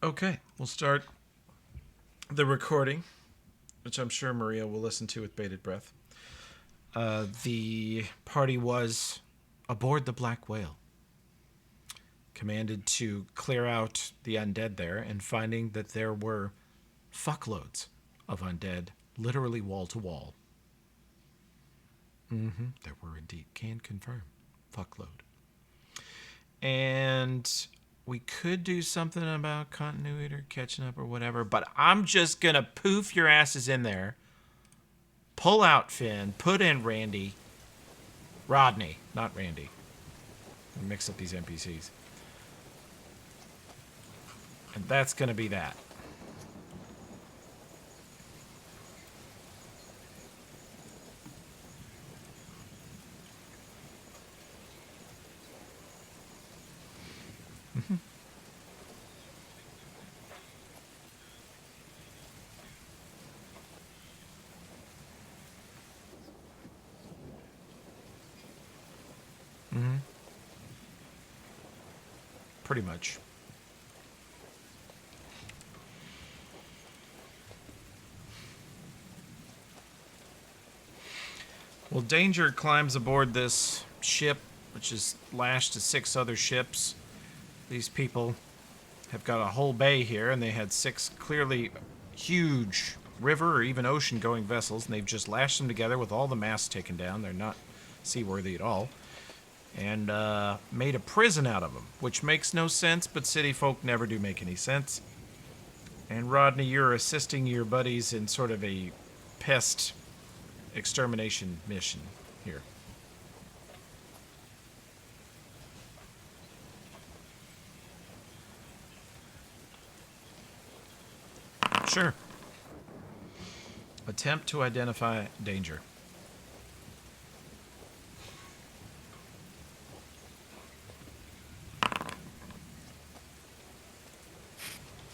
Okay, we'll start the recording, which I'm sure Maria will listen to with bated breath. The party was aboard the Black Whale, commanded to clear out the undead there, and finding that there were fuckloads of undead, literally wall to wall. There were indeed. Can confirm. Fuckload. And we could do something about continuity or catching up or whatever, but I'm just going to poof your asses in there, pull out Finn, put in Rodney, not Randy. Mix up these NPCs. And that's going to be that. Pretty much. Well, Danger climbs aboard this ship, which is lashed to 6 other ships. These people have got a whole bay here, and they had 6 clearly huge river or even ocean-going vessels, and they've just lashed them together with all the masts taken down. They're not seaworthy at all. And made a prison out of them, which makes no sense, but city folk never do make any sense. And Rodney, you're assisting your buddies in sort of a pest extermination mission here. Sure. Attempt to identify danger.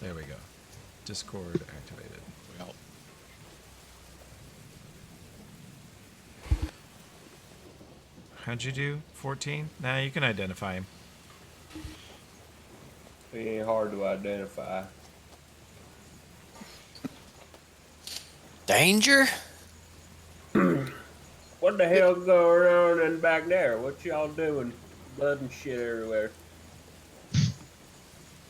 There we go. Discord activated. Well, How'd you do? 14? Nah, you can identify him. It ain't hard to identify. danger? What the hell's going on in back there? What y'all doing? Blood and shit everywhere.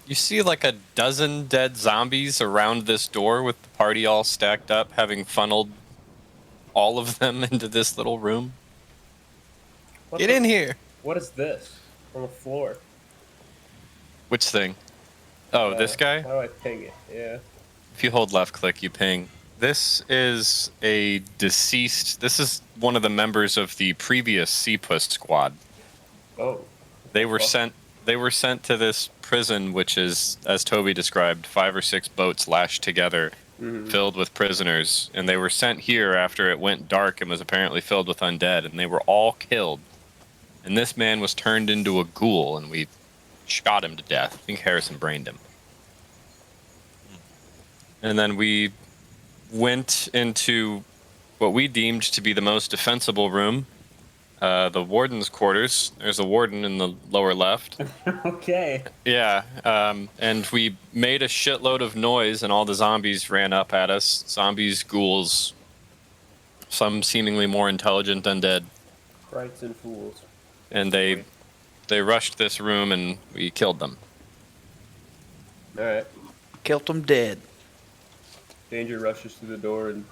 You see like a dozen dead zombies around this door with the party all stacked up, having funneled all of them into this little room. Get in here. What is this on the floor? Which thing? Oh, this guy? How do I ping it? Yeah. If you hold left click, you ping. This is a deceased. This is one of the members of the previous Seapuss squad. Oh. They were sent. They were sent to this prison, which is, as Toby described, 5 or 6 boats lashed together, filled with prisoners, and they were sent here after it went dark and was apparently filled with undead, and they were all killed. And this man was turned into a ghoul, and we shot him to death. I think Harrison brained him. And then we went into what we deemed to be the most defensible room, the warden's quarters. There's a warden in the lower left. Okay. Yeah, and we made a shitload of noise, and all the zombies ran up at us. Zombies, ghouls, some seemingly more intelligent undead. Frights and fools. And they rushed this room, and we killed them. Alright. Killed them dead. Danger rushes through the door and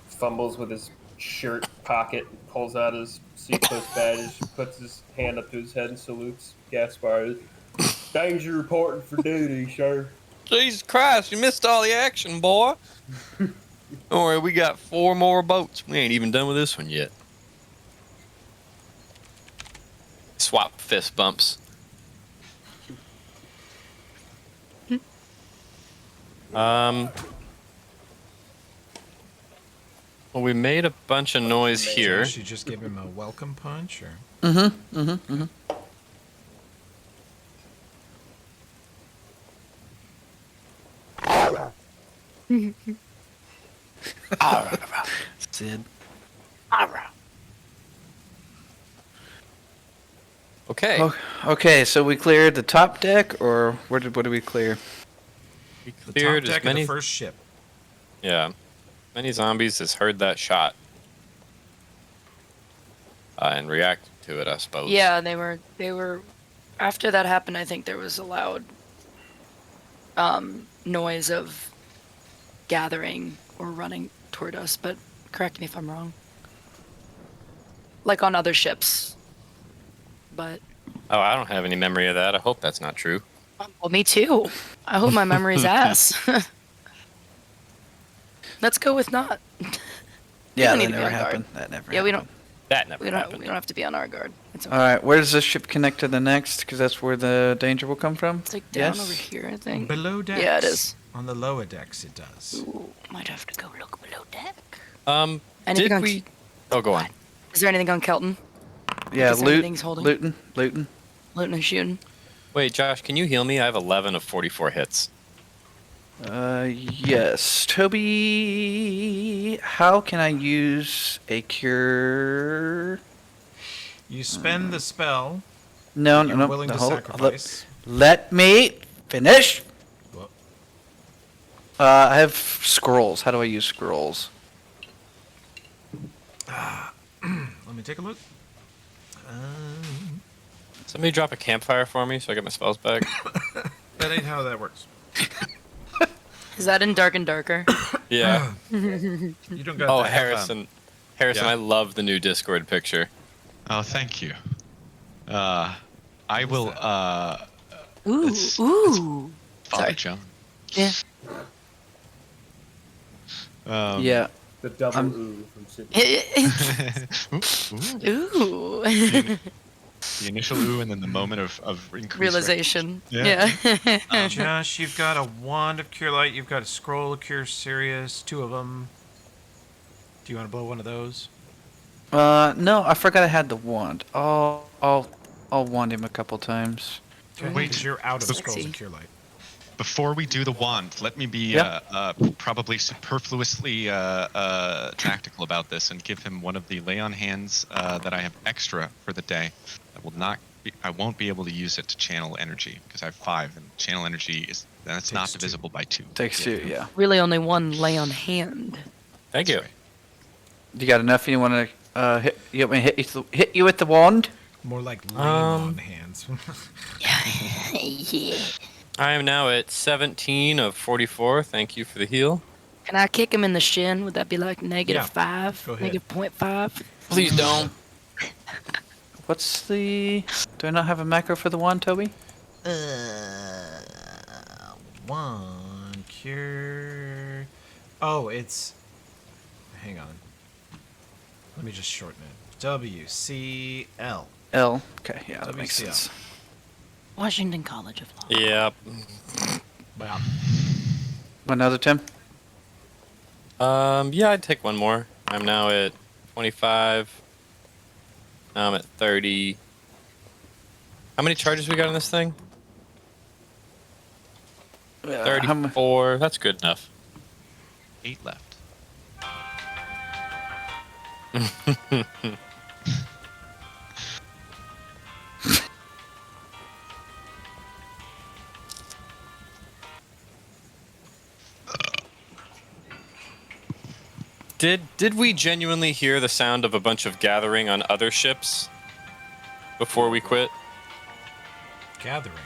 fumbles with his shirt pocket, pulls out his Seacoast badge, puts his hand up to his head and salutes Gaspar. Danger reporting for duty, sir. Jesus Christ, you missed all the action, boy. Don't worry, we got 4 more boats. We ain't even done with this one yet. Swap fist bumps. Well, we made a bunch of noise here. Josh, you just give him a welcome punch, or? Sid. Okay. Oh, okay, so we cleared the top deck, or what did we clear? We The cleared top as deck many. of the first ship. Yeah, many zombies has heard that shot and reacted to it, I suppose. Yeah, they were. After that happened, I think there was a loud noise of gathering or running toward us. But correct me if I'm wrong. Like on other ships. But Oh, I don't have any memory of that. I hope that's not true. well, me too. I hope my memory's ass. Let's go with not. Yeah, don't need that to be never on guard. happened. That never Yeah, happened. we don't. That never We don't. happened. We don't have to be on our guard. It's okay. All right, where does this ship connect to the next? Because that's where the danger will come from. It's like down Yes? over here, I think. Below decks. Yeah, it is. On the lower decks, it does. Ooh, might have to go look below deck. Did Anything on? we? Oh, go on. Is there anything on Kelton? Yeah, Because everything's holding. looting. Looting and shooting. Wait, Josh, can you heal me? I have 11 of 44 hits. Yes. Toby, how can I use a cure? You spend the spell. No, You're no, no. willing no, to hold- sacrifice. Let me finish. Well, I have scrolls. How do I use scrolls? let me take a look. Somebody drop a campfire for me so I get my spells back. That ain't how that works. Is that in Dark and Darker? Yeah. You don't got Oh, that. Harrison. Harrison, Yeah. I love the new Discord picture. Oh, thank you. I will, Ooh, It's- ooh. Father Sorry. John. Yeah. Yeah. The double I'm- ooh from Sydney. Ooh, Ooh. the initial ooh and then the moment of increased Realization. Yeah. Yeah. Josh, you've got a wand of Cure Light. You've got a scroll of Cure Serious. 2 of them. Do you want to blow one of those? No, I forgot I had the wand. I'll wand him a couple times. Okay, Wait. 'cause you're out of scrolls Sexy. of Cure Light. Before we do the wand, let me be Yeah. probably superfluously tactical about this and give him one of the lay on hands that I have extra for the day. I won't be able to use it to channel energy because I have 5 and channel energy that's not Takes 2. divisible by 2. Takes 2, yeah. Really only one lay on hand. Thank you. You got enough? You want to you want me to hit you with the wand? More like lame on hands. Yeah. I am now at 17 of 44. Thank you for the heal. Can I kick him in the shin? Would that be like negative Yeah, 5? go ahead. Negative 0.5? Please don't. What's the... Do I not have a macro for the wand, Toby? One Cure. Oh, it's. Hang on. Let me just shorten it. WCL. L. Okay, yeah, that makes WCL. sense. Washington College of Law. Yep. Wow. Another, Tim? Yeah, I'd take one more. I'm now at 25. Now I'm at 30. How many charges we got on this thing? How mu- 34. That's good enough. 8 left. Did we genuinely hear the sound of a bunch of gathering on other ships before we quit? Gathering.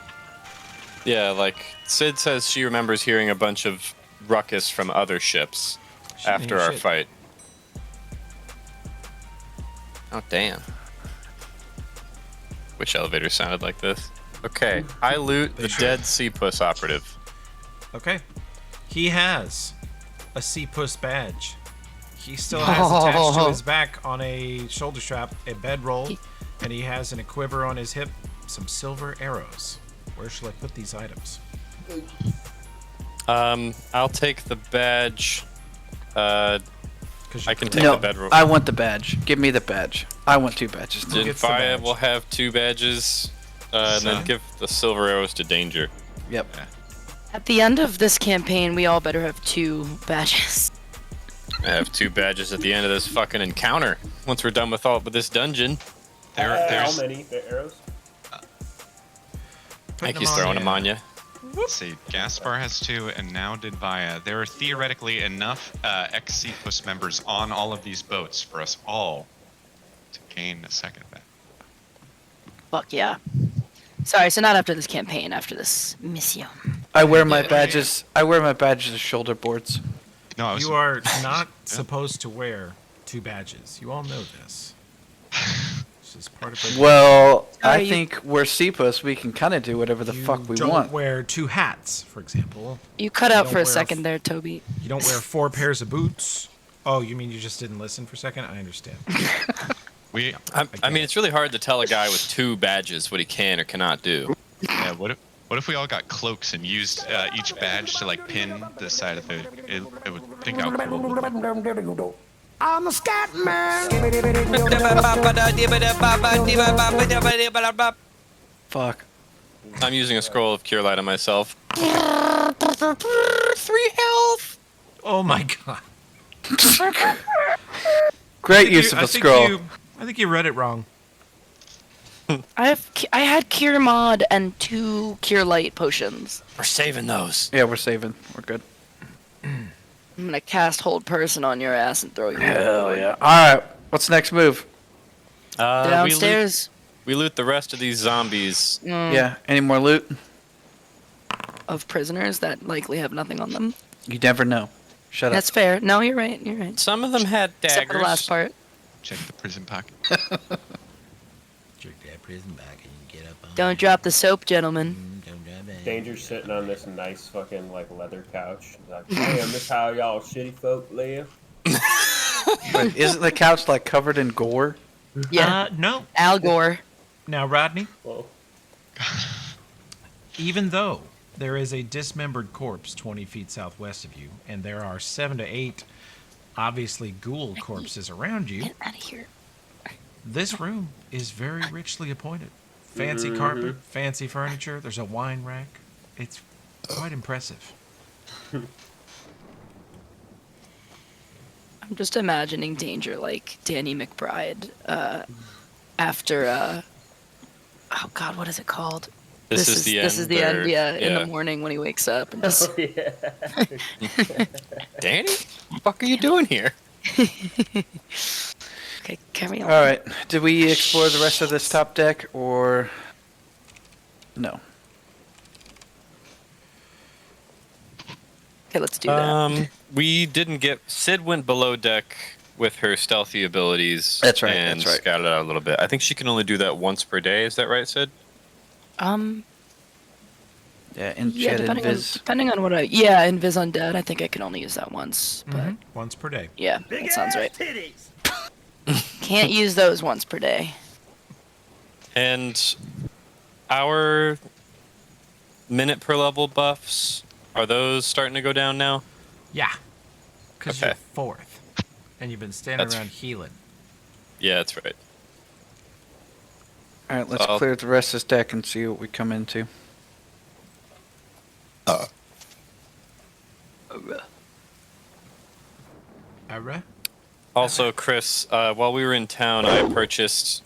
Yeah, like Sid says she remembers hearing a bunch of ruckus from other ships She didn't after hear our shit. fight. Oh damn. Which elevator sounded like this? Okay, I loot the should. dead sea puss operative. Okay. He has a C-Puss badge. He still has attached to his back on a shoulder strap a bedroll, and he has an equiver on his hip, some silver arrows. Where shall I put these items? I'll take the badge. 'Cause I you can put- take No, the bedroll. I want the badge. Give me the badge. I want 2 badges. Who Then gets the Faya badge? will have 2 badges, and then Son. give the silver arrows to Danger. Yep. At the end of this campaign, we all better have 2 badges. I have 2 badges at the end of this fucking encounter. Once we're done with all but this dungeon, How There's many arrows? I think Putting he's them throwing on them on you. Let's see, Gaspar has 2, and now did Vaya. There are theoretically enough ex-Seapost members on all of these boats for us all to gain a second bet. Fuck yeah. Sorry, so not after this campaign, after this mission. I wear my Yeah. badges. I wear my badges as shoulder boards. No, I was, You are not supposed to wear 2 badges. You all know this. This is part of it. Well, Sorry, I you- think we're Seapost. We can kind of do whatever the fuck we don't want. wear 2 hats, for example. You cut out don't for a wear second there, Toby. You don't wear 4 pairs of boots. Oh, you mean you just didn't listen for a second? I understand. we, I mean, it's really hard to tell a guy with 2 badges what he can or cannot do. yeah, what if we all got cloaks and used each badge to like pin the side of the? It would think how cool. I'm a scat man. Fuck. I'm using a scroll of cure light on myself. 3 health. Oh my god. Great use of a scroll. I think you read it wrong. I had Cure Mod and 2 Cure Light potions. We're saving those. Yeah, we're saving. We're good. I'm gonna cast Hold Person on your ass and throw you Hell yeah. All right. What's the next move? downstairs We loot the rest of these zombies. Yeah. Any more loot? of prisoners that likely have nothing on them. You never know. Shut That's up. fair. No, you're right. You're right. Some of them had daggers. Except for the last part. Check the prison pocket. Check that prison back and get up on Don't drop the soap, gentlemen. Don't drop it. Danger's sitting on this nice fucking like leather couch. He's like, damn, this how y'all shitty folk live. But isn't the couch like covered in gore? Yeah. No. Al Gore. Now, Rodney, Well, even though there is a dismembered corpse 20 feet southwest of you, and there are 7 to 8 obviously ghoul corpses around you, Get out of here. this room is very richly appointed. Fancy carpet, fancy furniture, there's a wine rack. It's quite impressive. I'm just imagining Danger like Danny McBride after oh god, what is it called? This is the end. This is the end, or- yeah, in the morning when he wakes up and just yeah. Danny, what the fuck are you doing here? okay, carry on. All right. Did we explore the rest of this top deck or no? Okay, let's do that. We didn't get. Sid went below deck with her stealthy abilities. That's right, And that's right. scouted out a little bit. I think she can only do that once per day. Is that right, Sid? Yeah, Yeah, Enchanted depending on, Viz. depending on what in Viz Undead, I think I can only use that once. But Once per day. yeah, that sounds right. Can't use those once per day. And our minute per level buffs, are those starting to go down now? Yeah. Because Okay. you're 4th. And you've been standing That's- around healing. Yeah, that's right. All right, let's I'll- clear the rest of this deck and see what we come into. Alright. Also, Chris, while we were in town, I purchased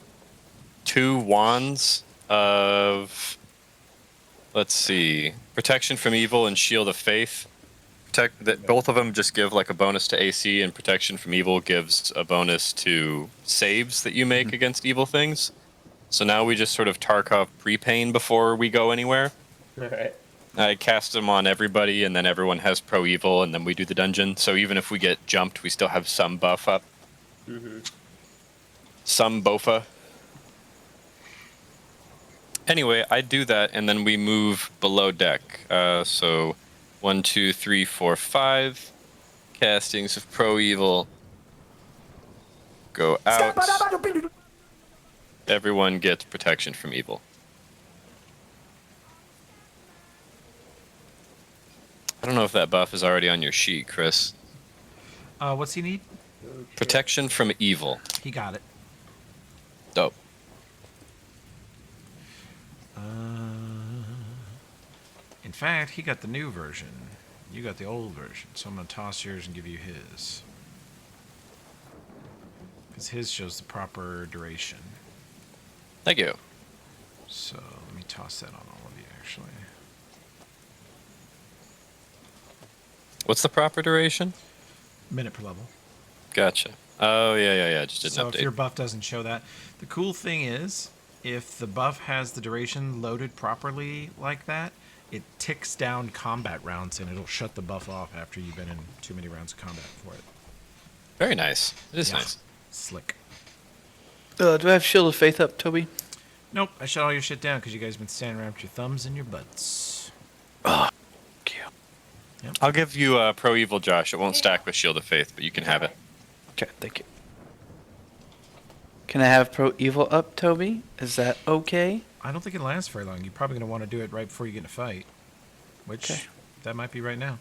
2 wands of, let's see, Protection from Evil and Shield of Faith. That both of them just give like a bonus to AC, and Protection from Evil gives a bonus to saves that you make against evil things. So now we just sort of Tarkov pre-pain before we go anywhere. Alright. I cast them on everybody, and then everyone has pro evil, and then we do the dungeon. So even if we get jumped, we still have some buff up. Some bofa. Anyway, I do that, and then we move below deck. So 1, 2, 3, 4, 5 castings of pro evil go out. Everyone gets protection from evil. I don't know if that buff is already on your sheet, Chris. What's he need? Protection from evil. He got it. Dope. In fact, he got the new version. You got the old version. So I'm going to toss yours and give you his. Because his shows the proper duration. Thank you. So let me toss that on all of you, actually. What's the proper duration? Minute per level. Gotcha. Oh, yeah. Just didn't So update. if your buff doesn't show that, the cool thing is, if the buff has the duration loaded properly like that, it ticks down combat rounds and it'll shut the buff off after you've been in too many rounds of combat for it. Very nice. It is Yeah. nice. Slick. Do I have Shield of Faith up, Toby? Nope, I shut all your shit down because you guys been standing around with your thumbs in your butts. Thank you. I'll give you Pro Evil, Josh. It won't stack with Shield of Faith, but you can have it. Okay, thank you. Can I have Pro Evil up, Toby? Is that okay? I don't think it lasts very long. You're probably going to want to do it right before you get in a fight. Which, Okay. that might be right now.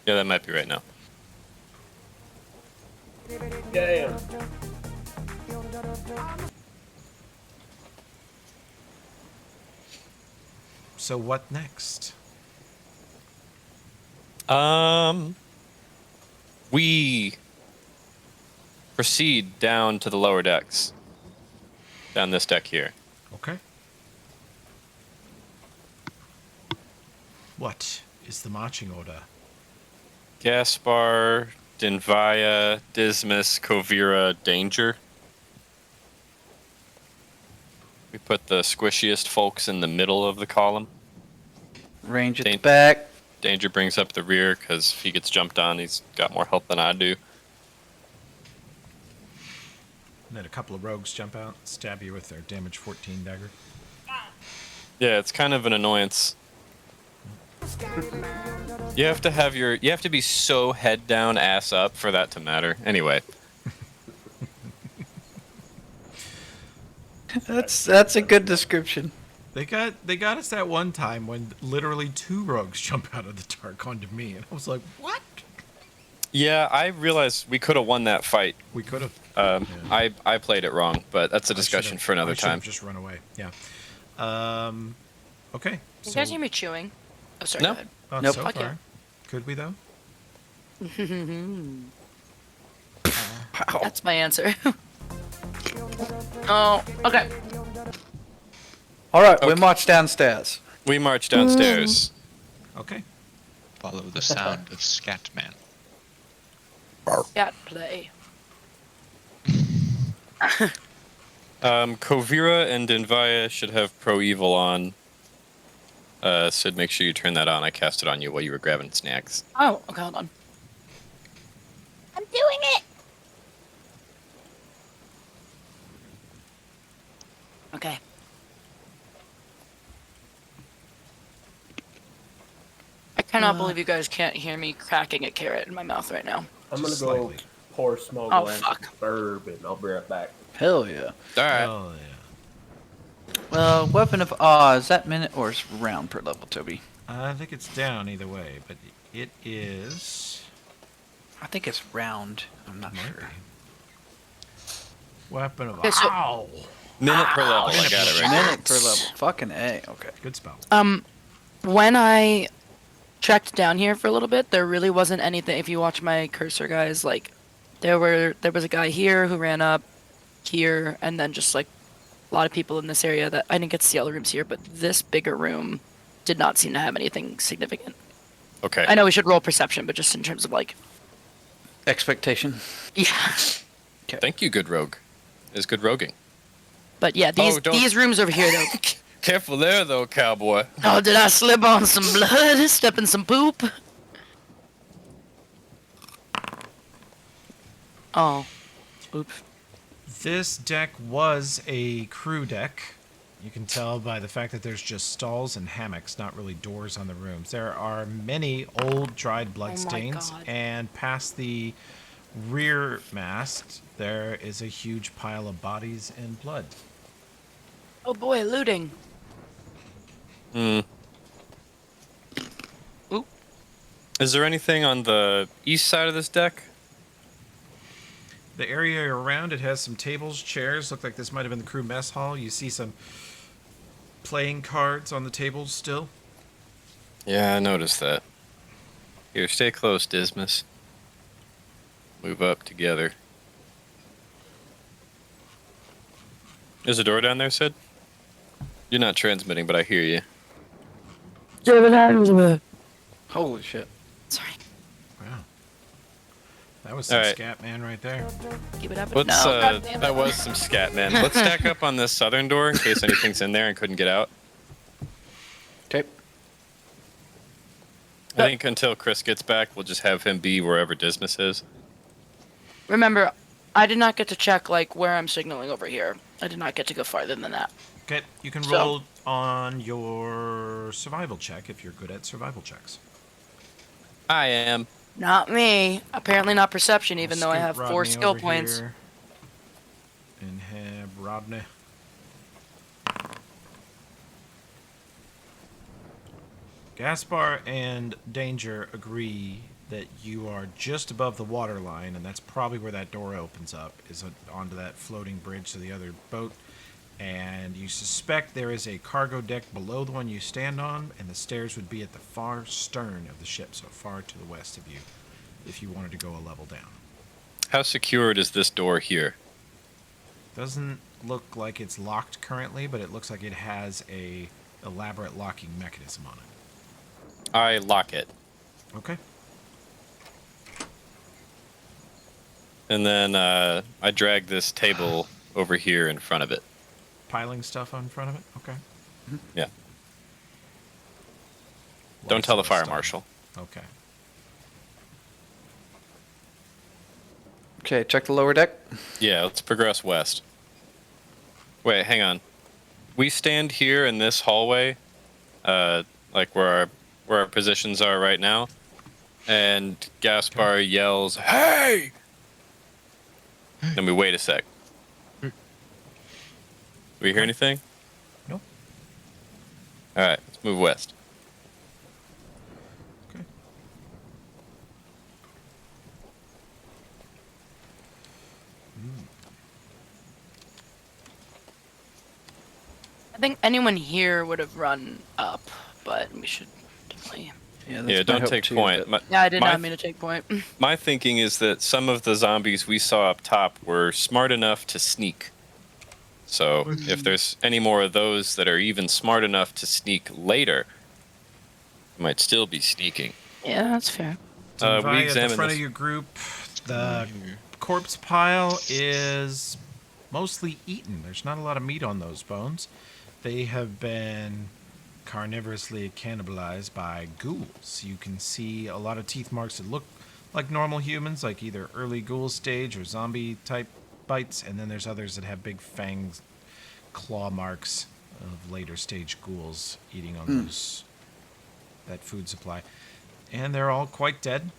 Yeah, that might be right now. Damn. So what next? We proceed down to the lower decks. Down this deck here. Okay. What is the marching order? Gaspar, Dinvaya, Dismas, Kovira, Danger. We put the squishiest folks in the middle of the column. Range at the Thank- back. Danger brings up the rear because if he gets jumped on, he's got more health than I do. And then a couple of rogues jump out, stab you with their damage 14 dagger. Yeah, it's kind of an annoyance. You have to be so head down, ass up for that to matter. Anyway, That's a good description. They got us that one time when literally 2 rogues jump out of the dark onto me, and I was like, "What?" yeah, I realized we could have won that fight. We could have. I played it wrong, but that's a discussion for another time. Just run away. Yeah. Okay. You guys hear me chewing? Oh, sorry. No. Go ahead. Nope. So Okay. far. Could we though? Wow. That's my answer. Oh, okay. All right, we Okay. march downstairs. We march downstairs. Okay. Follow the sound of Scatman. Cat play. Kovira and Dinvaya should have Pro Evil on. Sid, make sure you turn that on. I cast it on you while you were grabbing snacks. Oh, okay, hold on. I'm doing it. Okay. I cannot believe you guys can't hear me cracking a carrot in my mouth right now. I'm gonna Just go slightly. pour a small Oh, glass fuck. of bourbon. I'll be right back. Hell yeah. All right. Oh yeah. Well, Weapon of Awe, is that minute or is round per level, Toby? I think it's down either way, but it is. I think it's round. I'm not Might sure. be. Weapon of Okay, so- Ow! Minute per level. I Minute got per it right here. Minute per level. Fucking A. Okay. Good spell. When I checked down here for a little bit, there really wasn't anything. If you watch my cursor, guys, like there was a guy here who ran up here, and then just like a lot of people in this area that I didn't get to see all the rooms here, but this bigger room did not seem to have anything significant. Okay. I know we should roll perception, but just in terms of like, Expectation. yeah. Thank you, good rogue. Is good roguing. But yeah, Oh, don't- these rooms over here though. Careful there, though, cowboy. Oh, did I slip on some blood? Step in some poop? Oh. Oops. This deck was a crew deck. You can tell by the fact that there's just stalls and hammocks, not really doors on the rooms. There are many old dried blood Oh my stains, God. and past the rear mast, there is a huge pile of bodies and blood. Oh boy, looting. Hmm. Oop. Is there anything on the east side of this deck? The area around it has some tables, chairs. Look like this might have been the crew mess hall. You see some playing cards on the tables still. Yeah, I noticed that. Here, stay close, Dismas. Move up together. There's a door down there, Sid? You're not transmitting, but I hear you. Holy shit. Sorry. That was some Alright. scat man right there. Keep it up. Let's, No, God damn it. that was some scat, man. Let's stack up on this southern door in case anything's in there and couldn't get out. Okay. I think until Chris gets back, we'll just have him be wherever Dismas is. Remember, I did not get to check like where I'm signaling over here. I did not get to go farther than that. Okay, you can So- roll on your survival check if you're good at survival checks. I am. Not me. Apparently not perception, even We'll though I scoot have 4 Rodney skill over points. here and have Rodney. Gaspar and Danger agree that you are just above the water line, and that's probably where that door opens up, is onto that floating bridge to the other boat. And you suspect there is a cargo deck below the one you stand on, and the stairs would be at the far stern of the ship, so far to the west of you, if you wanted to go a level down. How secured is this door here? Doesn't look like it's locked currently, but it looks like it has a elaborate locking mechanism on it. I lock it. Okay. And then I drag this table over here in front of it. Piling stuff in front of it? Okay. Yeah. Don't Lots tell the of fire stuff. marshal. Okay. Okay, check the lower deck. Yeah, let's progress west. Wait, hang on. We stand here in this hallway, like where our positions are right now, and Gaspar yells, "Hey!" Then we wait a sec. Do we hear anything? Nope. All right, let's move west. Okay. I think anyone here would have run up, but we should definitely. Yeah, that's Yeah, my don't hope take too, point. but- Yeah, I did My- not mean to take point. My thinking is that some of the zombies we saw up top were smart enough to sneak. So if there's any more of those that are even smart enough to sneak later, they might still be sneaking. Yeah, that's fair. We At the examined front this. of your group, the corpse pile is mostly eaten. There's not a lot of meat on those bones. They have been carnivorously cannibalized by ghouls. You can see a lot of teeth marks that look like normal humans, like either early ghoul stage or zombie type bites, and then there's others that have big fangs, claw marks of later stage ghouls eating on that food supply. And they're all quite dead,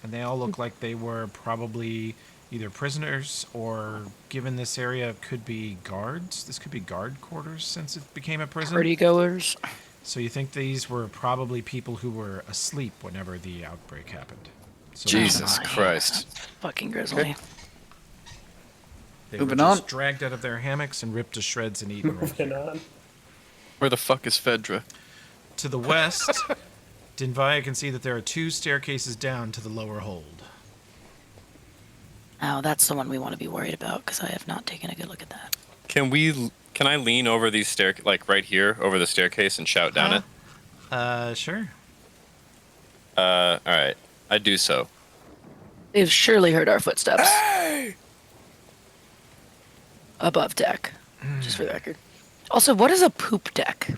and they all look like they were probably either prisoners or, given this area, could be guards. This could be guard quarters since it became a prison. Party goers. So you think these were probably people who were asleep whenever the outbreak happened. So Jesus Oh, yeah. Christ. Fucking grizzly. they Moving were just on. dragged out of their hammocks and ripped to shreds and eaten. Right Moving here. on. Where the fuck is Fedra? To the west, Dinvaya can see that there are 2 staircases down to the lower hold. Oh, that's the one we want to be worried about because I have not taken a good look at that. Can I lean over these like right here over the staircase and shout down it? Sure. All right. I do so. They've surely heard our footsteps. Above deck, just for the record. Also, what is a poop deck?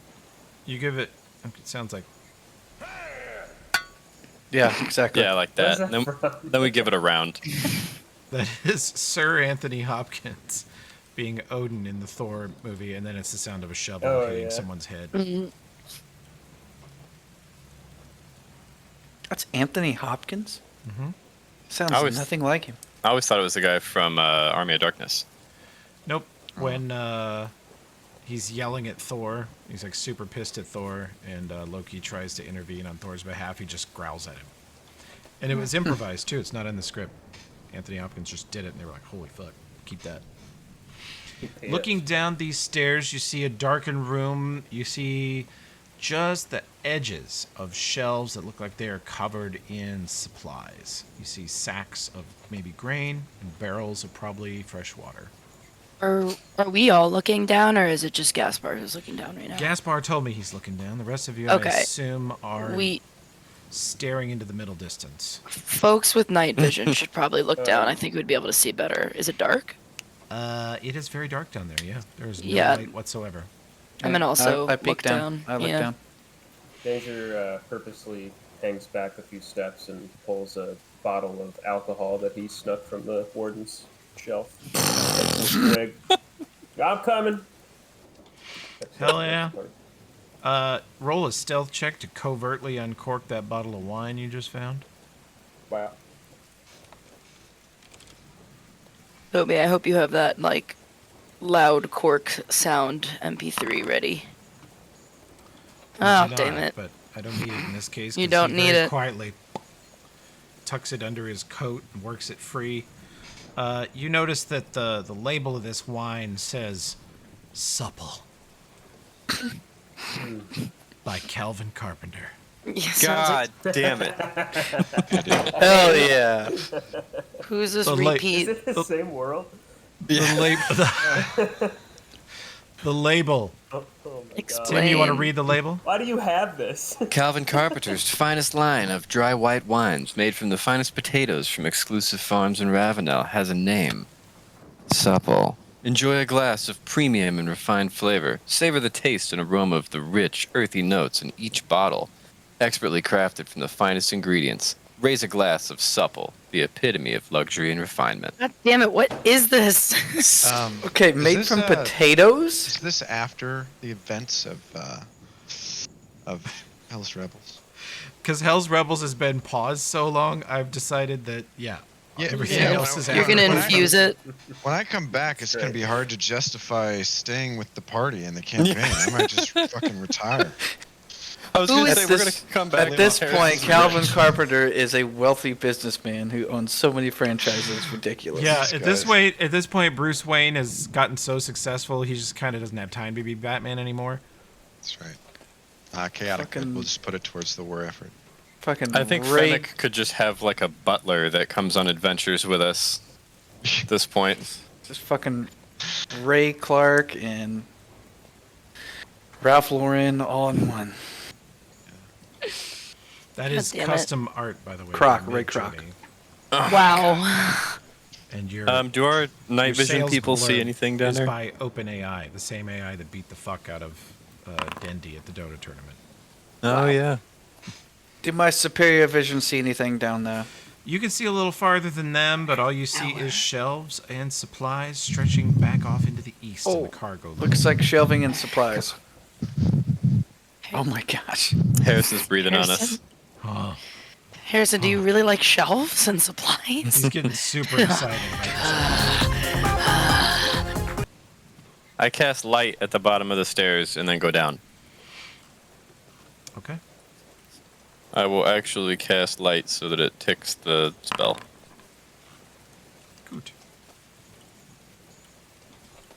You give it. It sounds like. Yeah, exactly. Yeah, like Where's that. that Then, from? then we give it a round. That is Sir Anthony Hopkins being Odin in the Thor movie, and then it's the sound of a shovel Oh, hitting yeah. someone's head. That's Anthony Hopkins? Mhm. Sounds I was- nothing like him. I always thought it was the guy from Army of Darkness. Nope. When he's yelling at Thor, he's like super pissed at Thor, and Loki tries to intervene on Thor's behalf. He just growls at him, and it was improvised too. It's not in the script. Anthony Hopkins just did it, and they were like, "Holy fuck, keep that." Yeah. Looking down these stairs, you see a darkened room. You see just the edges of shelves that look like they are covered in supplies. You see sacks of maybe grain and barrels of probably fresh water. Are we all looking down, or is it just Gaspar who's looking down right now? Gaspar told me he's looking down. The rest of you, Okay. I assume, are We staring into the middle distance. Folks with night vision should probably look down. I think we'd be able to see better. Is it dark? It is very dark down there. Yeah, there is no Yeah. light whatsoever. I'm gonna also I peek look down. I look Yeah. down. Danger purposely hangs back a few steps and pulls a bottle of alcohol that he snuck from the warden's shelf. Takes a swig. I'm coming. Hell yeah. Roll a stealth check to covertly uncork that bottle of wine you just found. Wow. Toby, I hope you have that like loud cork sound MP3 ready. I Oh, do damn not, it. But I don't need it in this case. You 'cause don't he need very it. Quietly tucks it under his coat and works it free. You notice that the label of this wine says "Supple" by Calvin Carpenter. Yeah, sounds God damn it! Hell yeah. like, who's this The la- repeat? Is it the same world? The label. Oh my god. Explain. Tim, you want to read the label? Why do you have this? Calvin Carpenter's finest line of dry white wines made from the finest potatoes from exclusive farms in Ravenel has a name. Supple. Enjoy a glass of premium and refined flavor. Savor the taste and aroma of the rich, earthy notes in each bottle. Expertly crafted from the finest ingredients. Raise a glass of Supple, the epitome of luxury and refinement. God damn it, what is this? Okay, Is made this, from Is potatoes? this after the events of Hell's Rebels? Because Hell's Rebels has been paused so long, I've decided that, everything yeah, else is when I- You're after. gonna when I- infuse it. When I come back, it's That's going to right. be hard to justify staying with the party in the campaign. I might just fucking retire. I was Who going to is say, we're going this- to come back. At this Harris point, is Calvin rich. Carpenter is a wealthy businessman who owns so many franchises. It's ridiculous. Yeah, These at this point, Bruce Wayne has gotten so successful, he just kind of doesn't have time to be Batman anymore. That's right. Chaotic. Fucking- We'll just put it towards the war effort. Fucking I think Ray. Fennec could just have like a butler that comes on adventures with us at this point. Just fucking Ray Clark and Ralph Lauren all in one. That is damn it. custom art, by the way. Croc, by Ray Nick Croc. Jody. Wow. And your Do our your night vision sales people see blurb anything down is there? by OpenAI, the same AI that beat the fuck out of Dendy at the Dota tournament. Oh yeah. Did my superior vision see anything down there? You can see a little farther than them, but all you see is shelves and supplies stretching back off into the east in the cargo lane. Looks like shelving and supplies. Oh my gosh. Harrison's breathing on us. Oh, Harrison, do you really like shelves and supplies? he's getting super excited about this. I cast light at the bottom of the stairs and then go down. Okay. I will actually cast light so that it ticks the spell. Good.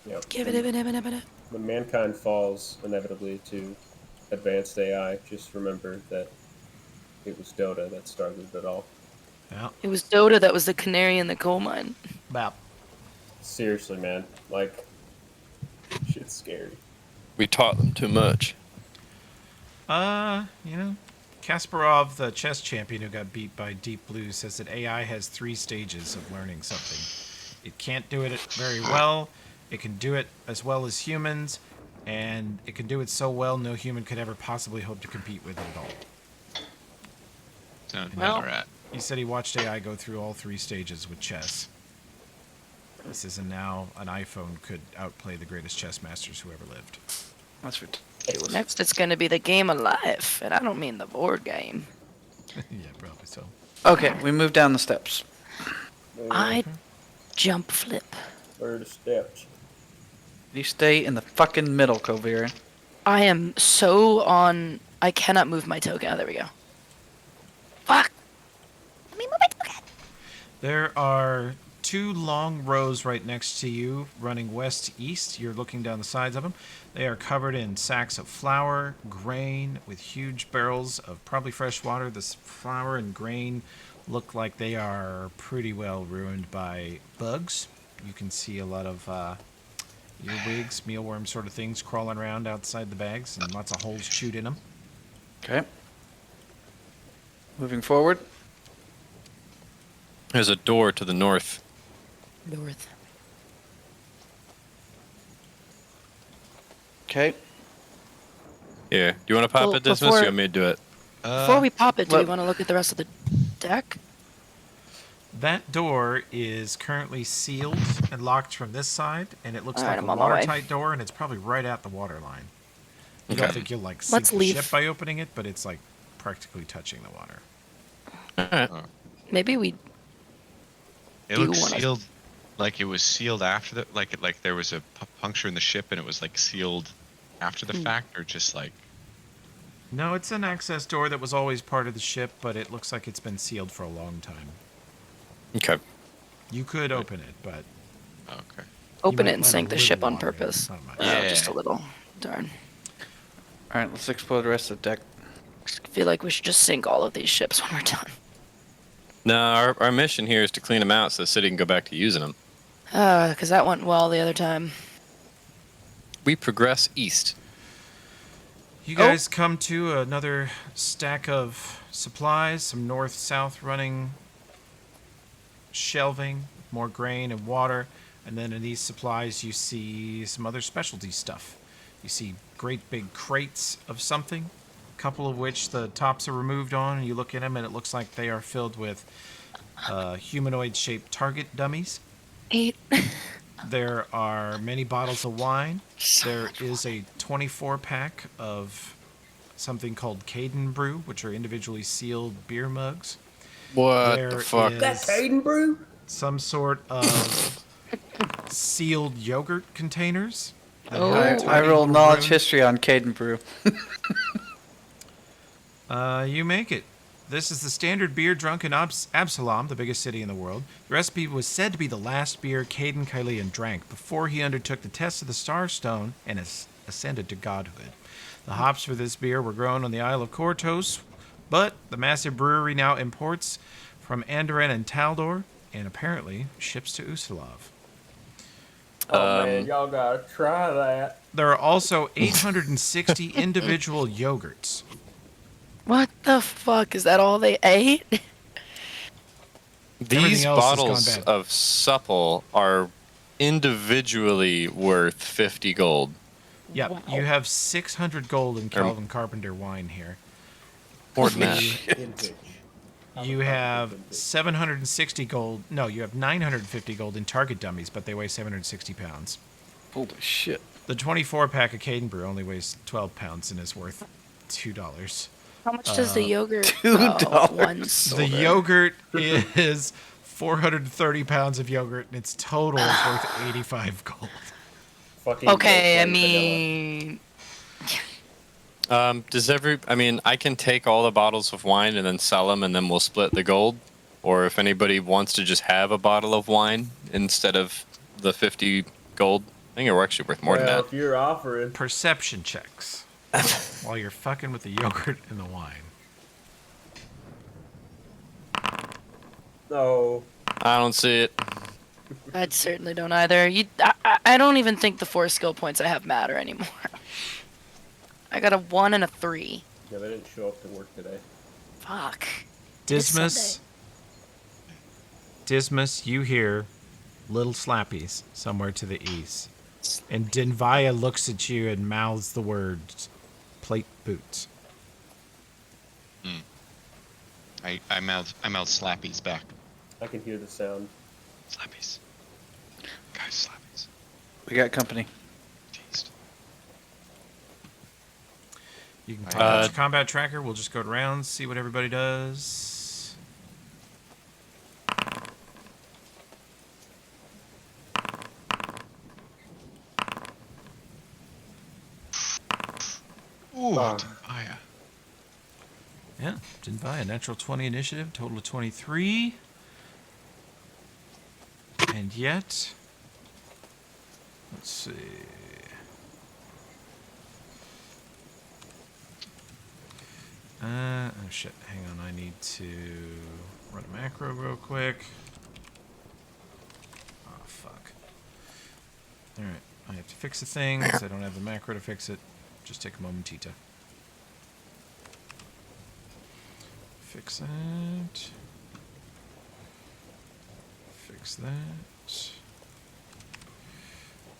Yep. Give it. When mankind falls inevitably to advanced AI, just remember that it was Dota that started it all. Yeah. It was Dota that was the canary in the coal mine. Bap. Seriously, man. Like, shit's scary. We taught them too much. Kasparov, the chess champion who got beat by Deep Blue, says that AI has 3 stages of learning something. It can't do it very well, it can do it as well as humans, and it can do it so well no human could ever possibly hope to compete with it at all. Sound Well- where we're at. He said he watched AI go through all 3 stages with chess. He says, and now an iPhone could outplay the greatest chess masters who ever lived. That's ridiculous. Next, it's gonna be the game of life, and I don't mean the board game. Yeah, probably so. Okay, we move down the steps. I jump flip. Where are the steps? You stay in the fucking middle, Kovira. I am so on. I cannot move my token. Oh, there we go. Fuck. Let me move my token. There are 2 long rows right next to you, running west to east. You're looking down the sides of them. They are covered in sacks of flour, grain, with huge barrels of probably fresh water. This flour and grain look like they are pretty well ruined by bugs. You can see a lot of earwigs, mealworm sort of things crawling around outside the bags, and lots of holes chewed in them. Okay. Moving forward. There's a door to the north. North. Okay. Here. Do you want to pop Well, it, Dismas? before- You want me to do it? Before we pop it, do we let- want to look at the rest of the deck? That door is currently sealed and locked from this side, and it looks Alright, like I'm a on my way. watertight door, and it's probably right at the water line. You don't Okay. think you'll like sink Let's the leave. ship by opening it, but it's like practically touching the water. Alright. Maybe we. It Do you looks wanna- sealed, like it was sealed after the like there was a puncture in the ship and it was like sealed after the fact, or just like No, it's an access door that was always part of the ship, but it looks like it's been sealed for a long time. Okay. You could open it, but okay. Open might it and let a sink the little ship on water in, purpose. not much. Yeah. Just a little. Darn. All right, let's explore the rest of the deck. I feel like we should just sink all of these ships when we're done. No, our mission here is to clean them out so the city can go back to using them. Because that went well the other time. We progress east. You guys come to another stack of supplies, some north-south running shelving, more grain and water, and then in these supplies you see some other specialty stuff. You see great big crates of something, a couple of which the tops are removed on, and you look at them and it looks like they are filled with humanoid-shaped target dummies. 8. There are many bottles of wine. There is a 24-pack of something called Caden Brew, which are individually sealed beer mugs. What There the fuck? is That's Hayden Brew? some sort of sealed yogurt containers. that Oh. have I tiny roll little knowledge runes. history on Caden Brew. You make it. This is the standard beer drunk in Absalom, the biggest city in the world. The recipe was said to be the last beer Caden Kylian drank before he undertook the test of the Star Stone and ascended to godhood. The hops for this beer were grown on the Isle of Kortos, but the massive brewery now imports from Andoran and Taldor, and apparently ships to Usalov. Oh man, y'all gotta try that. There are also 860 individual yogurts. What the fuck? Is that all they ate? Everything These else has gone bottles bad. of supple are individually worth 50 gold. Yeah, Wow. you have 600 gold in Calvin Carpenter wine here. More than that. Vintage. You have 760 gold. No, you have 950 gold in target dummies, but they weigh 760 pounds. Holy shit. The 24-pack of Caden Brew only weighs 12 pounds and is worth $2. How much does the yogurt $2. one The sold at? yogurt is 430 pounds of yogurt, and its total is worth 85 gold. Fucking Okay, I milk mean, I can take all the bottles of wine and then sell them, and then we'll split the gold. Or if anybody wants to just have a bottle of wine instead of the 50 gold, I think we're actually worth more well, than if that. you're offering, Perception checks while you're fucking with the yogurt and the wine. no. I don't see it. I certainly don't either. I don't even think the 4 skill points I have matter anymore. I got a 1 and a 3. Yeah, they didn't show up to work today. Fuck. It's Dismas, you hear little slappies somewhere to the east. And Denvaya looks at you and mouths the words, plate boots. I mouth slappies back. I can hear the sound. Slappies. Guys, slappies. We got company. Teased. You can pop out your combat tracker. We'll just go around, see what everybody does. Ooh, Ah. Taya. Yeah, Denvaya, natural 20 initiative, total of 23. And yet, let's see. Oh shit, hang on, I need to run a macro real quick. Oh fuck. Alright, I have to fix a thing, because I don't have the macro to fix it. Just take a momentito. Fix that. Fix that.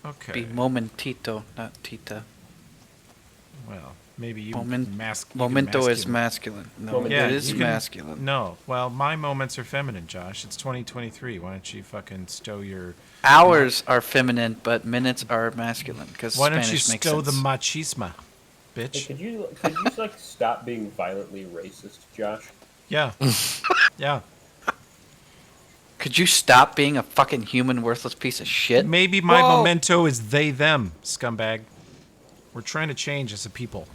Okay. Be momentito, not tita. Well, maybe you Moment- you Momento can is masculine. No, Yeah, it is you can- masculine. No, well, my moments are feminine, Josh. It's 2023. Why don't you fucking stow your... Hours are feminine, but minutes are masculine. Because Why don't Spanish you makes stow sense. the machismo, Hey, bitch? could you like stop being violently racist, Josh? Yeah. Yeah. Could you stop being a fucking human, worthless piece of shit? Maybe my Whoa! memento is they, them, scumbag. We're trying to change as a people.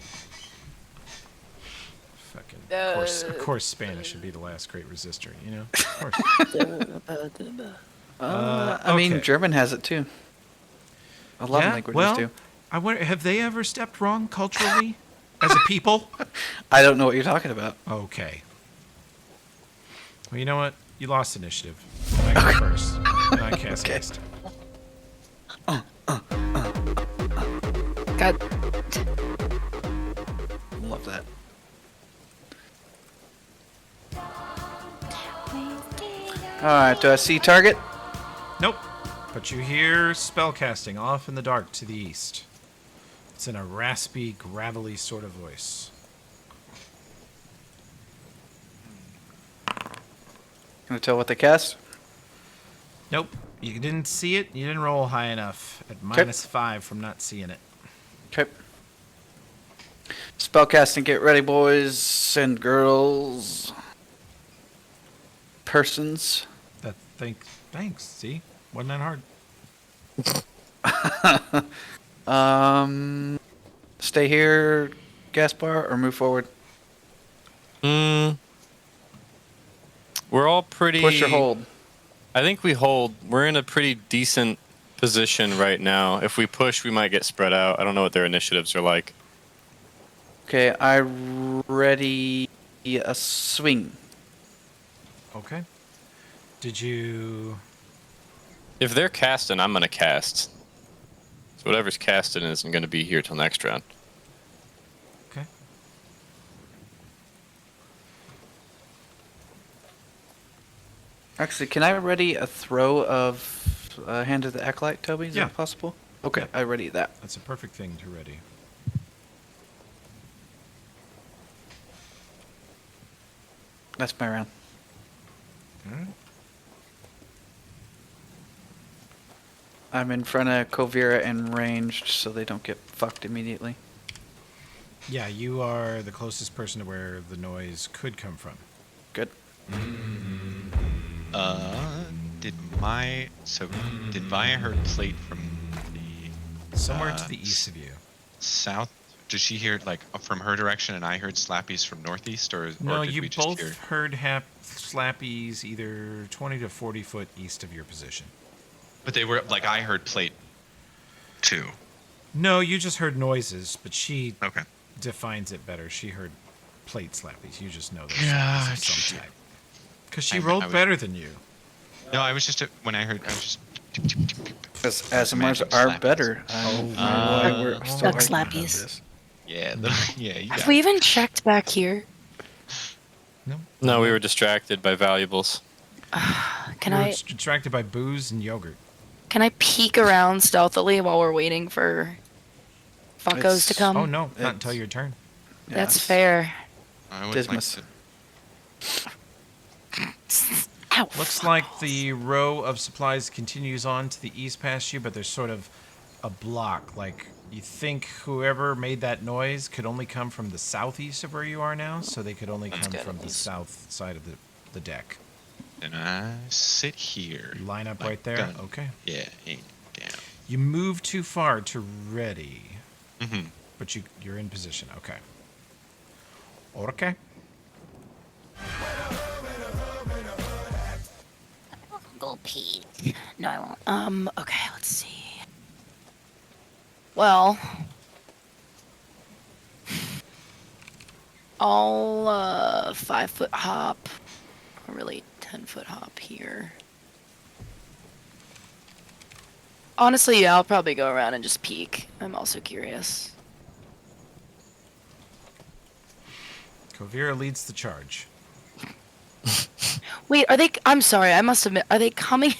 Fucking, of course Spanish should be the last great resistor, you know? Of course. I mean, okay. German has it too. A lot of languages well, do. I wonder, have they ever stepped wrong culturally as a people? I don't know what you're talking about. Okay. Well, you know what? You lost initiative. And I go first. And I cast haste. God, Love that. Alright, do I see target? Nope. But you hear spellcasting off in the dark to the east. It's in a raspy, gravelly sort of voice. Can I tell what they cast? Nope. You didn't see it. You didn't roll high enough at -5 from not seeing it. Okay. Spellcasting, get ready, boys and girls. Persons. Thanks. See? Wasn't that hard? Stay here, Gaspar, or move forward? We're all pretty. Push or hold? I think we hold. We're in a pretty decent position right now. If we push, we might get spread out. I don't know what their initiatives are like. Okay, I ready a swing. Okay. Did you... If they're casting, I'm gonna cast. So whatever's casting isn't gonna be here till next round. Okay. Actually, can I ready a throw of Hand of the Acolyte, Toby? Is Yeah. that possible? Okay, Yeah. I ready that. That's a perfect thing to ready. That's my round. Alright. I'm in front of Kovira and ranged, so they don't get fucked immediately. Yeah, you are the closest person to where the noise could come from. Good. Did Maya heard plate from the Somewhere to the east of you. south? Did she hear like from her direction, and I heard slappies from northeast, or No, did you we just both hear? heard slappies either 20 to 40 foot east of your position. But they were like I heard plate too. No, you just heard noises, but she Okay. defines it better. She heard plate slappies. You just know those Yeah, of some shit. type. Because she I rolled was- better than you. No, I was just when I heard. I was just. Because I was ASMRs imagining are slappies. better. I don't know why we're still Duck arguing about slappies. this. Yeah, yeah. You have got we it. even checked back here? No? No, we were distracted by valuables. Can You were I distracted by booze and yogurt. peek around stealthily while we're waiting for fuckos to It's- come? Oh, no, not it's- until your turn. Yeah, That's it's- fair. I would Dismas. like to. Ow. Looks like the row of supplies continues on to the east past you, but there's sort of a block. Like, you think whoever made that noise could only come from the southeast of where you are now, so they could only come good. from the south side of the deck. And I sit here. You line up like right there? gun. Okay. Yeah, ain't down. You move too far to ready, Mm-hmm. but you're in position. Okay. Okay. Go pee. No, I won't. Okay, let's see. Well, I'll 5-foot hop, or really 10-foot hop here. Honestly, yeah, I'll probably go around and just peek. I'm also curious. Kovira leads the charge. Wait, are they? I'm sorry, I must admit. Are they coming?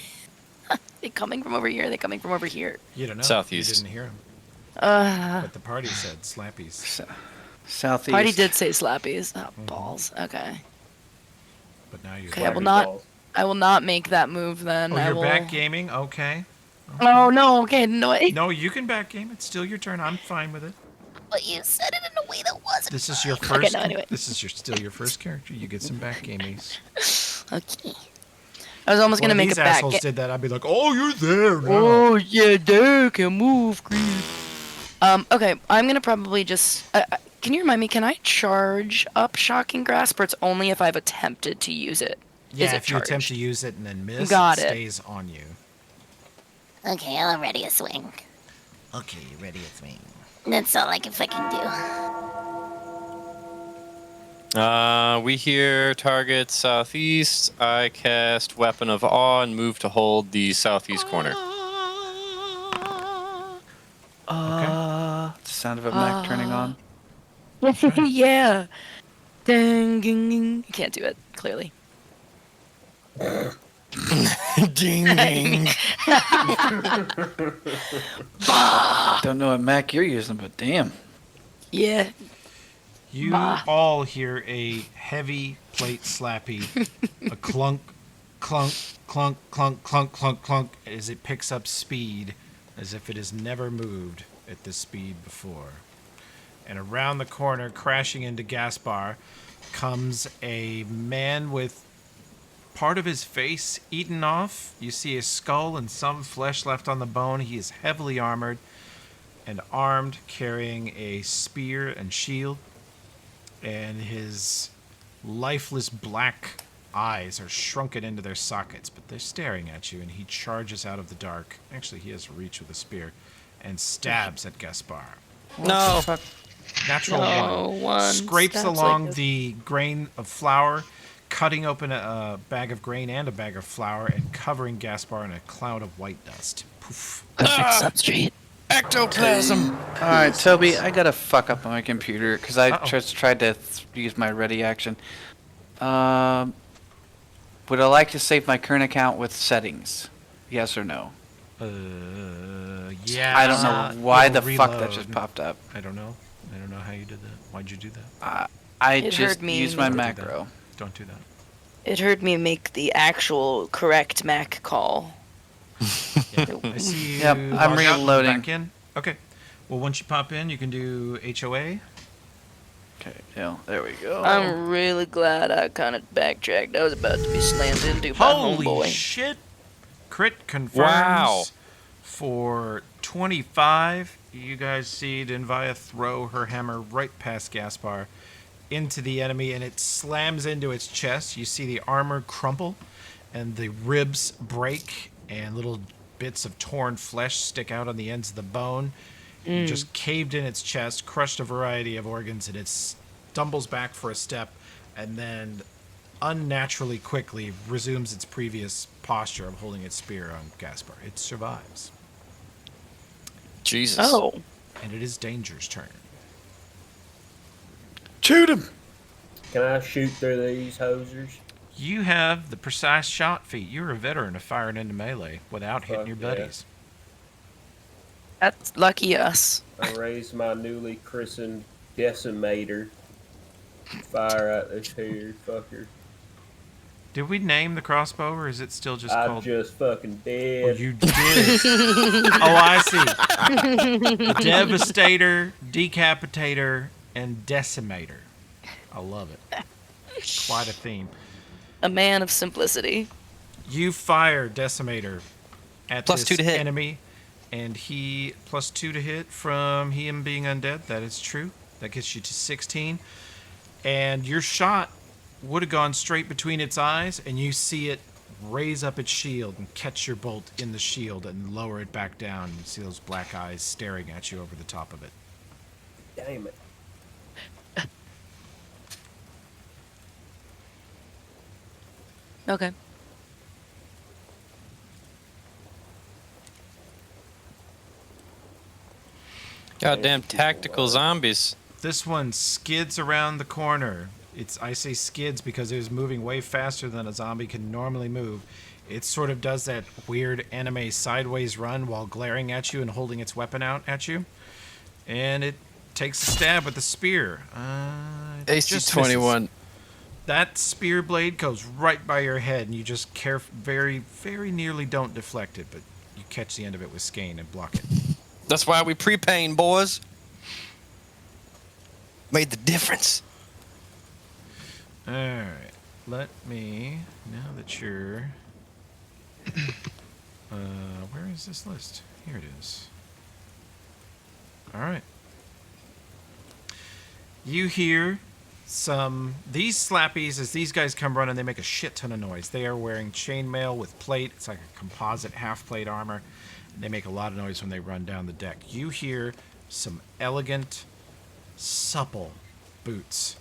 Are they coming from over here? Are they coming from over here? You don't know. Southeast. You didn't hear him. But the party said slappies. Southeast. Party did say slappies. Oh, balls. Okay. But now you're. Okay, I will Slappy not. balls. I will not make that move then. Oh, I you're will... back gaming? Okay. Oh no. Okay, no. No, you can back game. It's still your turn. I'm fine with it. But you said it in a way that wasn't. This is your Okay, first. no, anyway. This is still your first character. You get some back gamies. Okay. I was almost When gonna make these a back. assholes did that, I'd be like, "Oh, you're there now." Oh yeah, they can move, creep. Okay, I'm gonna probably just. Can you remind me? Can I charge up Shocking Grasp, or it's only if I've attempted to use it? Yeah, Is it if you attempt charged? to use it and then miss, Got it it. stays on you. Okay, I'll ready a swing. Okay, ready to swing. That's all I can fucking do. We hear target southeast. I cast Weapon of Awe and move to hold the southeast corner. Sound of a Mac turning on. Yeah. Ding, ding, ding. You can't do it clearly. Ding ding. Don't know what Mac you're using, but damn. Yeah. You Bah. all hear a heavy plate slappy, a clunk, clunk, clunk, clunk, clunk, clunk, clunk, as it picks up speed, as if it has never moved at this speed before. And around the corner, crashing into Gaspar, comes a man with part of his face eaten off. You see a skull and some flesh left on the bone. He is heavily armored and armed, carrying a spear and shield. And his lifeless black eyes are shrunken into their sockets, but they're staring at you, and he charges out of the dark. Actually, he has reach with a spear and stabs at Gaspar. No. Fuck. Natural No, one. one Scrapes stabs along like this. the grain of flour, cutting open a bag of grain and a bag of flour, and covering Gaspar in a cloud of white dust. Poof. Perfect substrate. Ectoplasm. All right, Toby, I gotta fuck up on my computer because I Uh-oh. just tried to use my ready action. Would I like to save my current account with settings? Yes or no? Yeah. I don't know why the it'll fuck that reload. just popped up. I don't know. I don't know how you did that. Why'd you do that? I It just heard me. used my Don't do that. macro. Don't do that. It heard me make the actual correct Mac call. Yeah. I see you. Yep, I'm log out and reloading. Back in. Okay. Well, once you pop in, you can do HOA. Okay, yeah, there we go. I'm really glad I kind of backtracked. I was about to be slammed into by Holy homeboy. shit! Crit confirms Wow. for 25. You guys see Denvia throw her hammer right past Gaspar into the enemy, and it slams into its chest. You see the armor crumple, and the ribs break, and little bits of torn flesh stick out on the ends of the bone. It just caved in its chest, crushed a variety of organs, and it stumbles back for a step, and then unnaturally quickly resumes its previous posture of holding its spear on Gaspar. It survives. Jesus. Oh. And it is Danger's turn. Shoot him! Can I shoot through these hosers? You have the precise shot feat. You're a veteran of firing into melee without hitting Fuck your yeah. buddies. That's lucky us. I raise my newly christened decimator. Fire at this here fucker. Did we name the crossbow, or is it still just I'm called... just fucking Oh, dead. you did. Oh, I see. Devastator, Decapitator, and Decimator. I love it. Quite a theme. A man of simplicity. You fire Decimator at Plus this 2 to hit. enemy, and he plus 2 to hit from him being undead. That is true. That gets you to 16. And your shot would have gone straight between its eyes, and you see it raise up its shield and catch your bolt in the shield and lower it back down. You see those black eyes staring at you over the top of it. Damn it. Okay. Goddamn tactical zombies. This one skids around the corner. I say skids because it was moving way faster than a zombie can normally move. It sort of does that weird anime sideways run while glaring at you and holding its weapon out at you. And it takes a stab with the spear. It AC just 21. misses. That spear blade goes right by your head, and you just very, very nearly don't deflect it, but you catch the end of it with skein and block it. That's why we pre-pain, boys. Made the difference. All right, let me, now that you're, where is this list? Here it is. All right. You hear these slappies, as these guys come running, they make a shit ton of noise. They are wearing chainmail with plate. It's like a composite half-plate armor. They make a lot of noise when they run down the deck. You hear some elegant, supple boots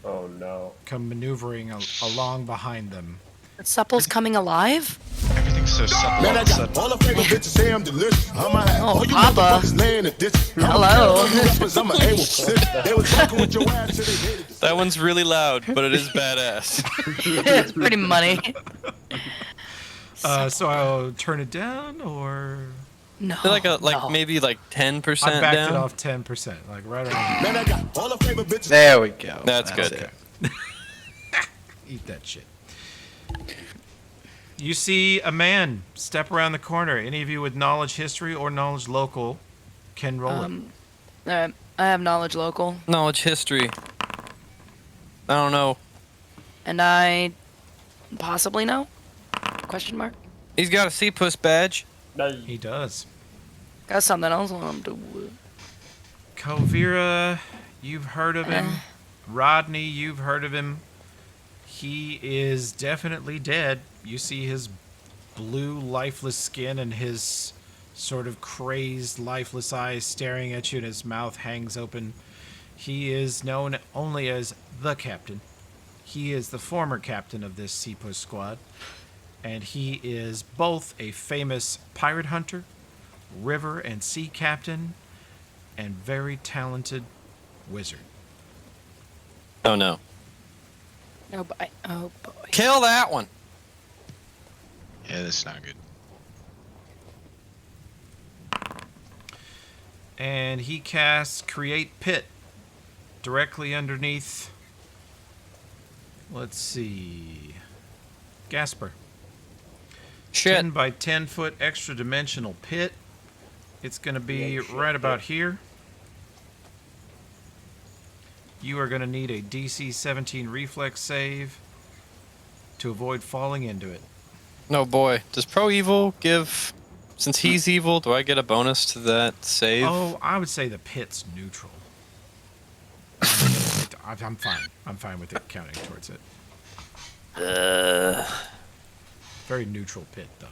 Oh no. come maneuvering along behind them. Supple's coming alive? Everything's so supple Man, all I of a got sudden. all the favorite bitches say I'm delicious. I'ma have Oh, all you Papa. motherfuckers laying in ditches. Hello. I'ma aim with shit. They was fucking with your ass till they hated it. That one's really loud, but it is badass. It's pretty money. So I'll turn it down, or No. no. Maybe like 10% I backed down. it off 10%, like right around. Man, I got all the favorite bitches. There we go. That's good. Okay. Eat that shit. You see a man step around the corner. Any of you with knowledge history or knowledge local can roll it. I have knowledge local, Knowledge history. I don't know. and I possibly know? Question mark? He's got a C-Puss badge. No, He does. Got something else on him to. Kovira, you've heard of him. Rodney, you've heard of him. He is definitely dead. You see his blue, lifeless skin and his sort of crazed, lifeless eyes staring at you, and his mouth hangs open. He is known only as the captain. He is the former captain of this Seapuss squad, and he is both a famous pirate hunter, river and sea captain, and very talented wizard. Oh no. Oh boy. Oh boy. Kill that one. Yeah, that's not good. And he casts Create Pit directly underneath, let's see, Gasper. Shit. 10 by 10 foot extra dimensional pit. It's going to be Yeah, shit, right about yeah. here. You are going to need a DC 17 reflex save to avoid falling into it. No boy. Does Pro Evil give... Since he's evil, do I get a bonus to that save? Oh, I would say the pit's neutral. I'm fine. I'm fine with it counting towards it. Very neutral pit, though.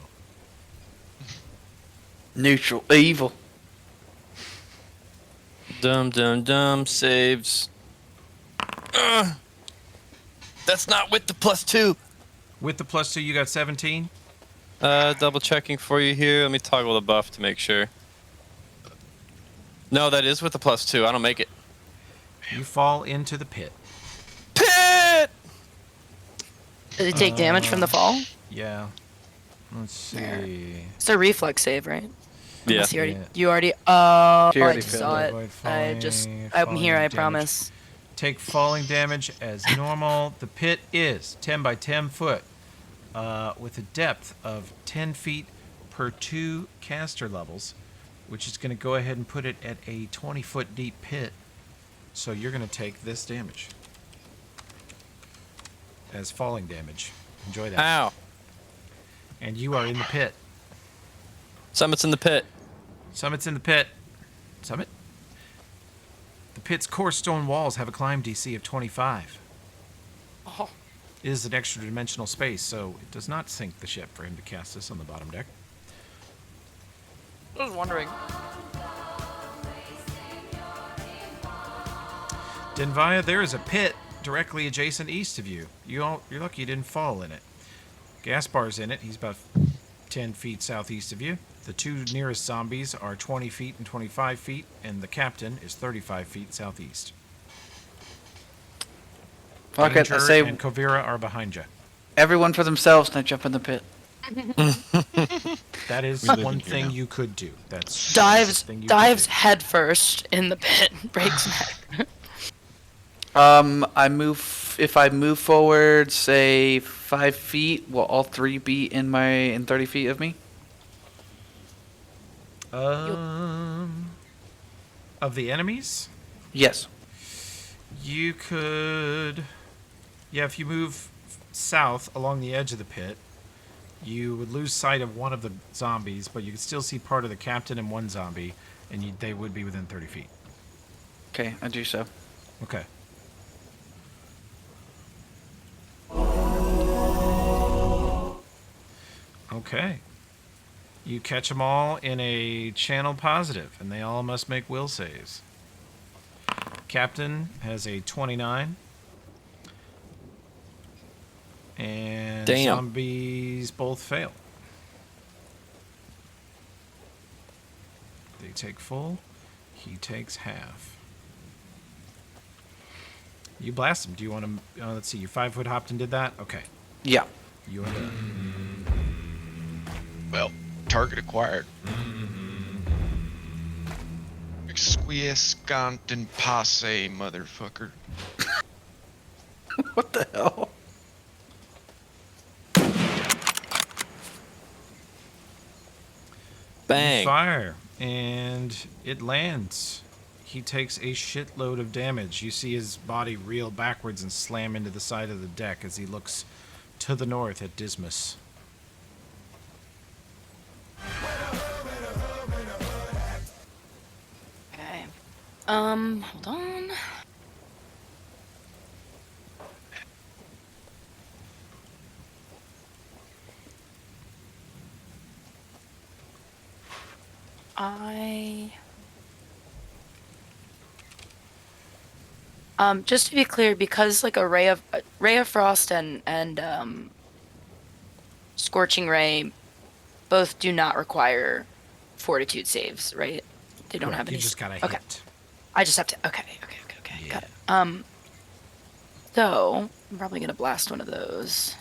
Neutral evil. Dum saves. That's not with the +2. With the +2, you got 17. Double checking for you here. Let me toggle the buff to make sure. No, that is with the +2. I don't make it. You fall into the pit. Pit! Does it take damage from the fall? Yeah. Let's see. It's a reflex save, right? Yeah. Unless you already. Yeah. You already. She already I failed saw it. it. Avoid I just. falling- I'm falling here. I damage. promise. Take falling damage as normal. The pit is 10 by 10 foot with a depth of 10 feet per 2 caster levels, which is going to go ahead and put it at a 20-foot deep pit. So you're going to take this damage as falling damage. Enjoy that. Ow. And you are in the pit. Summit's in the pit. Summit's in the pit. Summit? The pit's core stone walls have a climb DC of 25. Oh. It is an extra dimensional space, so it does not sink the ship for him to cast this on the bottom deck. I was wondering. Denvaya, there is a pit directly adjacent east of you. You're lucky you didn't fall in it. Gaspar's in it. He's about 10 feet southeast of you. The two nearest zombies are 20 feet and 25 feet, and the captain is 35 feet southeast. Fuck it, I Danger say and Kovira are behind you. everyone for themselves, and I jump in the pit. That is We live in one here thing now. you could do. That's Dives the thing you dives could head first in the pit, breaks neck. I move. If I move forward, say 5 feet, will all 3 be in 30 feet of me? do. Of the enemies, Yes. you could. Yeah, if you move south along the edge of the pit, you would lose sight of one of the zombies, but you could still see part of the captain and one zombie, and they would be within 30 feet. Okay, I do so. Okay. Okay. You catch them all in a channel positive, and they all must make will saves. Captain has a 29. And Damn. zombies both fail. They take full. He takes half. You blast him. Do you want to? Let's see. You 5-foot hopped and did that. Okay. Yeah. You are there. Well, target acquired. Exquiescant and passe, motherfucker. What the hell? Bang. Fire, and it lands. He takes a shitload of damage. You see his body reel backwards and slam into the side of the deck as he looks to the north at Dismas. Okay. Hold on. Just to be clear, because like a ray of frost and scorching ray both do not require fortitude saves, right? They don't have any. You just got a okay. hit. I just have to. Okay. Got it. So I'm probably gonna blast one of those.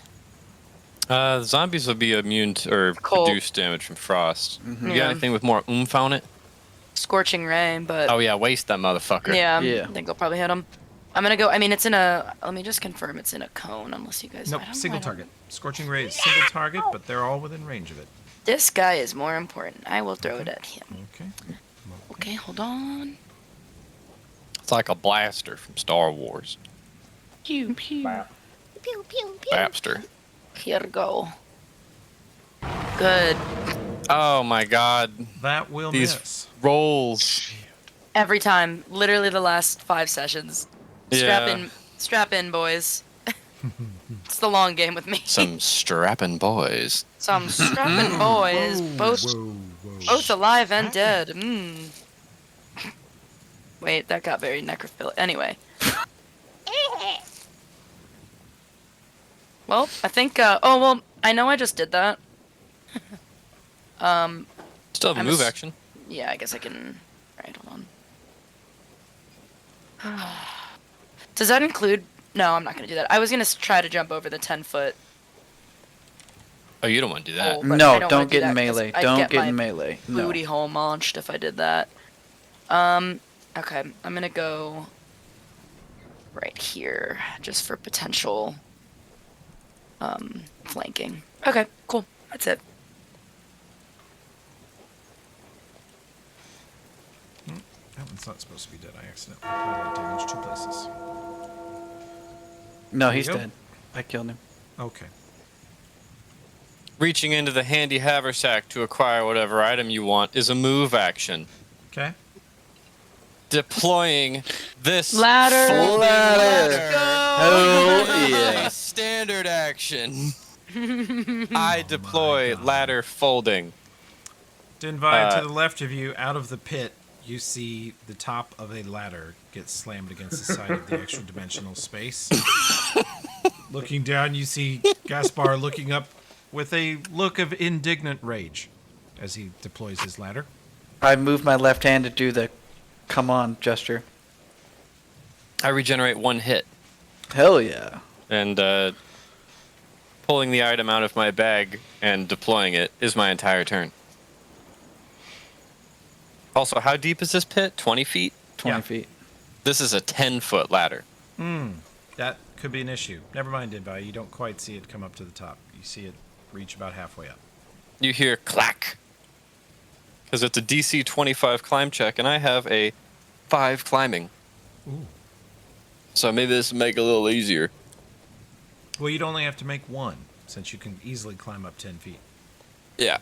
Zombies will be immune to, or Cold. reduce damage from frost. You got Yeah. anything with more oomph on it? Scorching ray, but Oh yeah, waste that motherfucker. yeah, Yeah. I think I'll probably hit him. I'm gonna go. I mean, it's in a. Let me just confirm it's in a cone, unless you guys. Nope, I don't know, single I don't- target. Scorching ray is single target, but they're all within range of it. This guy is more important. I will throw it at him. Okay. Okay, hold on. It's like a blaster from Star Wars. Pew pew. Pew, pew, pew. Bapster. Here we go. Good. Oh my god. That will These miss. rolls. Every time. Literally the last 5 sessions. Yeah. Strap in, boys. It's the long game with me. Some strapping boys. Some strapping boys, both alive and dead. Wait, that got very necrophilic. Anyway. Well, I think. Oh well, I know I just did that. Still have a I'm move ass- action. Yeah, I guess I can. Alright, hold on. Does that include? No, I'm not gonna do that. I was gonna try to jump over the 10-foot. Oh, you don't want to do that. Oh, but I No, don't wanna don't do get in that 'cause melee. I'd Don't get get my in melee. No. Booty hole launched if I did that. Okay, I'm gonna go right here just for potential flanking. Okay, cool. That's it. That one's not supposed to be dead. I accidentally applied that damage 2 places. No, There you he's go. dead. I killed him. Okay. Reaching into the handy haversack to acquire whatever item you want is a move action. Okay. Deploying this Ladder. folding ladder Hell is yeah. a standard action. I deploy ladder folding. Dinvide, to the left of you, out of the pit, you see the top of a ladder get slammed against the side of the extra dimensional space. Looking down, you see Gaspar looking up with a look of indignant rage as he deploys his ladder. I move my left hand to do the come on gesture. I regenerate 1 hit. Hell yeah. And pulling the item out of my bag and deploying it is my entire turn. Also, how deep is this pit? 20 feet? 20 Yeah. feet. This is a 10-foot ladder. That could be an issue. Never mind, Dinbai. You don't quite see it come up to the top. You see it reach about halfway up. You hear clack. Because it's a DC 25 climb check, and I have a 5 climbing. Ooh. So maybe this will make it a little easier. Well, you'd only have to make one, since you can easily climb up 10 feet. Yeah.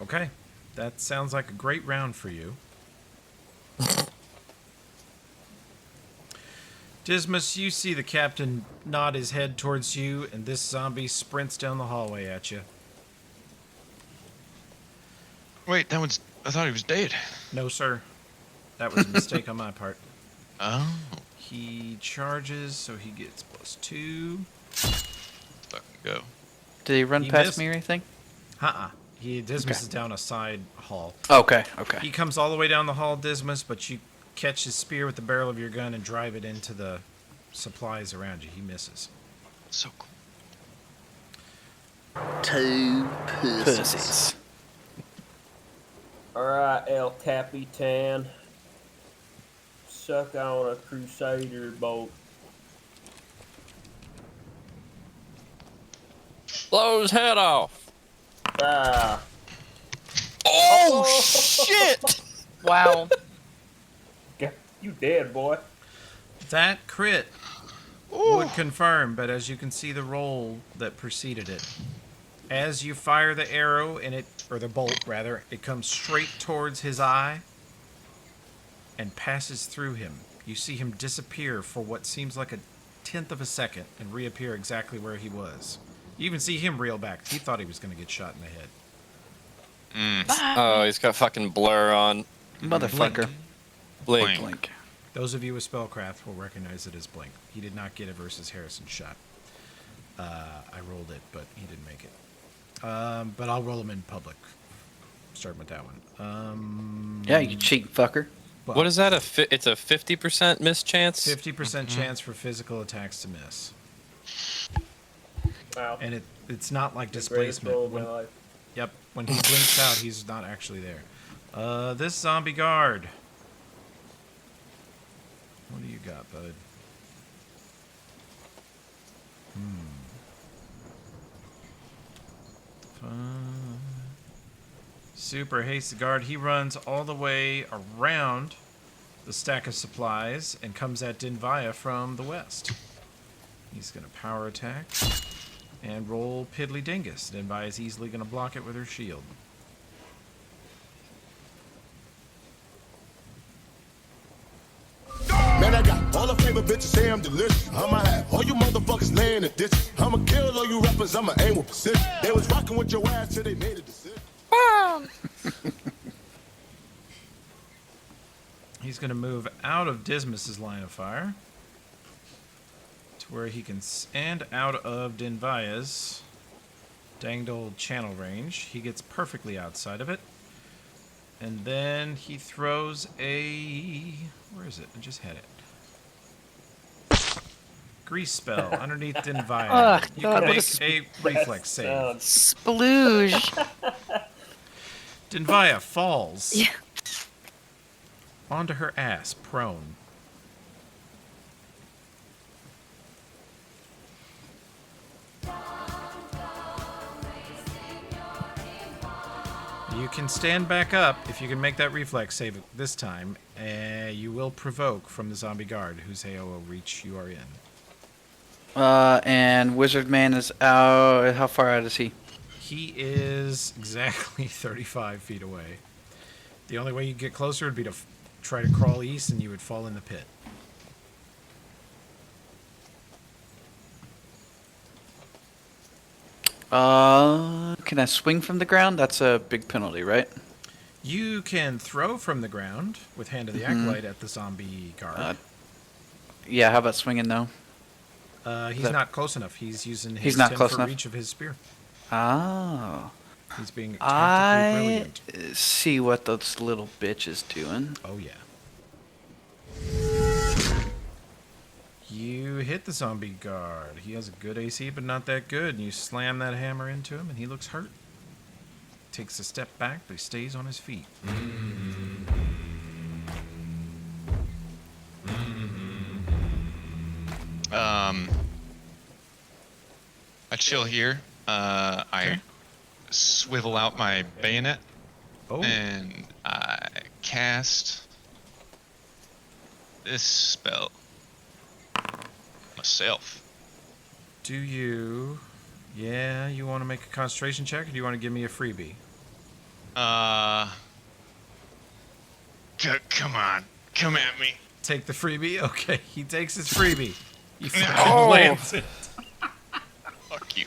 Okay. That sounds like a great round for you. Dismas, you see the captain nod his head towards you, and this zombie sprints down the hallway at you. Wait, that one's. I thought he was dead. No, sir. That was a mistake on my part. Oh. He charges, so he gets +2. Fucking go. Did he run He past missed. me or anything? Dismas is down a side hall. Okay, okay. He comes all the way down the hall, Dismas, but you catch his spear with the barrel of your gun and drive it into the supplies around you. He misses. So cool. Two Pussies. Alright, El Capitan. Suck on a Crusader boat. Blow his head off. Ah. Oh, shit! Wow. You dead, boy. That crit would confirm, but as you can see the roll that preceded it, as you fire the arrow and it, or the bolt rather, it comes straight towards his eye and passes through him. You see him disappear for what seems like a 10th of a second and reappear exactly where he was. You even see him reel back. He thought he was going to get shot in the head. Oh, he's got fucking blur on. Motherfucker. Blink. Blink. Those of you with spellcraft will recognize it as blink. He did not get it versus Harrison's shot. I rolled it, but he didn't make it. But I'll roll him in public. Starting with that one. Yeah, you cheating fucker. Well, What is that? It's a 50% miss chance? 50% chance for physical attacks to miss. Wow. And it's not like The greatest displacement. roll of my When, life. yep, when he blinks out, he's not actually there. This zombie guard. What do you got, bud? Super hasty guard. He runs all the way around the stack of supplies and comes at Dinvaya from the west. He's going to power attack and roll Piddly Dingus. Dinvaya is easily going to block it with her shield. Man, I got all the favorite bitches say I'm delicious. I'ma have all you motherfuckers laying in ditches. I'ma kill all you rappers, I'ma aim with precision. They was rocking with your ass till they made a decision. He's going to move out of Dismas's line of fire to where he can and out of Dinvaya's danged old channel range. He gets perfectly outside of it. And then he throws a... Where is it? I just had it. Grease spell underneath Dinvaya. Ugh, You God, can what make a reflex save. Splooge. Dinvaya falls Yeah. onto her ass, prone. You can stand back up if you can make that reflex save this time. You will provoke from the zombie guard, whose AOO reach you are in. And Wizard Man is out. How far out is he? He is exactly 35 feet away. The only way you get closer would be to try to crawl east, and you would fall in the pit. Can I swing from the ground? That's a big penalty, right? You can throw from the ground with Hand of the Acolyte at the zombie guard. Yeah, how about swinging though? He's that- not close enough. He's using his He's not 10 close foot enough? reach of his spear. Oh. He's being tactically I brilliant. see what this little bitch is doing. Oh, yeah. You hit the zombie guard. He has a good AC, but not that good. And you slam that hammer into him, and he looks hurt. Takes a step back, but he stays on his feet. I chill here. I swivel out my bayonet and I cast this spell myself. Do you... Yeah, you want to make a concentration check, or do you want to give me a freebie? Come on. Come at me. Take the freebie? Okay, he takes his freebie. He fucking lands it. Fuck you.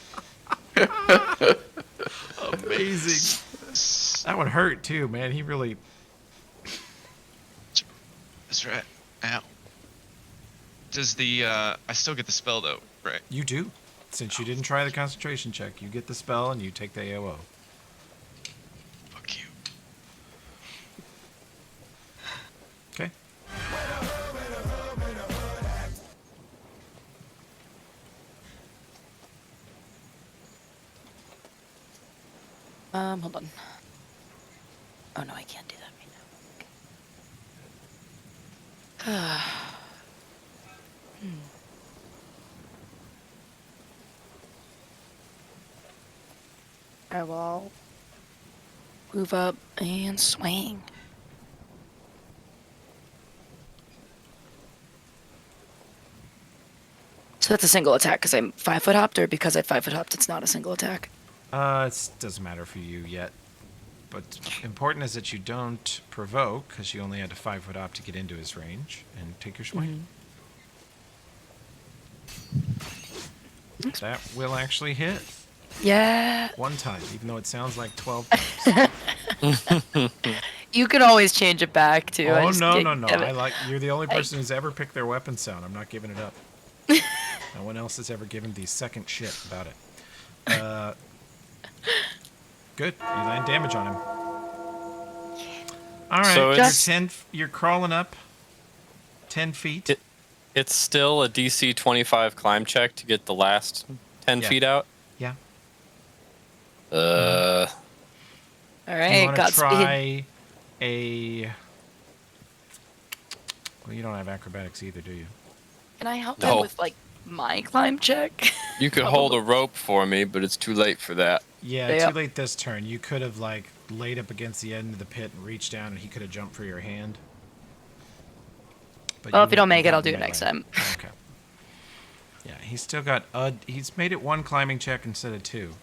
Amazing. That one hurt too, man. He really... That's right. Ow. Does the, I still get the spell though, right? You do. Since you didn't try the concentration check, you get the spell and you take the AOO. Fuck you. Okay. Hold on. Oh no, I can't do that right now. I will move up and swing. So that's a single attack because I'm 5-foot hopped, or because I 5-foot hopped, it's not a single attack. It doesn't matter for you yet. But important is that you don't provoke, because you only had to 5-foot hop to get into his range, and take your swing. That will actually hit. Yeah. One time, even though it sounds like 12 times. You can always change it back too. Oh, no. You're the only person who's ever picked their weapon sound. I'm not giving it up. No one else has ever given the second shit about it. Good. You land damage on him. All right. So you're crawling up 10 feet. It's still a DC 25 climb check to get the last 10 feet out. Yeah. All Do you right, want to Godspeed. try a... Well, you don't have acrobatics either, do you? Can I help No. him with like my climb check? You could hold a rope for me, but it's too late for that. Yeah, Yeah. too late this turn. You could have, like, laid up against the end of the pit and reached down, and he could have jumped for your hand. But Well, if you don't wouldn't make it, have I'll do it melee. next time. Okay. Yeah, he's still got... he's made it one climbing check instead of two.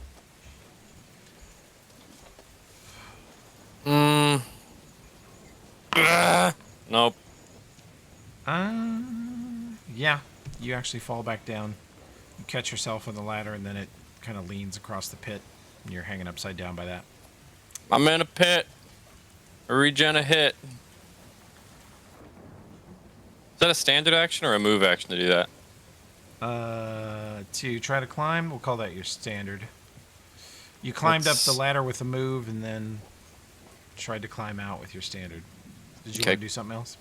Nope. Yeah. You actually fall back down. You catch yourself on the ladder, and then it kind of leans across the pit, and you're hanging upside down by that. I'm in a pit. A regen a hit. Is that a standard action or a move action to do that? To try to climb, we'll call that your standard. You climbed up the ladder with a move, and then tried to climb out with your standard. Did you want to do something else?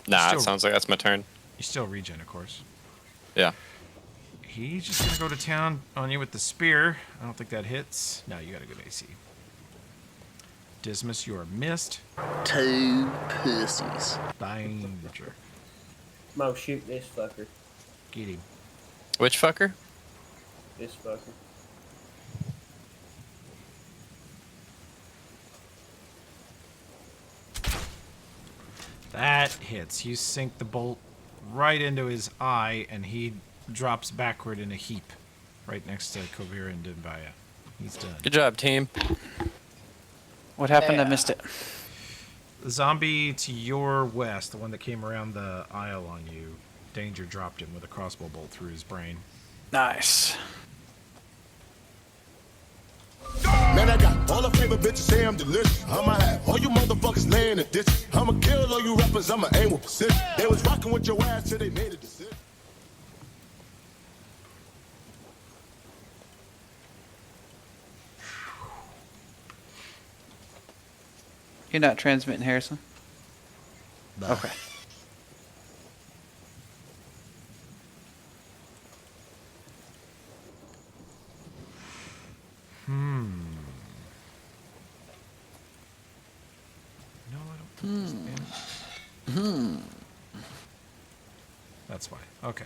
Nah, Still- it sounds like that's my turn. You still regen, of course. Yeah. He's just gonna go to town on you with the spear. I don't think that hits. No, you got a good AC. Dismas, you are missed. 2 pussies. Danger. Mo, shoot this fucker. Get him. Which fucker? This fucker. That hits. You sink the bolt right into his eye, and he drops backward in a heap right next to Kovir and Dimbaya. He's done. Good job, team. What happened? I missed it. The zombie to your west, the one that came around the aisle on you, Danger dropped him with a crossbow bolt through his brain. Nice. Man, I got all the favorite bitches say I'm delicious. I'ma have all you motherfuckers laying in the ditch. I'ma kill all you rappers, I'ma aim with precision. They was rocking with your ass till they made a decision. You're not transmitting, Harrison? Nah. Okay. That's why. Okay.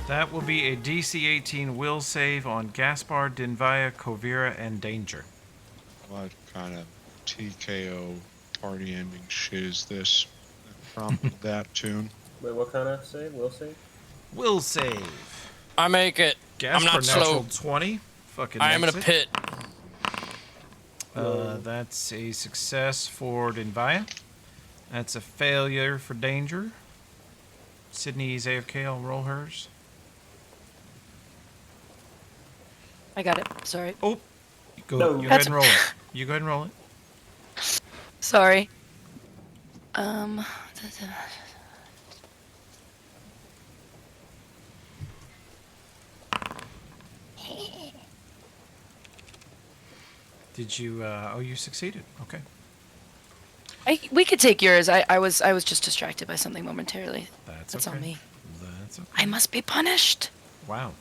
That will be a DC 18 will save on Gaspar, Dinvaya, Kovira, and Danger. What kind of TKO party ending shit is this that prompted that tune? Wait, what kind of save? Will save? Will save. I make it. Gaspar I'm not natural slow. 20. Fucking I am in a makes it. pit. That's a success for Dinvaya. That's a failure for Danger. Sydney's AFK. I'll roll hers. I got it. Sorry. Oh, go No. you go That's- ahead and roll it. You go ahead and roll it. Sorry. Did you? Oh, you succeeded. Okay. We could take yours. I was just distracted by something momentarily. That's on okay. me. That's okay. I must be punished. Wow.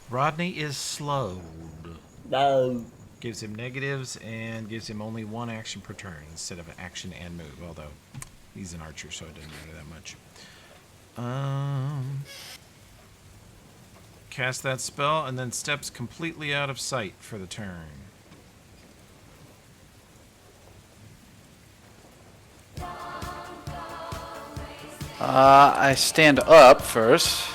Rodney is slowed. No. Gives him negatives and gives him only one action per turn instead of an action and move. Although he's an archer, so it doesn't matter that much. Cast that spell and then steps completely out of sight for the turn. I stand up first.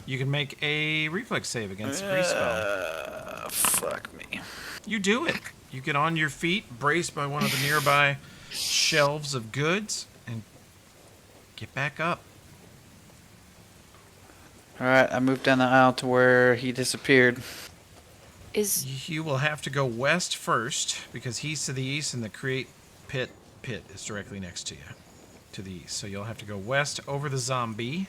You can make a reflex save against a free spell. Fuck me. You do it. You get on your feet, braced by one of the nearby shelves of goods, and get back up. Alright, I moved down the aisle to where he disappeared. You will have to go west first, because he's to the east and the create pit is directly next to you, to the east. So you'll have to go west over the zombie,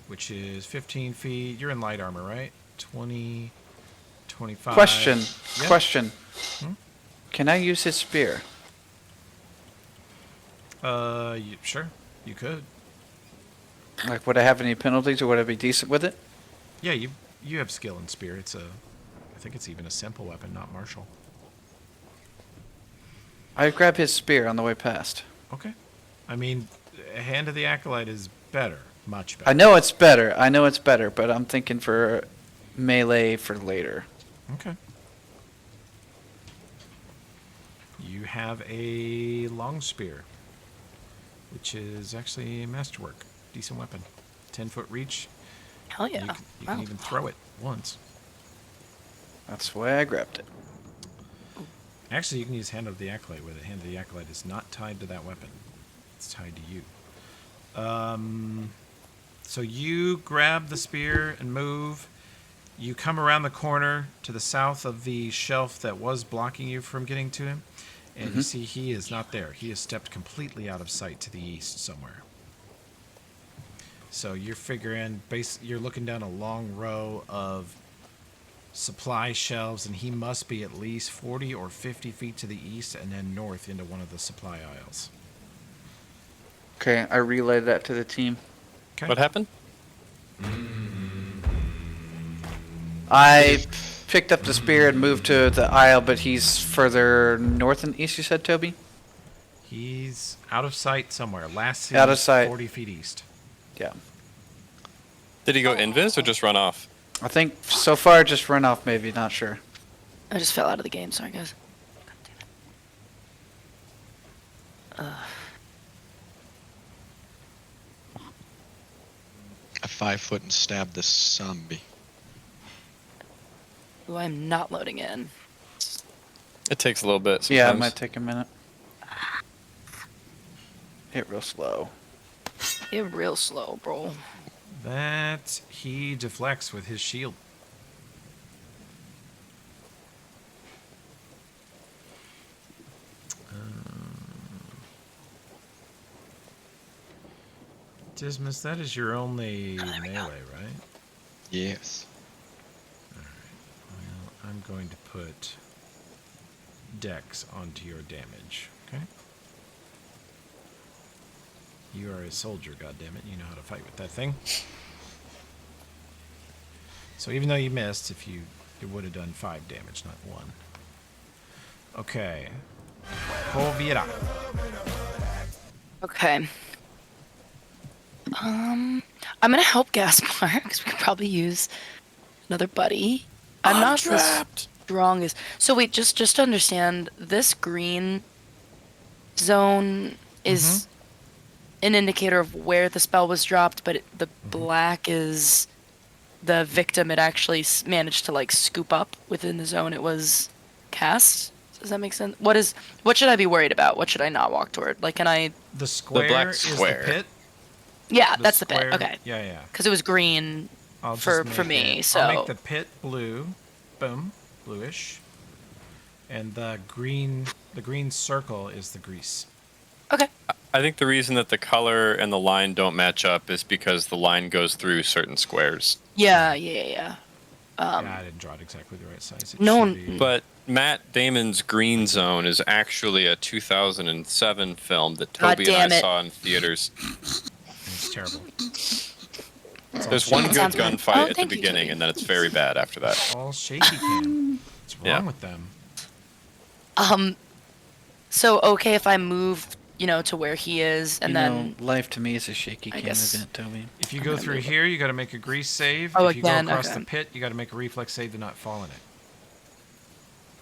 which is 15 feet. You're in light armor, right? 20, 25. Question. Yeah. Question. Hmm? Can I use his spear? Sure. You could. Like, would I have any penalties or would I be decent with it? Yeah, you have skill in spear. I think it's even a simple weapon, not martial. I grab his spear on the way past. Okay. I mean, a Hand of the Acolyte is better. Much better. I know it's better, but I'm thinking for melee for later. Okay. You have a long spear, which is actually a masterwork. Decent weapon. 10-foot reach. Hell yeah. You can even throw it once. That's why I grabbed it. Actually, you can use Hand of the Acolyte with it. Hand of the Acolyte is not tied to that weapon. It's tied to you. So you grab the spear and move. You come around the corner to the south of the shelf that was blocking you from getting to him. And you see he is not there. He has stepped completely out of sight to the east somewhere. So you're figuring, you're looking down a long row of supply shelves, and he must be at least 40 or 50 feet to the east and then north into one of the supply aisles. Okay, I relayed that to the team. Okay. What happened? I picked up the spear and moved to the aisle, but he's further north and east, you said, Toby? He's out of sight somewhere. Last seen Out of sight. 40 feet east. Yeah. Did he go invis or just run off? I think so far just run off maybe, not sure. I just fell out of the game. Sorry, guys. God damn it. I 5-foot and stab this zombie. Ooh, I'm not loading in. It takes a little bit. Yeah, it sometimes. might take a minute. Hit real slow. You're real slow, bro. That he deflects with his shield. Dismas, that is your only melee, right? Yes. Well, I'm going to put Dex onto your damage, okay? You are a soldier, goddammit. You know how to fight with that thing. So even though you missed, it would have done 5 damage, not 1. Okay. Kovira. Okay. I'm gonna help Gaspar because we could probably use another buddy. I'm not trapped. The strongest. So wait, just to understand, this green zone is an indicator of where the spell was dropped, but the black is the victim. It actually managed to like scoop up within the zone it was cast. Does that make sense? What should I be worried about? What should I not walk toward? Like, can I? The square black is square. the pit. Yeah, The that's the square- pit. Okay. Yeah. Because it was green I'll for just make me. it- So I'll make the pit blue. Boom. Bluish. And the green circle is the grease. okay. I think the reason that the color and the line don't match up is because the line goes through certain squares. Yeah. Yeah, I didn't draw it exactly the right size. It No should one- be- But Matt Damon's Green Zone is actually a 2007 film that God Toby and I damn it. saw in theaters. It's terrible. There's one good Sounds good. gunfight Oh, at the thank you, beginning, Toby. and then it's very bad after that. All shaky cam. What's wrong Yeah. with them? So okay, if I move, to where he is, and then life to me is a shaky I cam guess- event, Toby. If you go through here, you got to make a grease save. Oh, if you go again, across okay. the pit, you got to make a reflex save to not fall in it.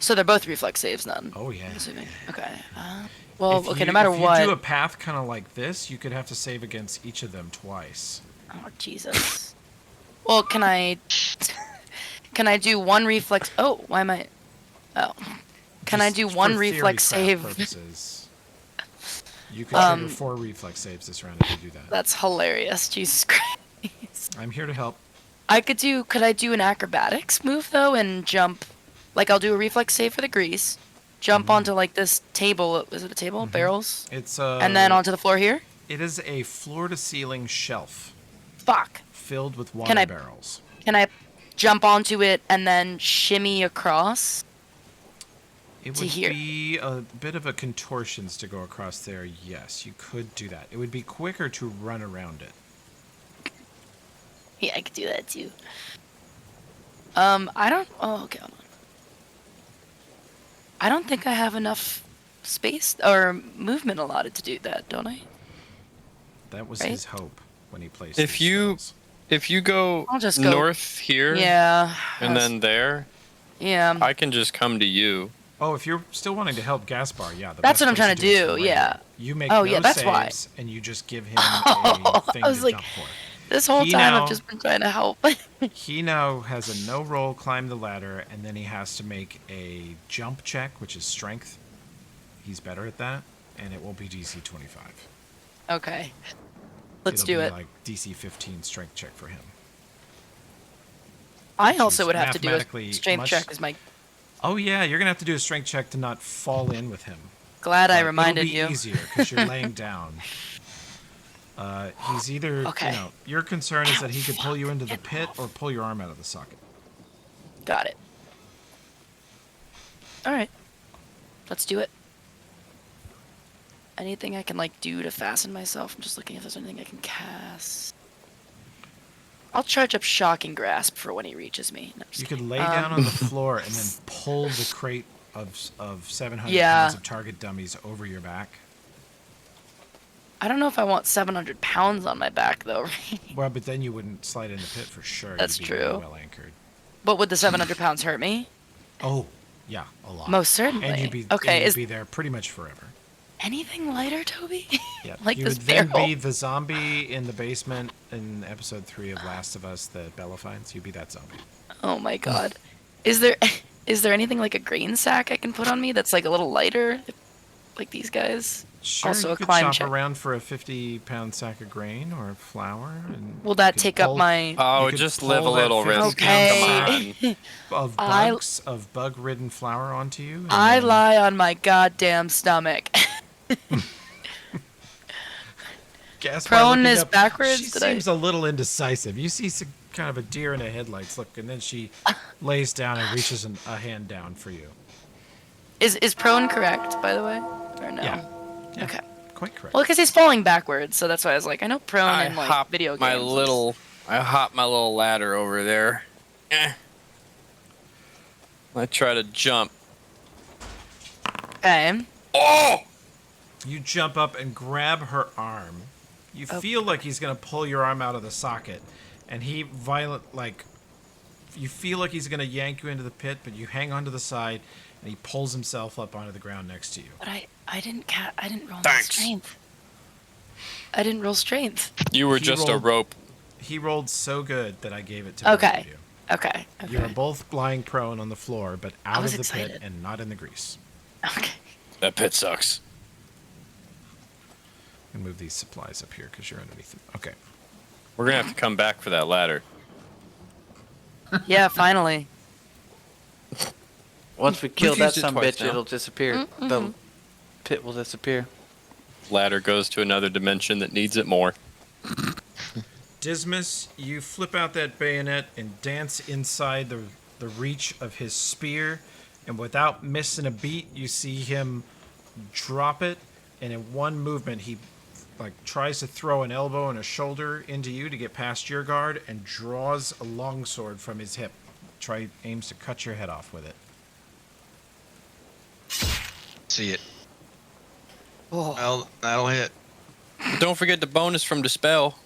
so they're both reflex saves then. Oh yeah. I'm assuming. Okay. Well, If okay. you- No matter if what. you do a path kind of like this, you could have to save against each of them twice. Oh Jesus. Well, can I do one reflex? Oh, why am I? Oh. Can I Just do for one theory reflex craft save? Purposes, you could trigger 4 reflex saves this round if you do that. That's hilarious. Jesus Christ. I'm here to help. Could I do an acrobatics move though and jump? Like I'll do a reflex save for the grease, jump onto like this table. Is it a table? Barrels? It's And then onto the floor here? It is a floor-to-ceiling shelf Fuck. filled with water Can I- barrels. Can I jump onto it and then shimmy across? It to would here. be a bit of a contortions to go across there. Yes, you could do that. It would be quicker to run around it. Yeah, I could do that too. I don't. Oh, okay. Hold on. I don't think I have enough space or movement allotted to do that, don't I? That was Right? his hope when he placed If these you spells. if you go I'll just go- north here Yeah. and then there, Yeah. I can just come to you. Oh, if you're still wanting to help Gaspar, yeah. The That's best what I'm place trying to do is do, from right yeah. here. You make Oh, no yeah, that's saves, why. and you just give him a thing I was to like- jump for. This whole He time now- I've just been trying to help. He now has a no roll, climb the ladder, and then he has to make a jump check, which is strength. He's better at that, and it will be DC 25. Okay. Let's It'll do be it. like DC 15 strength check for him. I which also is would have to do mathematically a strength much- check as my. Oh yeah, you're gonna have to do a strength check to not fall in with him. Glad I But reminded it'll be you. easier because you're laying down. He's either, Okay. your concern is that he could pull you into the pit or pull your arm out of the socket. Got it. All right. Let's do it. Anything I can do to fasten myself? I'm just looking if there's anything I can cast. I'll charge up Shocking Grasp for when he reaches me. No, just You could kidding. lay down on the floor and then pull the crate of 700 Yeah. pounds of target dummies over your back. I don't know if I want 700 pounds on my back though. Well, but then you wouldn't slide in the pit for sure. That's You'd be true. Well anchored. But would the 700 pounds hurt me? Oh, yeah, a lot. Most certainly. And you'd be Okay, and you'd is- be there pretty much forever. Anything lighter, Toby? Yeah. Like you this would then barrel. be the zombie in the basement in episode 3 of Last of Us that Bella finds. You'd be that zombie. Oh my god. Is there anything like a grain sack I can put on me that's like a little lighter? Like these guys? Sure, Also you a could climb shop check. around for a 50-pound sack of grain or flour. And Will that you could take up pull my... Oh, You could just pull live a that little 50 risk. Okay. Come on. of I- bugs, of bug-ridden flour onto you. and I then- lie on my goddamn stomach. Gaspar Prone looking is up, backwards? She Did I- seems a little indecisive. You see some kind of a deer in the headlights look, and then she lays down and reaches a hand down for you. Is prone correct, by the way? Or no? Yeah. Yeah. Okay. Quite correct. Well, because he's falling backwards, so that's why I was like, I know prone in like video games. I hop my little ladder over there. I try to jump. Okay. Oh! You jump up and grab her arm. You feel like he's going to pull your arm out of the socket, and he you feel like he's going to yank you into the pit, but you hang onto the side, and he pulls himself up onto the ground next to you. But I didn't roll my strength. I didn't roll strength. You were just a rope. He rolled so good that I gave it to both of you. Okay. You are both lying prone on the floor, but out of the excited. pit and not in the grease. Okay. That pit sucks. And move these supplies up here because you're underneath them. Okay. We're gonna have to come back for that ladder. Yeah, finally. Once we kill We've that used it son twice bitch, now. it'll disappear. The pit will disappear. Ladder goes to another dimension that needs it more. Dismas, you flip out that bayonet and dance inside the reach of his spear, and without missing a beat, you see him drop it, and in one movement, he tries to throw an elbow and a shoulder into you to get past your guard, and draws a longsword from his hip. Aims to cut your head off with it. See it. Oh. Well, that'll hit. Don't forget the bonus from Dispel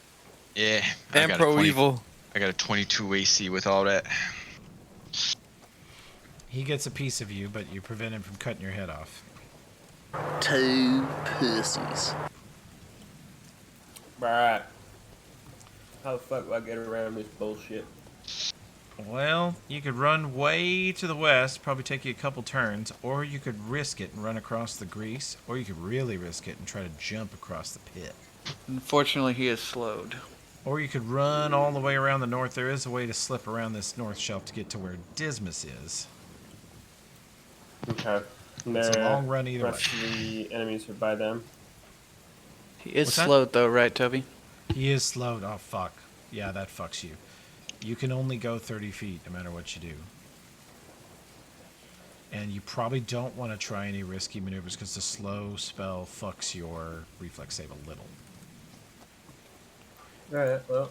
Yeah. and Pro Evil. I got a 22 AC with all that. He gets a piece of you, but you prevent him from cutting your head off. 2 pussies. Alright. How the fuck do I get around this bullshit? Well, you could run way to the west, probably take you a couple turns, or you could risk it and run across the grease, or you could really risk it and try to jump across the pit. Unfortunately, he is slowed. Or you could run all the way around the north. There is a way to slip around this north shelf to get to where Dismas is. Okay. It's a long run either way. Rest of the enemies are by them. He is What's that? slowed though, right, Toby? He is slowed. Oh, fuck. Yeah, that fucks you. You can only go 30 feet no matter what you do. And you probably don't want to try any risky maneuvers because the slow spell fucks your reflex save a little. Alright, well.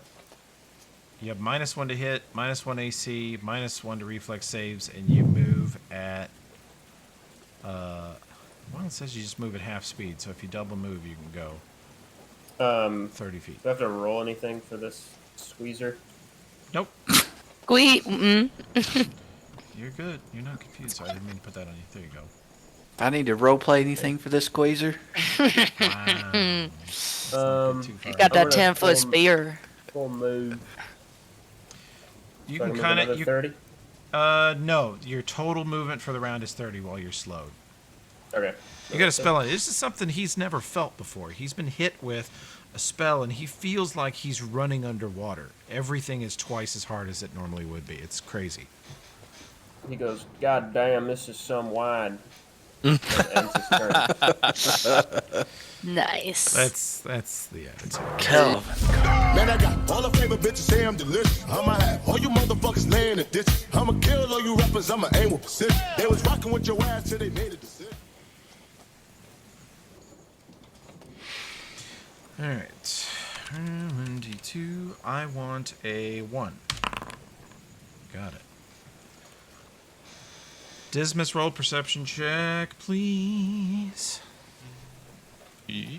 You have -1 to hit, -1 AC, -1 to reflex saves, and you move at... well, it says you just move at half speed, so if you double move, you can go 30 feet. Do I have to roll anything for this squeezer? Nope. You're good. You're not confused. Sorry, I didn't mean to put that on you. There you go. I need to roleplay anything for this Quasar. Wow. He's got that 10-foot spear. Full move. You So I can move kind another of... 30? No. Your total movement for the round is 30 while you're slowed. Okay. You got a spell on it. This is something he's never felt before. He's been hit with a spell, and he feels like he's running underwater. Everything is twice as hard as it normally would be. It's crazy. He goes, God damn, this is some wine. And ends his turn. Nice. That's the attitude. Kelvin. Man, I got all the favorite bitches say I'm delicious. I'ma have all you motherfuckers laying in ditch. I'ma kill all you rappers, I'ma aim with precision. They was rocking with your ass till they made a decision. Alright. 1d2. I want a 1. Got it. Dismas, roll perception check, please. Yeah.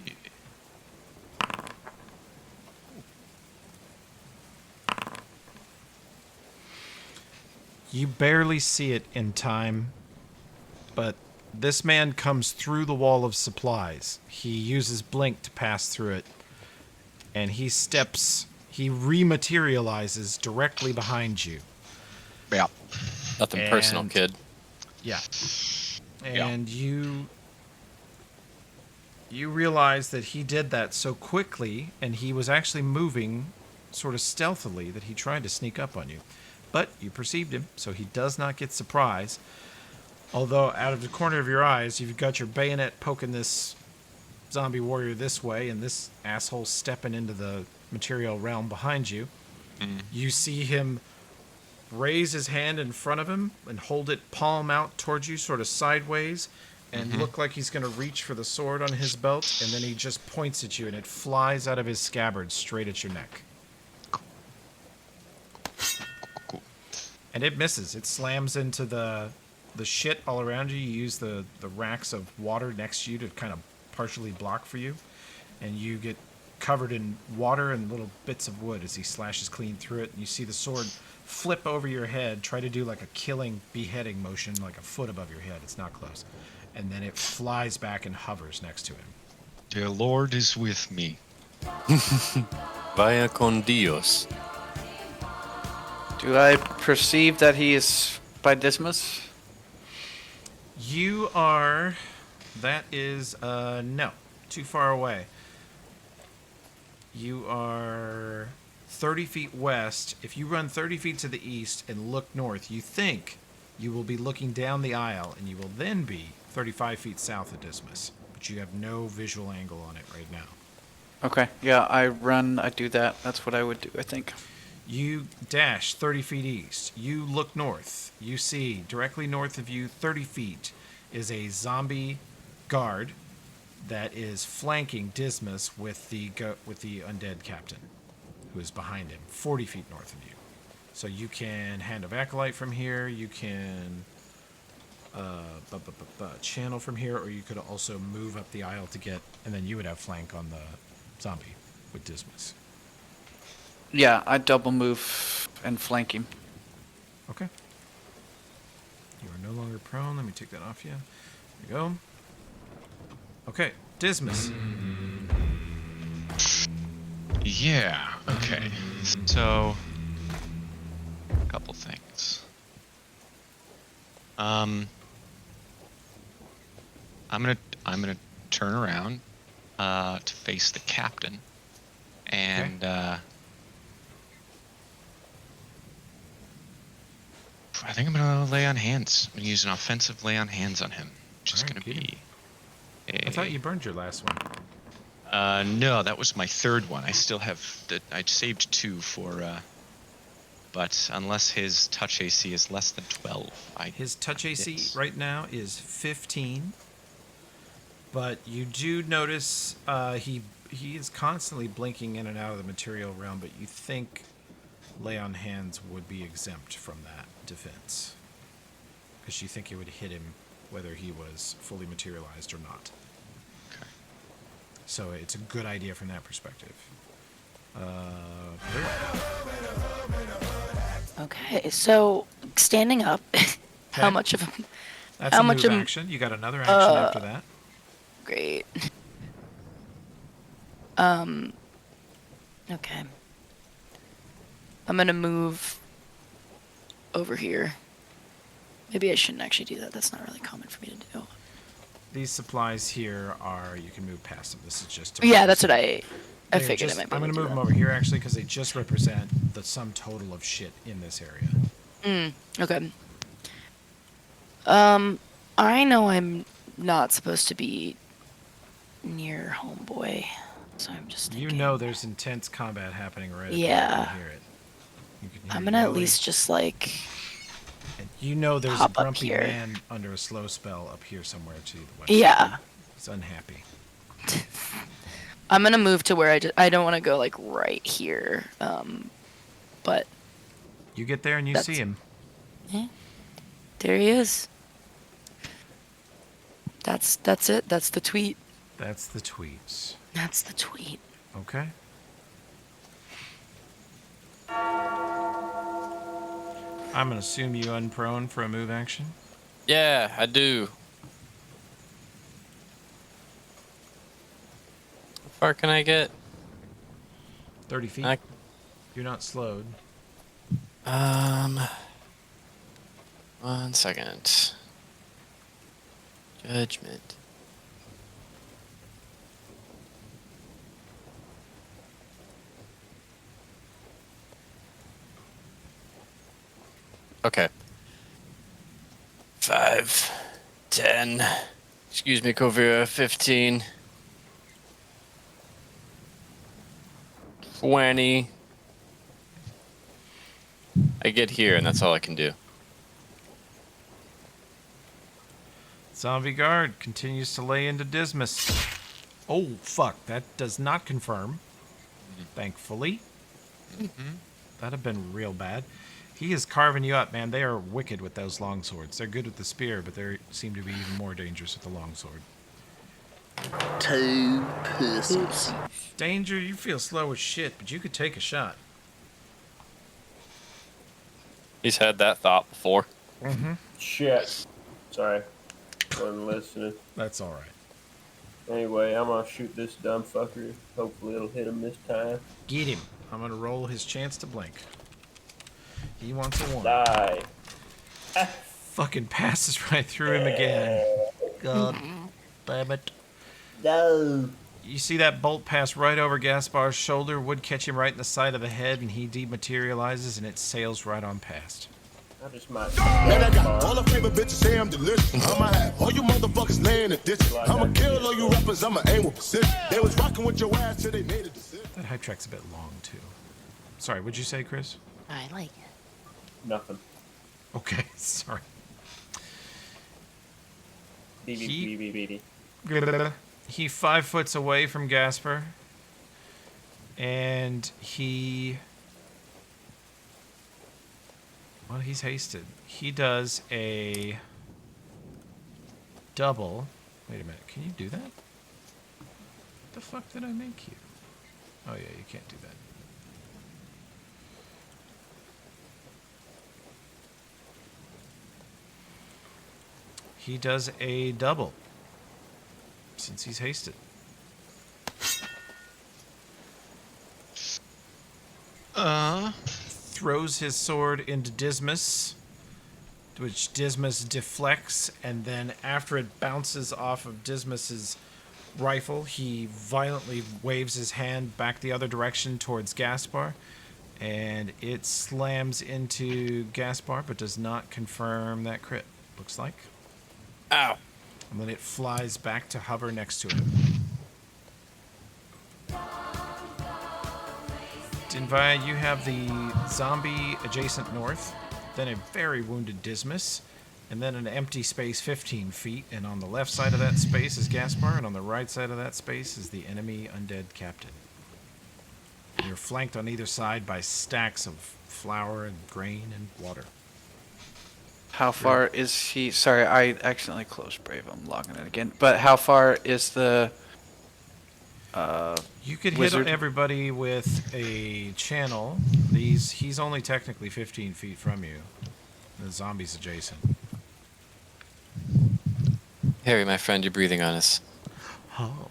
You barely see it in time, but this man comes through the wall of supplies. He uses blink to pass through it, and he rematerializes directly behind you. Yeah. Nothing personal, And- kid. Yeah. And you realize that he did that so quickly, and he was actually moving sort of stealthily, that he tried to sneak up on you. But you perceived him, so he does not get surprised. Although out of the corner of your eyes, you've got your bayonet poking this zombie warrior this way, and this asshole stepping into the material realm behind you. You see him raise his hand in front of him and hold it palm out towards you, sort of sideways, and look like he's going to reach for the sword on his belt, and then he just points at you, and it flies out of his scabbard straight at your neck. And it misses. It slams into the shit all around you. You use the racks of water next to you to kind of partially block for you, and you get covered in water and little bits of wood as he slashes clean through it. And you see the sword flip over your head, try to do like a killing, beheading motion, like a foot above your head. It's not close. And then it flies back and hovers next to him. The Lord is with me. Vaya con Dios. Do I perceive that he is by Dismas? You are... That is, no. Too far away. You are 30 feet west. If you run 30 feet to the east and look north, you think you will be looking down the aisle, and you will then be 35 feet south of Dismas. But you have no visual angle on it right now. Okay, yeah, I do that. That's what I would do, I think. You dash 30 feet east. You look north. You see directly north of you, 30 feet, is a zombie guard that is flanking Dismas with the undead captain, who is behind him, 40 feet north of you. So you can Hand of Acolyte from here. You can channel from here, or you could also move up the aisle to get, and then you would have flank on the zombie with Dismas. Yeah, I double move and flank him. Okay. You are no longer prone. Let me take that off you. There you go. Okay, Dismas. Yeah. Okay. So, a couple things. I'm gonna turn around to face the captain, and I think I'm gonna lay on hands. I'm gonna use an offensive lay on hands on him, which is Alright, gonna get him. be. I thought you burned your last one. No, that was my third one. I still have I saved 2 for. But unless his touch AC is less than 12, His touch AC yes. right now is 15. But you do notice he is constantly blinking in and out of the material realm, but you think lay on hands would be exempt from that defense. Because you think it would hit him whether he was fully materialized or not. Okay. So it's a good idea from that perspective. Okay, so standing up, how Okay. much of That's how a much move am- action. You got another action after that. great. Okay. I'm gonna move over here. Maybe I shouldn't actually do that. That's not really common for me to do. These supplies here are, you can move past them. This is just Yeah, that's what I They're figured just- I might be I'm able going to to move do them over here actually because they just represent the sum total of shit in this area. Okay. I know I'm not supposed to be near homeboy, so I'm just thinking. You know there's intense combat happening right Yeah. You can hear it. You can hear I'm gonna at yelling. least just like. And you know there's a hop up grumpy here. man under a slow spell up here somewhere to the west. Yeah. He's unhappy. I'm gonna move to where I don't want to go like right here. But You get there and you see him. there he is. That's it. That's the tweet. That's the tweets. That's the tweet. Okay. I'm going to assume you unprone for a move action. Yeah, I do. How far can I get? 30 feet. I- You're not slowed. 1 second. Judgment. Okay. 5, 10. Excuse me, Kovira. 15. 20. I get here, and that's all I can do. Zombie guard continues to lay into Dismas. Oh, fuck. That does not confirm. Thankfully. That'd have been real bad. He is carving you up, man. They are wicked with those longswords. They're good with the spear, but they seem to be even more dangerous with the longsword. 2 pussies. Danger, you feel slow as shit, but you could take a shot. He's had that thought before. Shit. Sorry. Wasn't listening. That's all right. Anyway, I'm gonna shoot this dumb fucker. Hopefully it'll hit him this time. Get him. I'm going to roll his chance to blink. He wants a 1. Die. Fucking passes right through him again. God damn it. No. You see that bolt pass right over Gaspar's shoulder, would catch him right in the side of the head, and he dematerializes, and it sails right on past. I just might. Man, I got all the favorite bitches say I'm delicious. I'ma have all you motherfuckers laying in ditches. I'ma kill all you rappers, I'ma aim with precision. They was rocking with your ass till they made a decision. That hype track's a bit long, too. Sorry, what'd you say, Chris? I like it. Nothing. Okay, sorry. BB. He 5 foot away from Gaspar, and he... Well, he's hasted. He does a double. Wait a minute, can you do that? The fuck did I make you? Oh yeah, you can't do that. He does a double, since he's hasted. Throws his sword into Dismas, which Dismas deflects, and then after it bounces off of Dismas's rifle, he violently waves his hand back the other direction towards Gaspar, and it slams into Gaspar, but does not confirm that crit, looks like. Ow. And then it flies back to hover next to him. Dinvaya, you have the zombie adjacent north, then a very wounded Dismas, and then an empty space 15 feet, and on the left side of that space is Gaspar, and on the right side of that space is the enemy undead captain. You're flanked on either side by stacks of flour and grain and water. How far is he? Sorry, I accidentally closed Brave. I'm logging it again. But how far is the You could wizard? hit everybody with a channel. He's only technically 15 feet from you. The zombie's adjacent. Harry, my friend, you're breathing on us. Oh.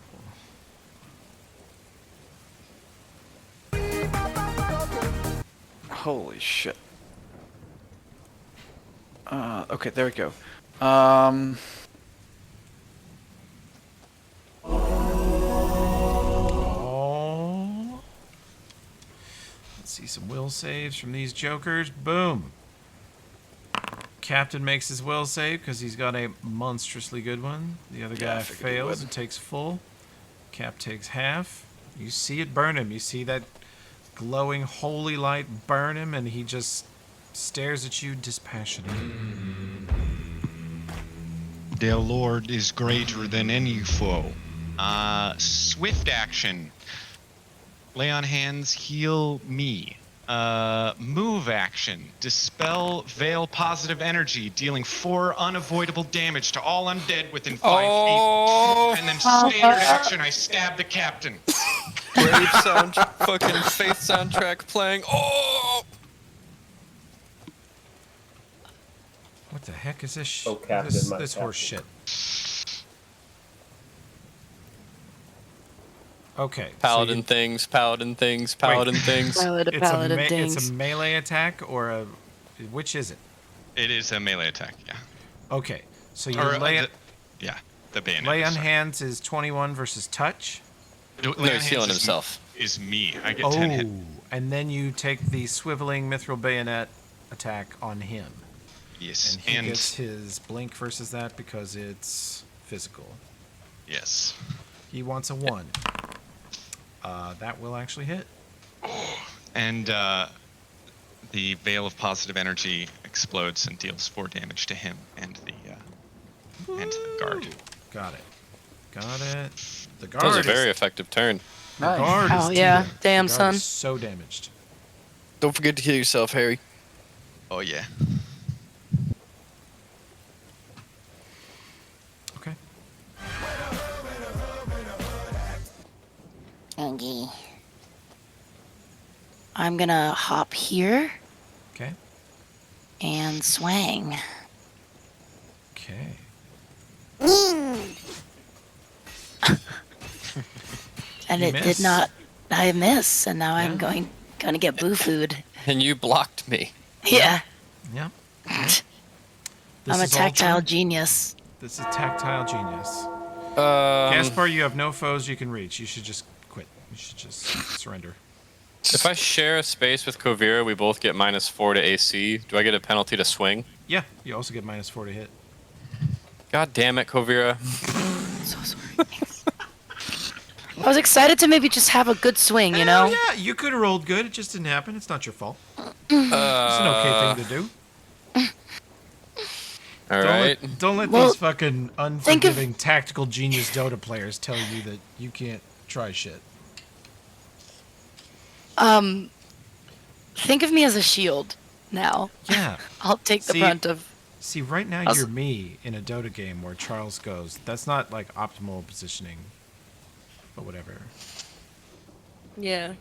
Holy shit. Okay, there we go. Oh. Let's see some will saves from these jokers. Boom. Captain makes his will save because he's got a monstrously good one. The other Yeah, I guy figured he fails would. and takes full. Cap takes half. You see it burn him. You see that glowing holy light burn him, and he just stares at you dispassionately. Their lord is greater than any foe. Swift action. Lay on hands, heal me. Move action. Dispel veil positive energy, dealing 4 unavoidable damage to all undead within 5 feet. And then standard action, I stab the captain. Brave fucking Faith soundtrack playing. Oh! What the heck is this? Oh, Captain, this my this horse Captain. shit. Okay. so Paladin you- things, paladin things, paladin things. Paladin, it's paladin it's things. a melee attack or a which is it? It is a melee attack, yeah. Okay, so you Or, lay the bayonet. lay on sorry. hands is 21 versus touch. No, No, he's healing himself. Is me. I get 10 hit. And then you take the swiveling mithril bayonet attack on him, Yes, and he gets his blink versus that because it's physical. yes. He wants a 1. That will actually hit. And the veil of positive energy explodes and deals 4 damage to him and the guard. Got it. The That was a guard very is, effective turn. the Nice. guard Oh, is yeah. too- the Damn, guard son. is so damaged. Don't forget to heal yourself, Harry. Oh yeah. Okay. Okay. I'm gonna hop here Okay. and swang. Okay. And You it miss. did not. I miss, and now Yeah. I'm gonna get boo food. And you blocked me. Yeah. Yeah. I'm a is all tactile true. genius. This is tactile genius. Um, Gaspar, you have no foes you can reach. You should just quit. You should just surrender. if I share a space with Kovira, we both get -4 to AC. Do I get a penalty to swing? Yeah. You also get -4 to hit. God damn it, Kovira. So sorry. I was excited to maybe just have a good swing, you know? Yeah, you could have rolled good. It just didn't happen. It's not your fault. It's an okay thing to do. All right. Don't let Well, these fucking unforgiving tactical genius Dota players tell you that you can't try shit. Think of me as a shield now. Yeah. I'll take the See- brunt of. See, right now I'll you're s- me in a Dota game where Charles goes. That's not like optimal positioning, but whatever. Yeah.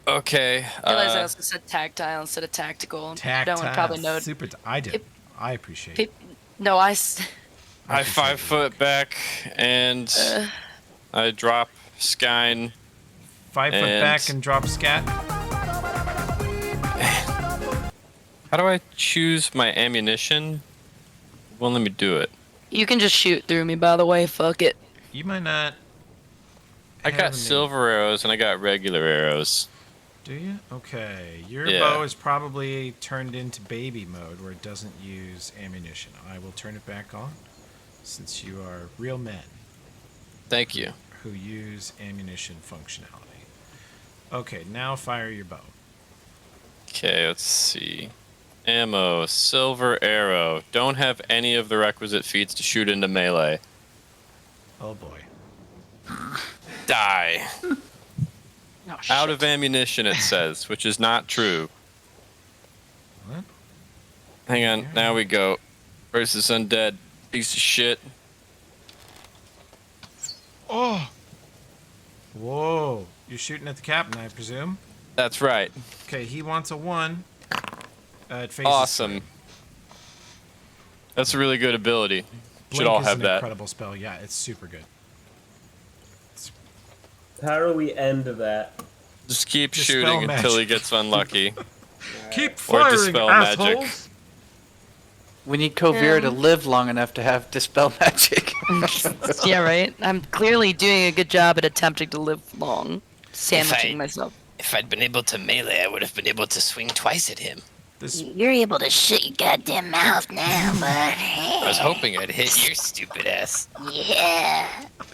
Okay. I realized I also said tactile instead of tactical. Tactile. No one probably knows. Super. I did. Peop- I appreciate it. Peop- No, I 5 foot back and I drop Skyn. 5 foot and- back and drop scat. How do I choose my ammunition? Won't let me do it. You can just shoot through me, by the way. Fuck it. You might not. I have got any- silver arrows and I got regular arrows. Do you? Okay. Your Yeah. bow is probably turned into baby mode where it doesn't use ammunition. I will turn it back on since you are real men Thank you. who use ammunition functionality. Okay, now fire your bow. Okay, let's see. Ammo, silver arrow. Don't have any of the requisite feats to shoot into melee. Oh boy. Die. Oh, Out shit. of ammunition, it says, which is not true. What? Hang on, now we go. Versus undead. Piece of shit. Oh, Whoa. You're shooting at the captain, I presume? That's right. Okay, he wants a 1. It faces Awesome. That's a really good ability. Should Blink all is have an that. incredible spell. Yeah, it's super good. How do we end that? Just keep Dispel shooting until he magic. gets unlucky. Keep Or firing, dispel magic. assholes! We need Kovira to live long enough to have dispel magic. Yeah, right? I'm clearly doing a good job at attempting to live long. Sandwiching I- myself. If I'd been able to melee, I would have been able to swing twice at him. This You're able to shut your goddamn mouth now, but I was hoping I'd hit your stupid ass. yeah.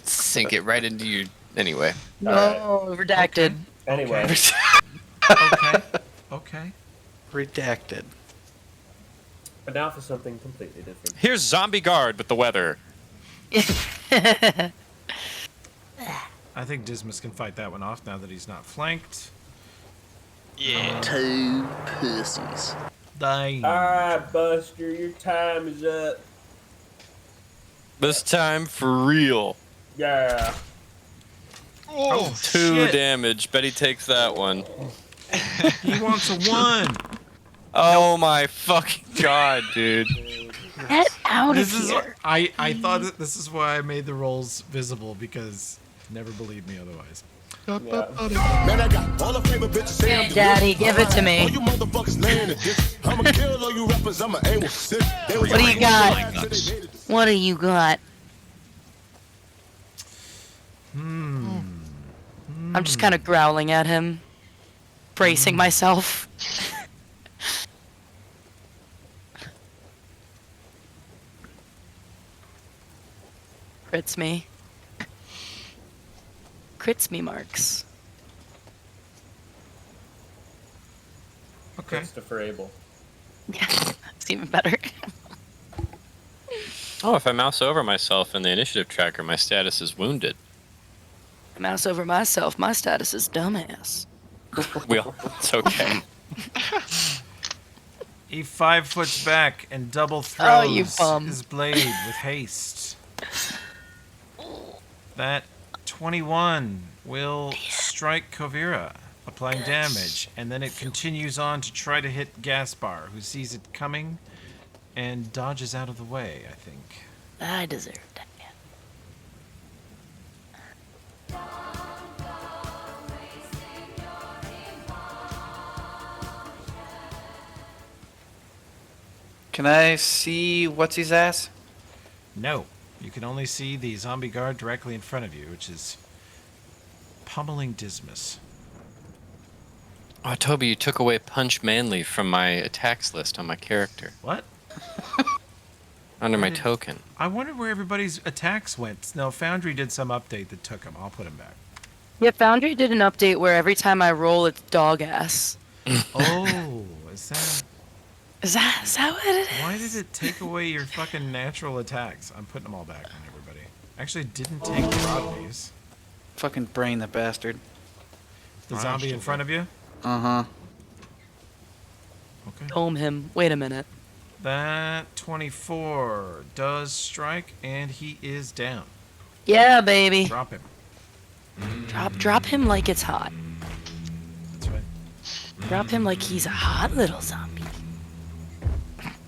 Sink it right into your. Anyway. No, redacted. Anyway, okay. Okay. Redacted. but now for something completely different. Here's Zombie Guard with the weather. I think Dismas can fight that one off now that he's not flanked. yeah. 2 pussies. Die. Alright, Buster, your time is up. This time for real. Yeah. Oh, 2 shit. damage. Betty takes that one. He wants a 1. Oh my fucking god, dude. Get out This of is here. I thought that this is why I made the rolls visible because never believed me otherwise. Man, I got all the favorite bitches say I'm the Daddy, give it to All me. you motherfuckers laying the dick. I'ma kill all you rappers, I'ma aim with sick. They was What do you got? nuts. What do you got? I'm just kind of growling at him, bracing myself. Crits me. Crits me, Marks. Okay. That's to Frable. Yeah, it's even better. Oh, if I mouse over myself in the initiative tracker, my status is wounded. Mouse over myself. My status is dumbass. Well, it's okay. He 5 foots back and double Oh, you throws bum. his blade with haste. That 21 will strike Kovira, applying damage, and then it continues on to try to hit Gaspar, who sees it coming and dodges out of the way, I think. I deserve that. Can I see what's his ass? No, you can only see the zombie guard directly in front of you, which is pummeling Dismas. Oh, Toby, you took away Punch Manly from my attacks list on my character. What? Under my token. I wondered where everybody's attacks went. No, Foundry did some update that took them. I'll put them back. Yeah, Foundry did an update where every time I roll, it's dog ass. Oh, is that... Is that what it is? Why did it take away your fucking natural attacks? I'm putting them all back on everybody. Actually, it didn't take Rodney's. Fucking brain the bastard. The zombie in front of you? Uh-huh. Okay. Dome him. Wait a minute. That 24 does strike, and he is down. Yeah, baby. Drop him. Drop him like it's hot. That's right. Drop him like he's a hot little zombie.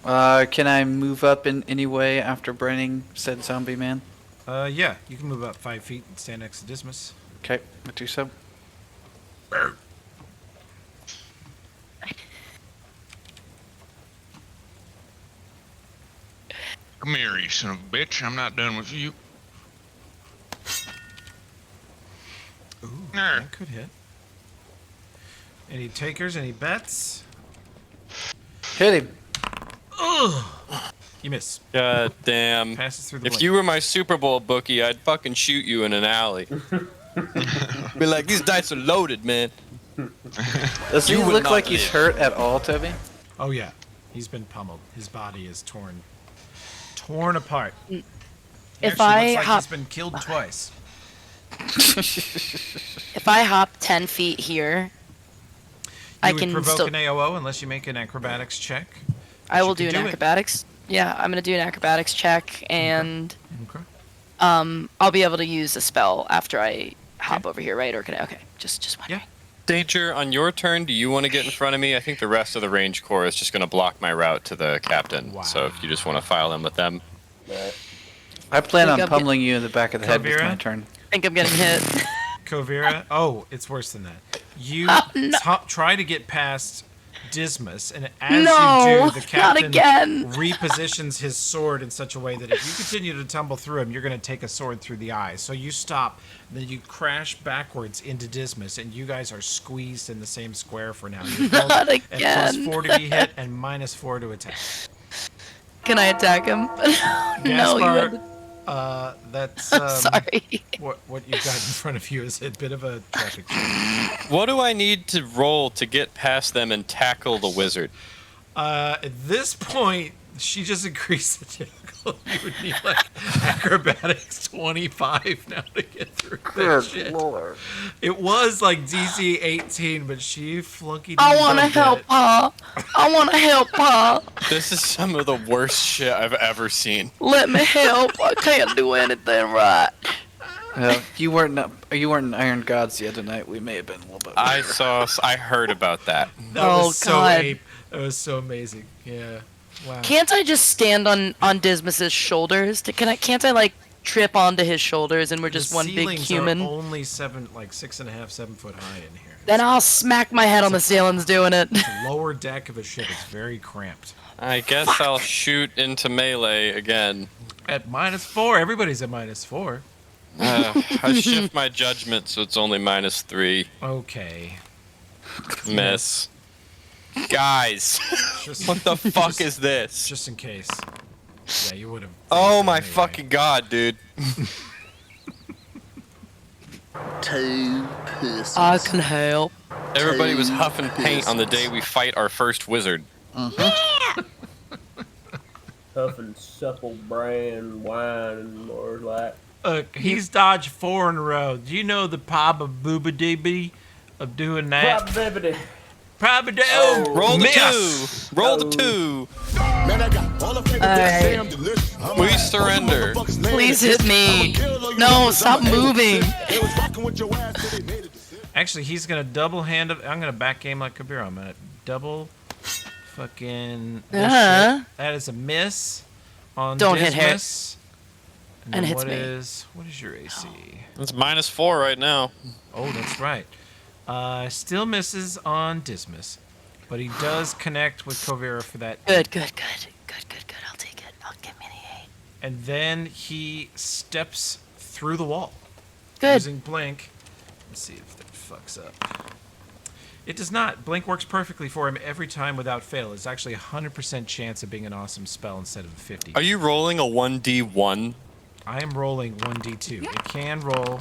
Can I move up in any way after braining said zombie man? Yeah, you can move up 5 feet and stand next to Dismas. Okay, I'll do so. Come here, you son of a bitch. I'm not done with you. Ooh, Nah. that could hit. Any takers? Any bets? Hit him. Ugh! You miss. God damn. Passes through the If blade. you were my Super Bowl bookie, I'd fucking shoot you in an alley. Be like, these dice are loaded, man. Does he You would look not like he's live. hurt at all, Toby? Oh yeah, he's been pummeled. His body is torn apart. If Actually, I looks like hop, he's been killed twice. if I hop 10 feet here, I You would can provoke still. an AOO unless you make an acrobatics check. I will you do can an do it. acrobatics. Yeah, I'm gonna do an acrobatics check, and Okay. I'll be able to use a spell after I hop over here, right? Or can I? Okay, just wondering. Yeah. Danger, on your turn, do you want to get in front of me? I think the rest of the range corps is just going to block my route to the captain. Wow. So if you just want to file in with them. I plan Think on I'm pummeling you in the back of the head with Kavira? my turn. I think I'm getting hit. Kovira. Oh, it's worse than that. You Oh, no. try to get past Dismas, and as No, you do, the not captain again. repositions his sword in such a way that if you continue to tumble through him, you're going to take a sword through the eye. So you stop, then you crash backwards into Dismas, and you guys are squeezed in the same square for now. You're both Not at again. +4 to be hit and -4 to attack. Can I attack him? No, you Gaspar, had to... that's Sorry. what you've got in front of you is a bit of a traffic jam. What do I need to roll to get past them and tackle the wizard? At this point, she just increased the tackle. You would need like acrobatics 25 now to get through that shit. Lord. It was like DC 18, but she flunkied. I want to help, Pa. I want to help, Pa. This is some of the worst shit I've ever seen. Let me help. I can't do anything right. You weren't in Iron Gods the other night. We may have been a little bit. I heard about that. That Oh, was so God. ape. That was so amazing. Yeah. Wow. Can't I just stand on Dismas's shoulders? Can't I like trip onto his shoulders and we're just The one big ceilings human? Are only 6.5, 7 foot high in here. Then I'll smack my head on the ceilings doing it. The lower deck of a ship is very cramped. I guess I'll shoot into melee again. At -4, everybody's at -4. I shift my judgment so it's only -3. Okay. Miss. Guys, Just, what the fuck is this? just in case. Yeah, you would have. Oh my fucking god, dude. Two pussies. I can help. Everybody was huffing paint on the day we fight our first wizard. Tough and supple brand wine and more like. Look, he's dodged 4 in a row. Do you know the probability of doing that? Probability. Oh, Roll the miss. 2. Roll the 2. Man, I got all the favorite bitches say I'm delicious. We surrender. Please hit me. No, stop moving. They was rocking with your ass till they made a decision. Actually, he's gonna double hand. I'm gonna back game like Kabir. I'm gonna double fucking. this Uh-huh. shit. That is a miss on Don't hit her. Dismiss. And then hits what me. What is your AC? It's -4 right now. Oh, that's right. Still misses on Dismiss, but he does connect with Kovira for that. Good. I'll take it. I'll give me the 8. And then he steps through the wall. Good. Using Blink. Let's see if that fucks up. It does not. Blink works perfectly for him every time without fail. It's actually a 100% chance of being an awesome spell instead of a 50. Are you rolling a 1d1? I am rolling 1d2. It can roll.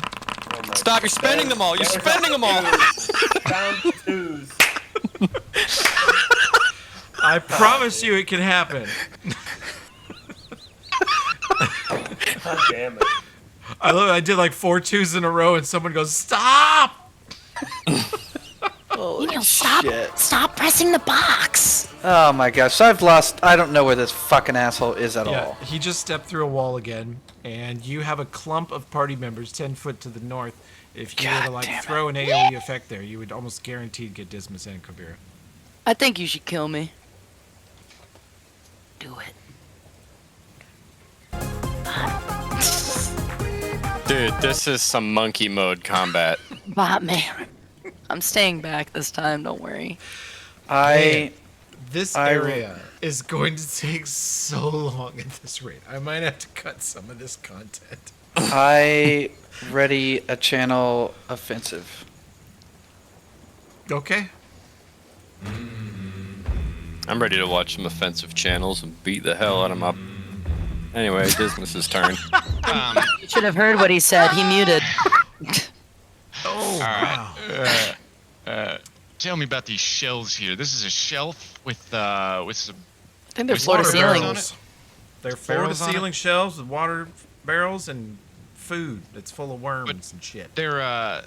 Stop! You're spending them all. You're spending them all. Down 2s. I promise you it can happen. God damn it. I love it. I did like 4 2s in a row and someone goes, "Stop!" Stop pressing the box. Oh my gosh, I've lost. I don't know where this fucking asshole is at all. He just stepped through a wall again, and you have a clump of party members 10 foot to the north. If you were to like throw an AoE effect there, you would almost guaranteed get Dismas and Kabira. I think you should kill me. Do it. Dude, this is some monkey mode combat. Bot me. I'm staying back this time, don't worry. This area is going to take so long at this rate. I might have to cut some of this content. I ready a channel offensive. Okay. I'm ready to watch some offensive channels and beat the hell out of my. Anyway, Dismas's turn. You should have heard what he said. He muted. Oh, wow. Tell me about these shelves here. This is a shelf with some. I think they're floor to ceiling. On it. They're floor to ceiling shelves with water barrels and food that's full of worms and shit. They're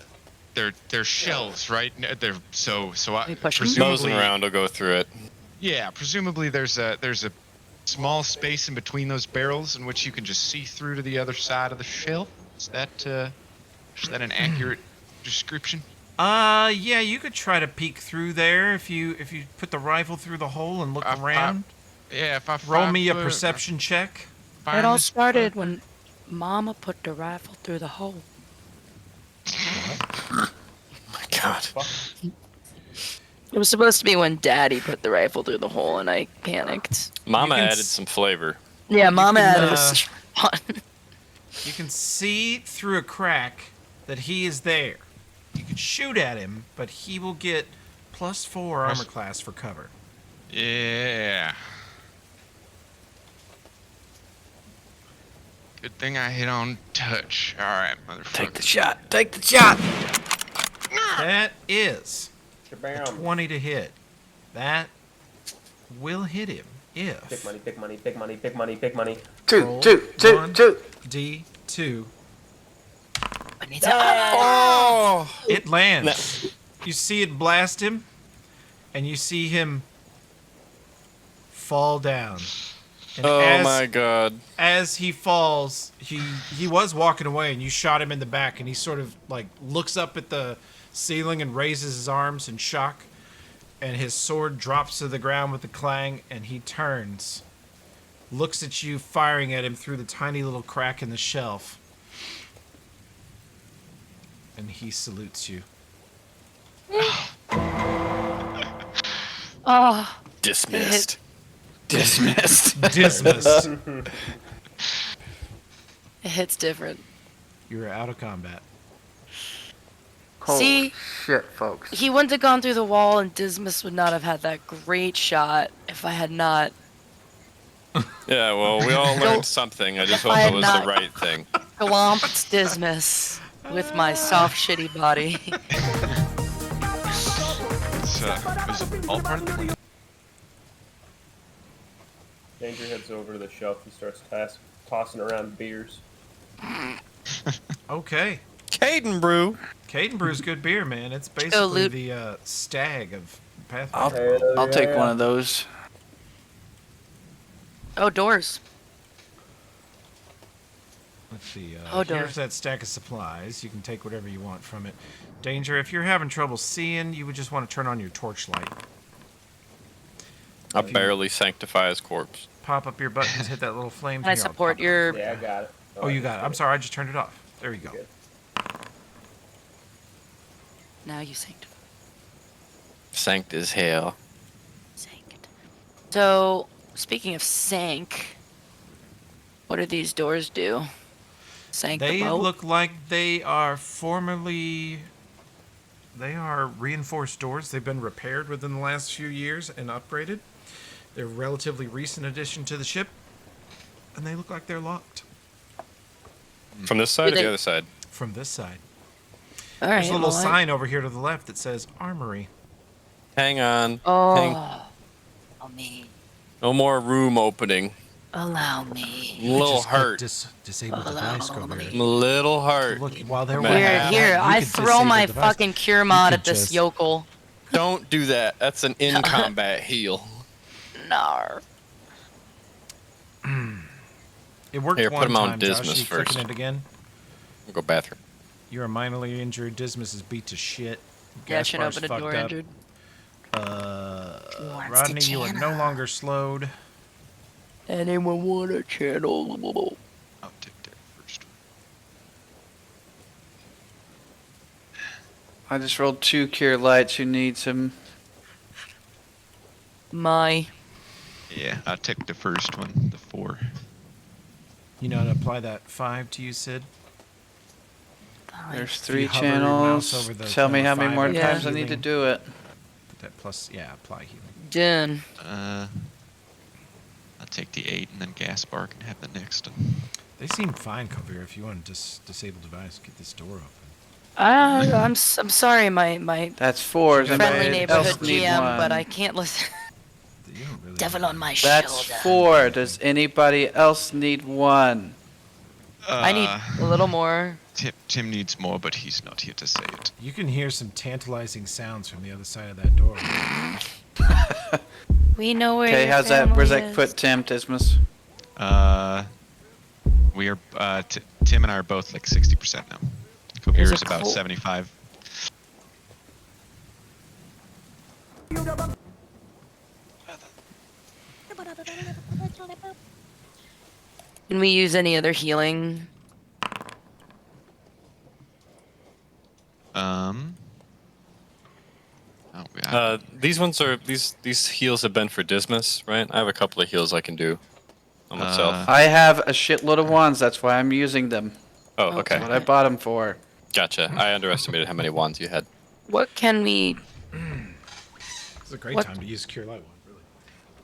shelves, right? They're so I push 'em? Nosing around, I'll go through it. Yeah, presumably there's a small space in between those barrels in which you can just see through to the other side of the shelf. Is that an accurate description? Yeah, you could try to peek through there if you put the rifle through the hole and look around. If I roll me a perception check. It all started when Mama put the rifle through the hole. Oh my God. It was supposed to be when Daddy put the rifle through the hole, and I panicked. Mama added some flavor. Yeah, Mama added fun. You can see through a crack that he is there. You can shoot at him, but he will get +4 armor class for cover. Yeah. Good thing I hit on touch. All right, motherfucker. Take the shot. Take the shot. That is Shabam. 20 to hit. That will hit him if. Big money, big money, big money, big money, big money. Roll Two. 1d2. Oh! It lands. You see it blast him, and you see him fall down. And Oh my God. As he falls, he was walking away, and you shot him in the back, and he sort of like looks up at the ceiling and raises his arms in shock, and his sword drops to the ground with a clang, and he turns, looks at you firing at him through the tiny little crack in the shelf, and he salutes you. Oh. Dismissed. Dismissed. Dismissed. It hits different. You are out of combat. See? Shit, folks. He wouldn't have gone through the wall, and Dismas would not have had that great shot if I had not. Yeah, well, we all learned something. I just hope it was the right thing. Glomped Dismas with my soft, shitty body. was all part of the plan. Danger heads over to the shelf and starts tossing around beers. Okay. Caden Brew. Caden Brew's good beer, man. It's go basically loot. the stag of I'll, Pathfinder. Hell I'll take yeah. one of those. Oh, doors. Let's see. Oh, darn. Here's that stack of supplies. You can take whatever you want from it. Danger, if you're having trouble seeing, you would just want to turn on your torchlight. I'll barely sanctify his corpse. Pop up your buttons, hit that little flame. Can I Here, I'll support pop it. your... Yeah, I got it. Oh, you got it. I'm sorry, I just turned it off. There you go. Good. Now you sanctify. Sanct as hell. Sanct. So, speaking of sank, what do these doors do? Sank the They boat? look like they are formerly... They are reinforced doors. They've been repaired within the last few years and upgraded. They're a relatively recent addition to the ship, and they look like they're locked. From this side Do or they- the other side? From this side. All right. There's a little well, sign over here to the left that says Armory. Hang on. Oh, allow me. No more room opening. Allow me. I'm a little Just click hurt. Disable Allow device, Covert. me. I'm a little hurt. Look, while they're Man. working Here, on here. that, you I could throw disable my device. fucking cure mod could at this just- yokel. Don't do that. That's an in-combat heal. Nar. It worked Here, put one him on time, Josh. Dismas You clicking first. it again? I'll go bathroom. You're a minorly injured. Dismas is beat to shit. Yeah, I should Gaspar's open a fucked door up. injured. Wants Rodney, to you are no channel. longer slowed. Anyone want a channel? I'll take that first one. I just rolled 2 cure lights. Who needs them? My. Yeah, I'll take the first one, the 4. You know how to apply that 5 to you, Sid? There's you 3 hover your mouse channels. over the Tell me number how many 5 more on the times I need to healing. do it. Put that plus, yeah, apply healing. Done. I'll take the 8, and then Gaspar can have the next one. They seem fine, Kavir. If you want to disable device, get this door open. I'm sorry, my That's 4. Does friendly anybody else neighborhood need GM, one? but I can't listen. You don't really Devil on my That's shoulder. 4. Does anybody else need one? I need a little more. Tim needs more, but he's not here to say it. You can hear some tantalizing sounds from the other side of that door. We know where. Okay, your how's that? Where's family that is. put Tim, Dismas? We are Tim and I are both like 60% now. There's Kabir a is about cult. 75. Can we use any other healing? Oh, yeah. These ones are these heals have been for Dismas, right? I have a couple of heals I can do on myself. I have a shitload of wands. That's why I'm using them. Oh, okay. okay. That's what I bought them for. Gotcha. I underestimated how many wands you had. What can we? It's a great What? time to use Cure Light one, really.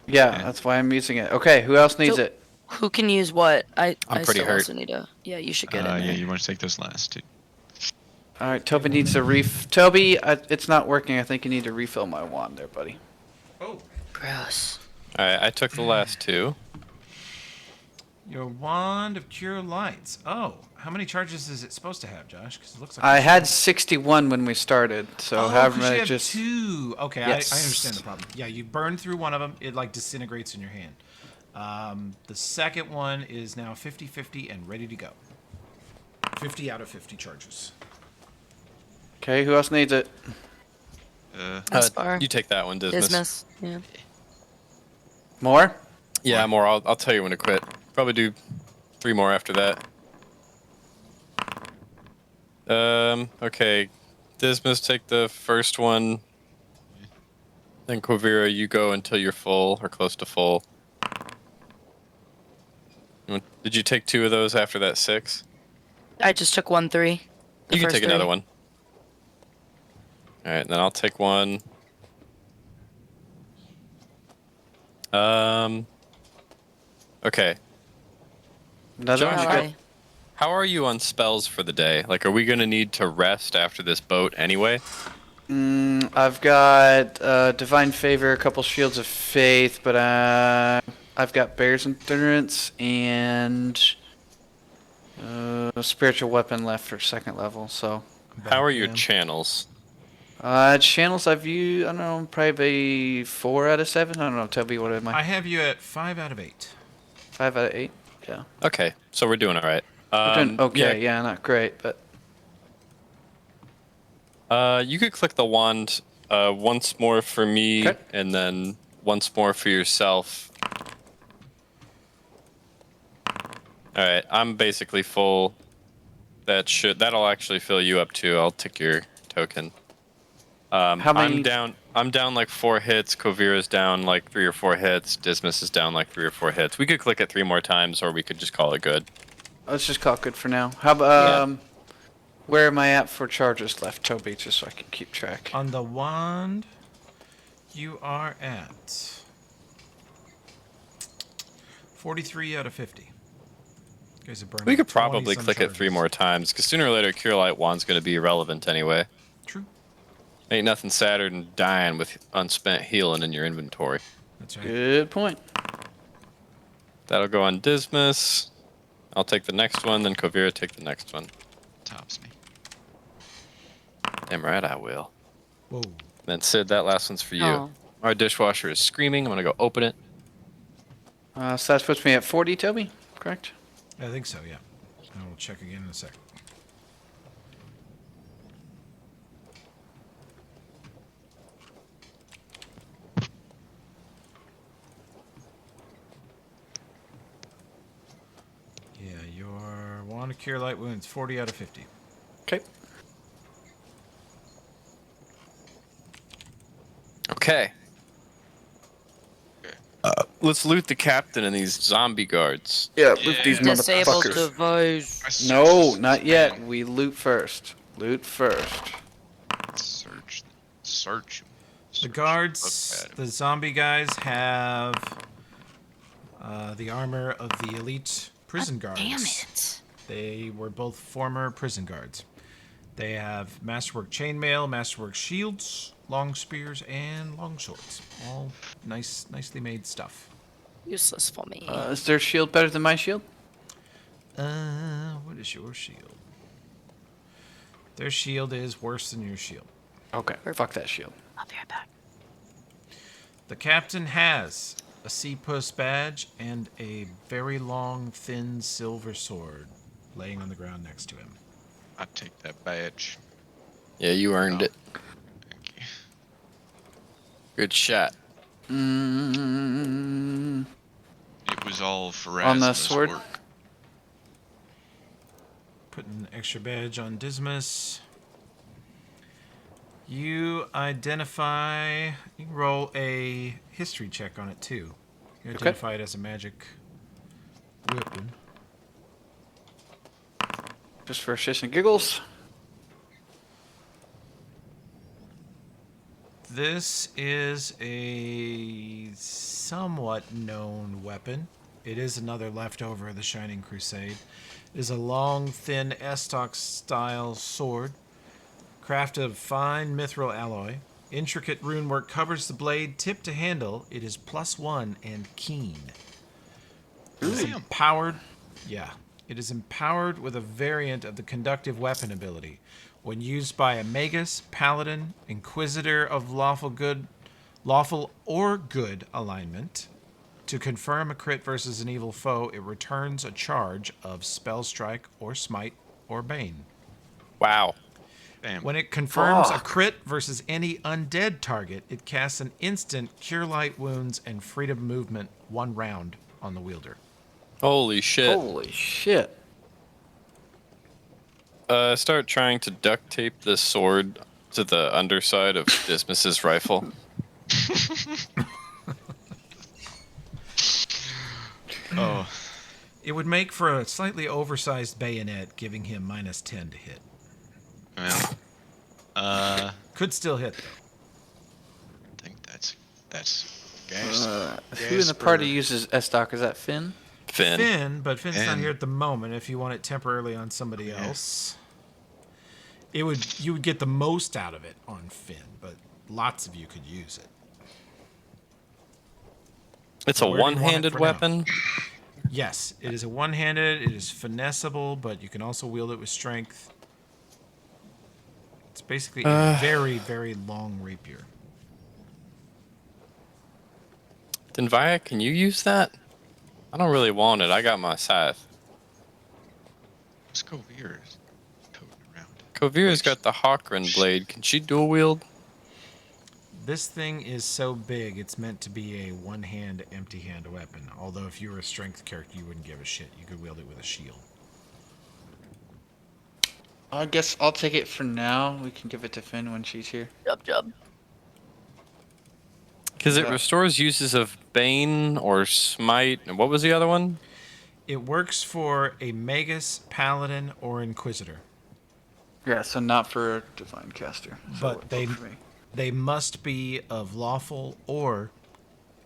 Yeah, that's why I'm using it. Okay, who else needs So- it? Who can use what? I'm I pretty still hurt. also need a. Yeah, you should get in Yeah, there. you want to take those last two. All right, Toby needs a Toby, it's not working. I think you need to refill my wand there, buddy. Oh. Gross. All right, I took the last 2. Your Wand of Cure Lights. Oh, how many charges is it supposed to have, Josh? Because it looks like I it's- had 61 when we started, so Oh, however 'cause you many have just 2. Okay, Yes. I understand the problem. Yeah, you burn through one of them, it like disintegrates in your hand. The second one is now 50-50 and ready to go. 50 out of 50 charges. Okay, who else needs it? Gaspar. You take that one, Dismas. Dismas. Yeah. More? Yeah, more. I'll tell you when to quit. Probably do 3 more after that. Okay. Dismas, take the first one. Then Quivira, you go until you're full or close to full. Did you take 2 of those after that 6? I just took 1-3. You can take another one. All right, then I'll take one. Okay. Another Josh, one's Ally. good. How are you on spells for the day? Like, are we gonna need to rest after this boat anyway? I've got Divine Favor, a couple Shields of Faith, but I've got Bear's Endurance and Spiritual Weapon left for second level. So, How are your in. channels? channels I've used, I don't know, probably 4 out of 7. I don't know, Toby, what am I? I have you at 5 out of 8. 5 out of 8? Yeah. Okay, so we're doing all right. We're doing okay, yeah, not great, but... You could click the wand once more for me, Okay. and then once more for yourself. All right, I'm basically full. That'll actually fill you up too. I'll tick your token. How many... I'm down like 4 hits. Kovira's down like 3 or 4 hits. Dismas is down like 3 or 4 hits. We could click it 3 more times, or we could just call it good. Let's just call it good for now. How about... Where am I at for charges left, Toby, just so I can keep track? On the wand, you are at 43 out of 50. You guys are burning We could 20 probably some click it 3 charges. more times, because sooner or later, Cure Light Wand's going to be irrelevant anyway. True. Ain't nothing sadder than dying with unspent healing in your inventory. That's right. Good point. That'll go on Dismas. I'll take the next one, then Kovira take the next one. Tops me. Damn right I will. Whoa. Then Sid, that last one's for you. Oh. Our dishwasher is screaming. I'm going to go open it. So that puts me at 40, Toby, correct? I think so, yeah. I will check again in a sec. Yeah, your Wand of Cure Light Wounds, 40 out of 50. Okay. Okay. Let's loot the captain and these zombie guards. Yeah, loot these Disabled motherfuckers. device. No, not yet. We loot first. Loot first. Search. The Search. guards, Look at the zombie guys, have the armor of the elite prison guards. Damn it. They were both former prison guards. They have masterwork chainmail, masterwork shields, long spears, and long swords. All nicely made stuff. Useless for me. Is their shield better than my shield? What is your shield? Their shield is worse than your shield. Okay, fuck that shield. I'll be right back. The captain has a sea puss badge and a very long, thin silver sword laying on the ground next to him. I take that badge. Yeah, you earned it. Thank you. Good shot. Mm, It was all for On the Rasmus' sword? work. Putting an extra badge on Dismas. You identify... You can roll a history check on it, too. You Okay. identify it as a magic weapon. just for shits and giggles. This is a somewhat known weapon. It is another leftover of the Shining Crusade. It is a long, thin Estoc style sword, crafted of fine mithril alloy. Intricate rune work covers the blade, tip to handle. It is +1 and keen. It is empowered. Yeah. It is empowered with a variant of the conductive weapon ability. When used by a magus, paladin, inquisitor of lawful or good alignment, to confirm a crit versus an evil foe, it returns a charge of spell strike or smite or bane. Wow. Damn. When it confirms a crit versus any undead target, it casts an instant Cure Light Wounds and Freedom Movement 1 round on the wielder. Holy shit. Holy shit. Start trying to duct tape this sword to the underside of Dismas's rifle. Oh. It would make for a slightly oversized bayonet, giving him -10 to hit. Well. Could still hit, though. I think that's gas. Who in the party uses Estoc? Is that Finn? Finn. But Finn's not Finn. here at the moment if you want it temporarily on somebody else. You would get the most out of it on Finn, but lots of you could use it. It's So a where do you want it one-handed for now? weapon. Yes, it is a one-handed. It is finessable, but you can also wield it with strength. It's basically a very, very long rapier. Denvaya, can you use that? I don't really want it. I got my scythe. Let's go Veers. Toting around. Kovira's got the Hawkrin blade. Can she dual wield? This thing is so big, it's meant to be a one-hand, empty-hand weapon. Although if you were a strength character, you wouldn't give a shit. You could wield it with a shield. I guess I'll take it for now. We can give it to Finn when she's here. Job. Because it Yeah. restores uses of Bane or Smite. And what was the other one? It works for a Magus, Paladin, or Inquisitor. Yeah, so not for a Divine Caster. So But it they worked for me. they must be of lawful or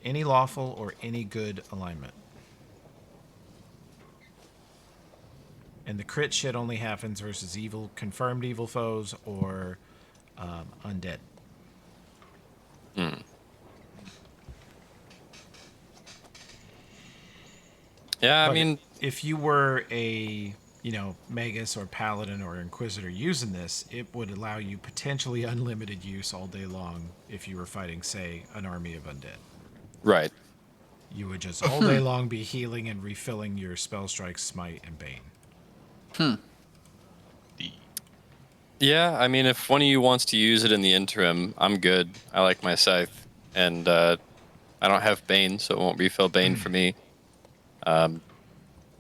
any good alignment. And the crit shit only happens versus confirmed evil foes or undead. Yeah, I But mean, if you were a Magus or Paladin or Inquisitor using this, it would allow you potentially unlimited use all day long if you were fighting, say, an army of undead. right. You would just all day long be healing and refilling your spell strike, smite, and bane. Yeah, I mean, if one of you wants to use it in the interim, I'm good. I like my scythe, and I don't have Bane, so it won't refill Bane for me. Either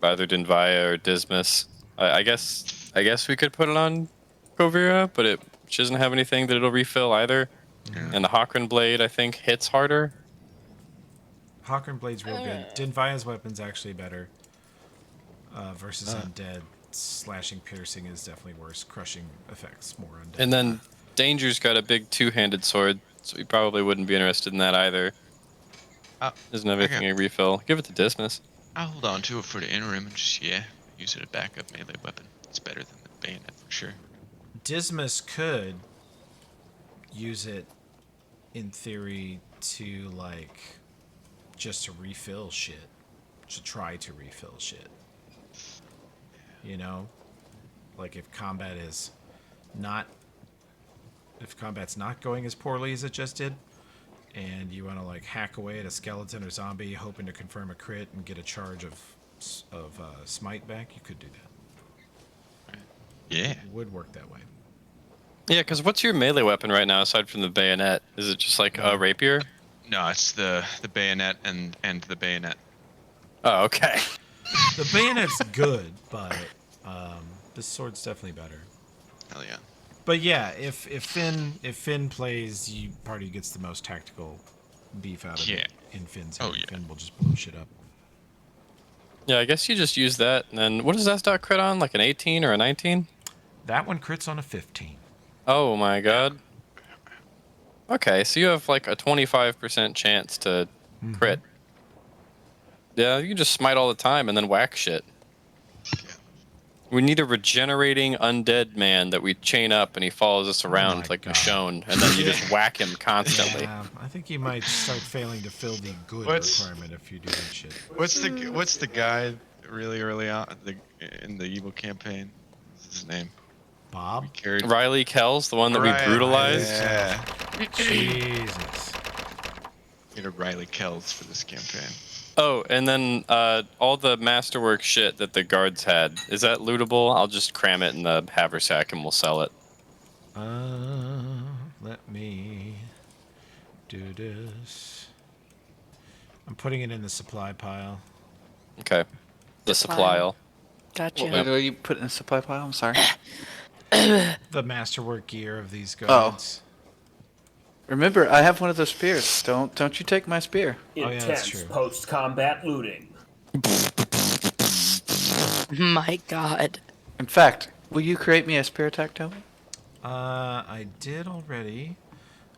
Denvaya or Dismas. I guess we could put it on Kovira, but she doesn't have anything that it'll refill either. Yeah. And the Hawkrin blade, I think, hits harder. Hawkrin Blade's real good. Denvaya's weapon's actually better versus undead. Slashing, piercing is definitely worse. Crushing effects more undead. And then Danger's got a big two-handed sword, so we probably wouldn't be interested in that either. Doesn't have anything to refill. Give it to Dismas. I'll hold on to it for the interim and just, use it as a backup melee weapon. It's better than the bayonet for sure. Dismas could use it in theory to just to refill shit. To try to refill shit. Like if combat's not going as poorly as it just did, and you want to hack away at a skeleton or zombie hoping to confirm a crit and get a charge of smite back, you could do that. Yeah. It would work that way. Yeah, because what's your melee weapon right now aside from the bayonet? Is it just like a rapier? No, it's the bayonet and the bayonet. Oh, okay. The bayonet's good, but this sword's definitely better. Hell yeah. But yeah, if Finn plays, party gets the most tactical beef out of it in Finn's hand. Finn will just blow shit up. Yeah, I guess you just use that, and then what does that dot crit on? Like an 18 or a 19? That one crits on a 15. Oh my god. Okay, so you have like a 25% chance to crit. Yeah, you can just smite all the time and then whack shit. We need a regenerating undead man that we chain up and he follows us around like Michonne, and then you just whack him constantly. Yeah, I think you might start failing to fill the good requirement if you do that shit. What's the guy really early on in the evil campaign? What's his name? Bob? Riley Kells, the one that we brutalized. Yeah. Jesus. Get a Riley Kells for this campaign. Oh, and then all the masterwork shit that the guards had, is that lootable? I'll just cram it in the haversack and we'll sell it. Let me do this. I'm putting it in the supply pile. Okay. The supply aisle. Gotcha. What do you put in the supply pile? I'm sorry. The masterwork gear of these guards. Remember, I have one of those spears. Don't you take my spear. Intense post-combat looting. My god. In fact, will you create me a spear tactile? I did already.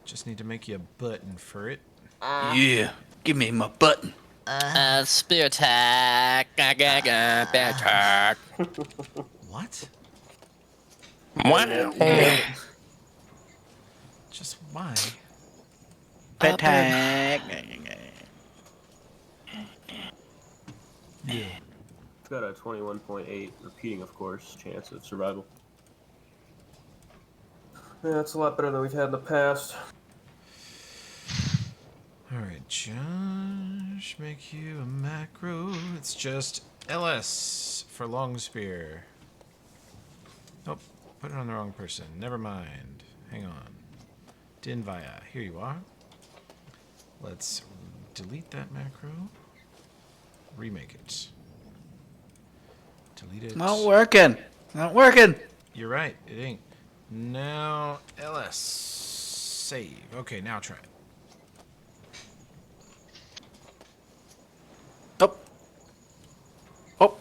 Just need to make you a button for it. Yeah. Give me my button. Spear attack. Bear attack. What? Wow. Just why? Attack. Yeah. It's got a 21.8, repeating, of course, chance of survival. Yeah, that's a lot better than we've had in the past. Alright, Josh, make you a macro. It's just LS for long spear. Nope, put it on the wrong person. Never mind. Hang on. Dinvaya, here you are. Let's delete that macro. Remake it. Delete it. Not working. Not working. You're right, it ain't. Now, LS. Save. Okay, now try it. Oh. Oh.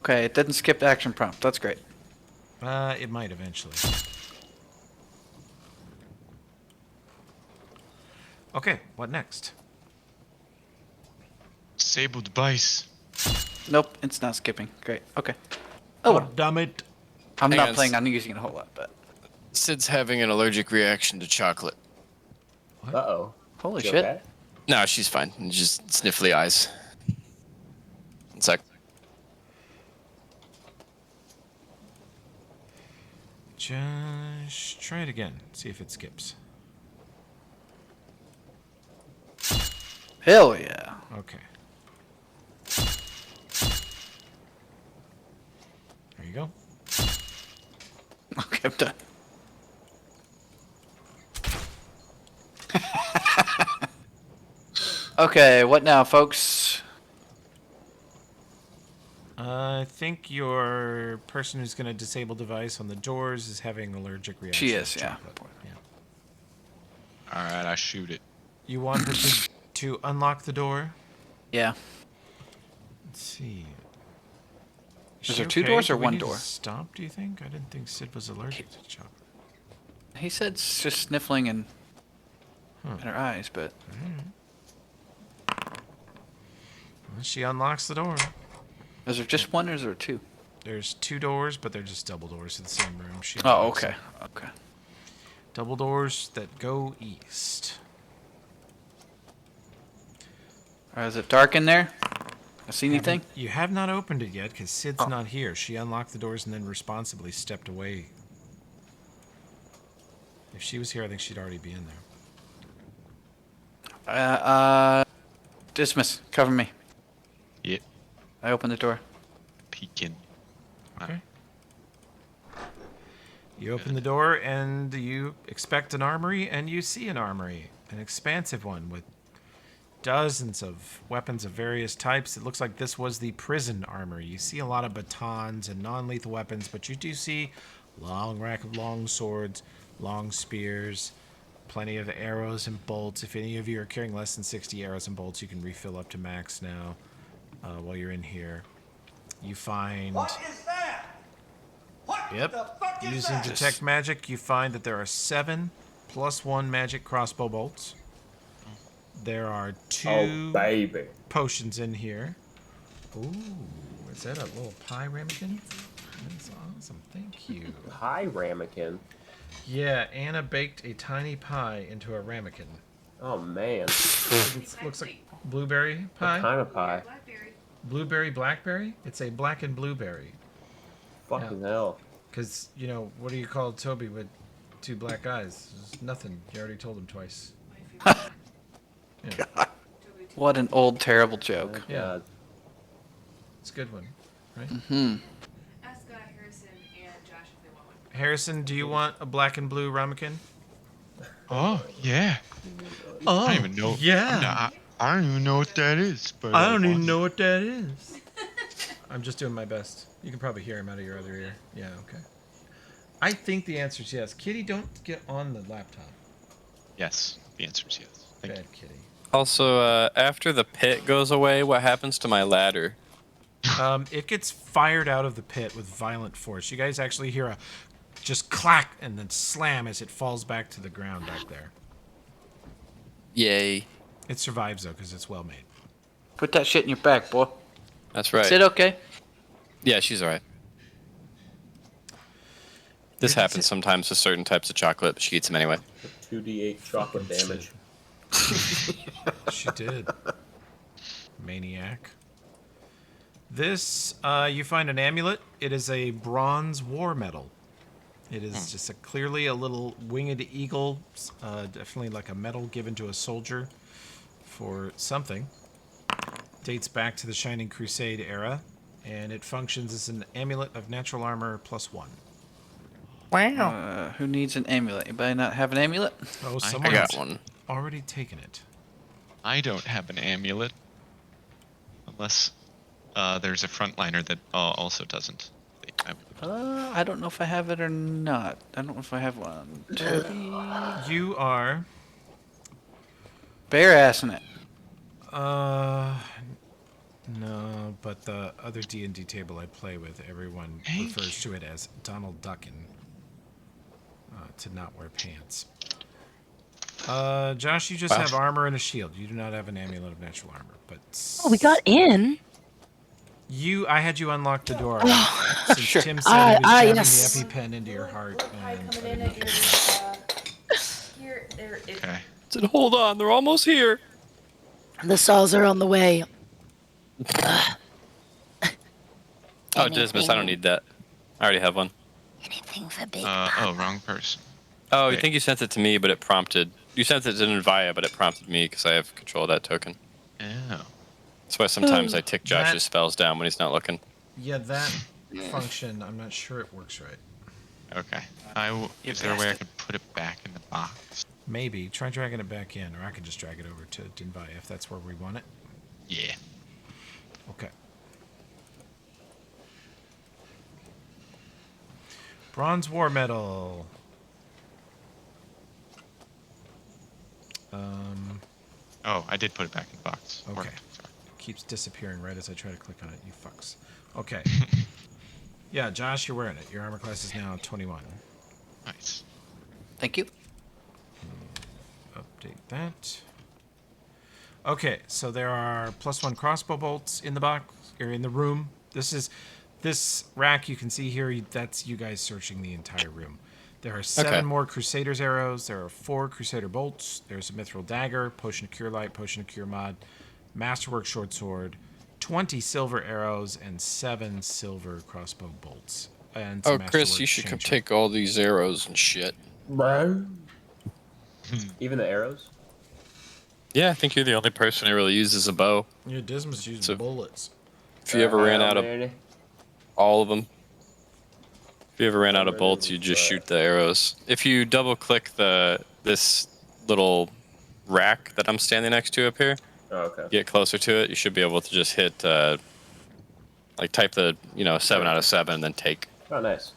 Okay, it didn't skip the action prompt. That's great. It might eventually. Okay, what next? Disabled base. Nope, it's not skipping. Great. Okay. Oh, well. damn it. I'm Hang not on, planning on using it a whole lot, but Sid's having an allergic reaction to chocolate. Uh-oh. holy She shit. okay? No, she's fine. Just sniffly eyes. One sec. Just try it again. See if it skips. Hell yeah. Okay. There you go. Okay, I'm done. Okay, what now, folks? I think your person who's going to disable device on the doors is having allergic reaction. She is, to yeah. chocolate. Yeah. All right, I shoot it. You want her to unlock the door? Yeah. Let's see. Is there two doors or one door? Stop, do you think? I didn't think Sid was allergic to chocolate. He said it's just sniffling in her eyes, but Well, she unlocks the door. is there just one or is there two? There's two doors, but they're just double doors to the same room. She Oh, unlocks okay. them. Okay. Double doors that go east. Is it dark in there? I see anything? You have not opened it yet because Sid's not here. She unlocked the doors and then responsibly stepped away. If she was here, I think she'd already be in there. Dismiss. Cover me. Yeah, I open the door. peeking. Okay. You open the door and you expect an armory, and you see an armory. An expansive one with dozens of weapons of various types. It looks like this was the prison armory. You see a lot of batons and non-lethal weapons, but you do see long rack of long swords, long spears, plenty of arrows and bolts. If any of you are carrying less than 60 arrows and bolts, you can refill up to max now while you're in here. You find... What is that? What Yep. the fuck is Using that? detect magic, you find that there are 7 +1 magic crossbow bolts. There are 2 Oh, baby. potions in here. Ooh, is that a little pie ramekin? That's awesome. Thank you. Pie ramekin. Yeah, Anna baked a tiny pie into a ramekin. Oh, man. It looks like blueberry pie. What kind of pie? Blueberry blackberry? It's a black and blueberry. Fucking hell. Because, you know, what do you call Toby with 2 black eyes? There's nothing. You already told him twice. Yeah. What an old, terrible joke. Yeah. It's a good one, right? Mm-hmm. Ask Harrison and Josh if they want one. Harrison, do you want a black and blue ramekin? Oh, yeah. Oh, I don't even know. yeah. I don't even know what that is. But I don't even know what that is. I'm just doing my best. You can probably hear him out of your other ear. Yeah, okay. I think the answer is yes. Kitty, don't get on the laptop. Yes, the answer is yes. Thank you. Bad kitty. Also, after the pit goes away, what happens to my ladder? It gets fired out of the pit with violent force. You guys actually hear a just clack and then slam as it falls back to the ground back there. Yay. It survives, though, because it's well made. Put that shit in your back, boy. That's right. Is it okay? Yeah, she's alright. This happens sometimes with certain types of chocolate, but she eats them anyway. 2d8 chocolate damage. She did. Maniac. This, you find an amulet. It is a bronze war medal. It is just clearly a little winged eagle, definitely like a medal given to a soldier for something. Dates back to the Shining Crusade era, and it functions as an amulet of natural armor +1. Wow. Who needs an amulet? Anybody not have an amulet? Oh, I someone got has one. already taken it. I don't have an amulet. Unless there's a frontliner that also doesn't. I don't know if I have it or not. I don't know if I have one. You are... Bare assing it. No, but the other D&D table I play with, everyone refers to it as Donald Duckin. To not wear pants. Josh, you just have armor and a shield. You do not have an amulet of natural armor, but... Oh, we got in. I had you unlock the door. Since Sure. Tim said he was jamming yes. the EpiPen into your heart. And Okay. Said, hold on, they're almost here. The saws are on the way. Oh, Dismas, I don't need that. I already have one. Anything for big Oh, wrong person. Oh, Wait. you think you sent it to me, but it prompted... You sent it to Nvia, but it prompted me because I have control of that token. Oh. That's why sometimes I tick That- Josh's spells down when he's not looking. yeah, that function, I'm not sure it works right. Okay. Is there a way I could put it back in the box? Maybe. Try dragging it back in, or I can just drag it over to Dinvaya if that's where we want it. Yeah. Okay. Bronze War Medal. Oh, I did put it back in the box. Okay. Worked. Keeps disappearing right as I try to click on it, you fucks. Okay. Yeah, Josh, you're wearing it. Your armor class is now 21. Nice. Thank you. Update that. Okay, so there are +1 crossbow bolts in the box, or in the room. This rack you can see here, that's you guys searching the entire room. There are 7 more Crusader's arrows. There are 4 Crusader bolts. There's a Mithril dagger, Potion of Cure Light, Potion of Cure Mod, Masterwork short sword, 20 silver arrows, and 7 silver crossbow bolts. And some Chris, Masterwork you should come chain take all these arrows and shit. Bro. Even the arrows? Yeah, I think you're the only person who really uses a bow. Yeah, Dismas uses So- bullets. If you ever ran out of Really? all of them, if you ever ran out of bolts, you just shoot the arrows. If you double click this little rack that I'm standing next to up here, Oh, okay. get closer to it, you should be able to just hit, type the 7 out of 7 and then take. Oh, nice.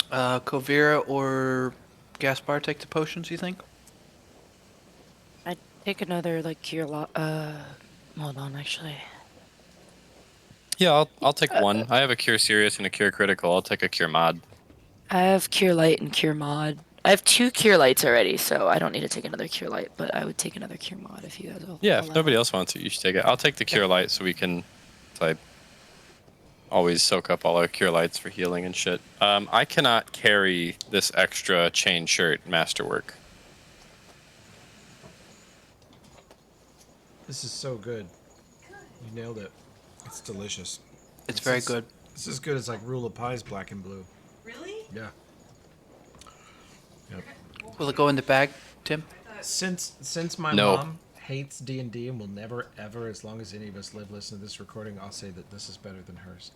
Kovira or Gaspar take the potions, you think? I'd take another, like, cure hold on, actually. Yeah, I'll take one. I have a cure serious and a cure critical. I'll take a cure mod. I have cure light and cure mod. I have 2 cure lights already, so I don't need to take another cure light, but I would take another cure mod if you guys will. Yeah, if allow nobody it. else wants it, you should take it. I'll take the cure light so we can always soak up all our cure lights for healing and shit. I cannot carry this extra chain shirt masterwork. This is so good. You nailed it. It's delicious. It's very good. It's as good as like Rule of Pie's black and blue. Really? Yeah. Yep. Will it go in the bag, Tim? Since my No. mom hates D&D and will never ever, as long as any of us live, listen to this recording, I'll say that this is better than hers.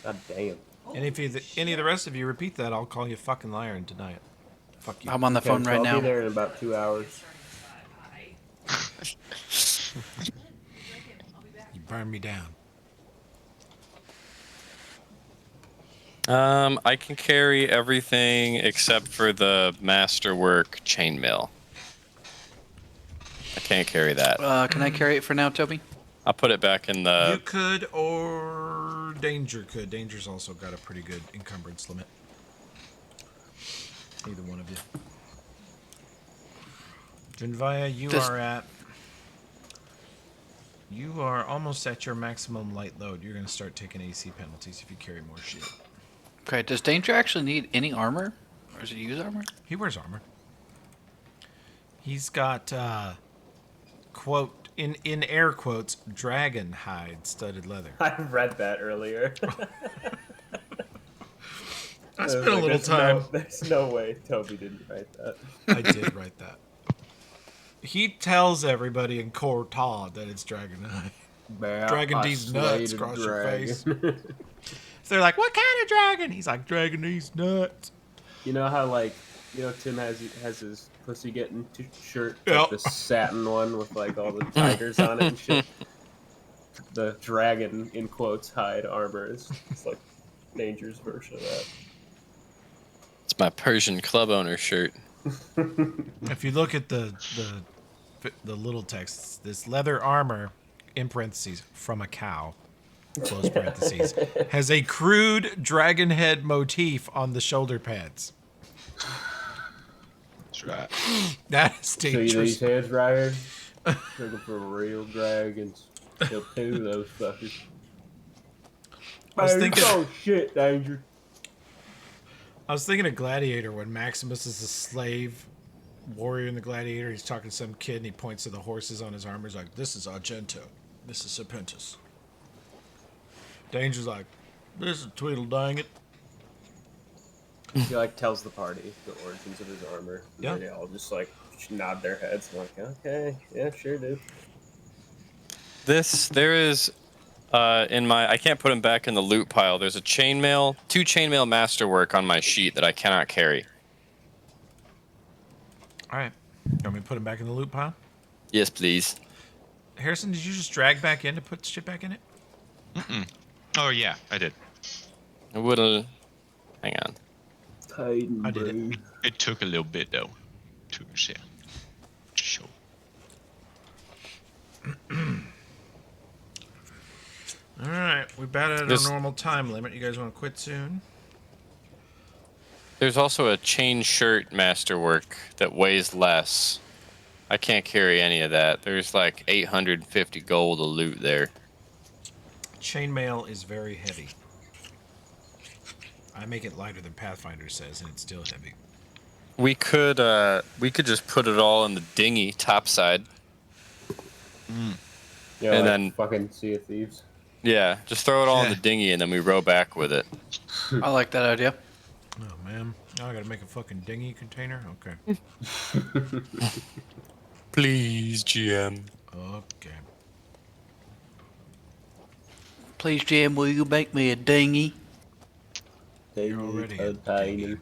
God damn. And if any of the rest of you repeat that, I'll call you a fucking liar and deny it. Fuck you. I'm on the phone right I'll now. be there in about 2 hours. You burn me down. I can carry everything except for the masterwork chainmail. I can't carry that. Can I carry it for now, Toby? I'll put it back in the... You could, or Danger could. Danger's also got a pretty good encumbrance limit. Either one of you. Drinvaya, you are almost at your maximum light load. You're going to start taking AC penalties if you carry more shit. Okay, does Danger actually need any armor? Or does he use armor? He wears armor. He's got, quote, in air quotes, dragon hide studded leather. I read that earlier. I spent a little time. There's no way Toby didn't write that. I did write that. He tells everybody in Cortad that it's dragon hide. Dragon D's nuts across your face. So they're like, what kind of dragon? He's like, Dragon D's nuts. You know how, like, Tim has his pussy getting shirt, Yep. like the satin one with like all the tigers on it and shit. The dragon in quotes hide armor is it's like Danger's version of that. It's my Persian club owner shirt. If you look at the little text, this leather armor, in parentheses, from a cow, close parentheses, has a crude dragon head motif on the shoulder pads. That's right. That is See these dangerous. heads right here? Looking for real dragons. Kill two of those fuckers. I was Man, thinking- oh shit, Danger. I was thinking of Gladiator when Maximus is a slave warrior in the Gladiator. He's talking to some kid and he points to the horses on his armor. He's like, this is Argento. This is Serpentis. Danger's like, this is Tweedle dang it. He like tells the party the origins of his armor. And Yeah. They all just like nod their heads and like, okay, yeah, sure, dude. There is, in my, I can't put them back in the loot pile. There's a chainmail, 2 chainmail masterwork on my sheet that I cannot carry. All right. You want me to put him back in the loot pile? Yes, please. Harrison, did you just drag back in to put shit back in it? Mm-mm. Oh yeah, I did. I would've, hang on. I did it. It took a little bit though. To share. Show. All right. We're about at This- our normal time limit. You guys want to quit soon? There's also a chain shirt masterwork that weighs less. I can't carry any of that. There's like 850 gold of loot there. Chainmail is very heavy. I make it lighter than Pathfinder says, and it's still heavy. We could just put it all in the dinghy topside. Yeah, And like then- fucking Sea of Thieves. Yeah, just throw it all in the dinghy and then we row back with it. I like that idea. Oh, man. Now I gotta make a fucking dinghy container? Okay. Please, GM. Okay. Please, Jim, will you make me a dinghy? You're already a tiny.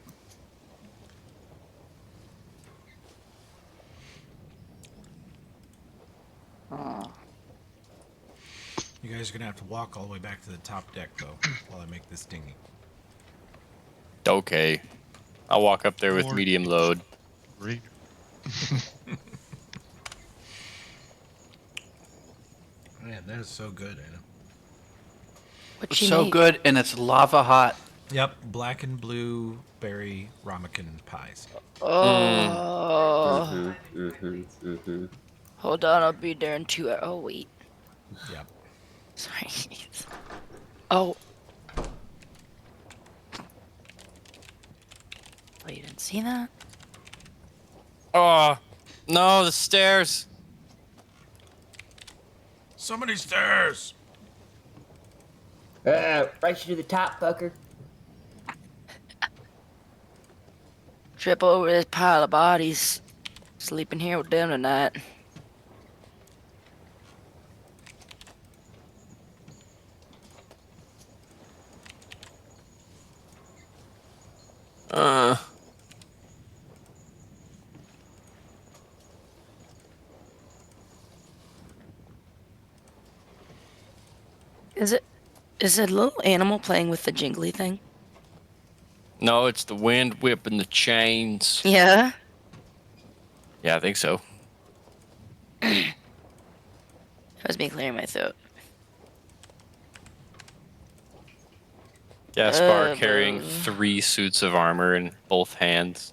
You guys are gonna have to walk all the way back to the top deck, though, while I make this dinghy. Okay. I'll walk up there with Lord. medium load. Great. Man, that is so good, Anna. What It's she so make? good and it's lava hot. Yep, black and blue berry ramekin pies. Oh. Mm-hmm. Hold on, I'll be there in 2 hours. Oh, wait. Yep. Sorry. Oh. Oh, you didn't see that? Oh, no, the stairs. So many stairs! Right to the top, fucker. Trip over this pile of bodies. Sleeping here with them tonight. Is it a little animal playing with the jingly thing? No, it's the wind whipping the chains. Yeah. Yeah, I think so. That was me clearing my throat. Gaspar carrying 3 suits of armor in both hands.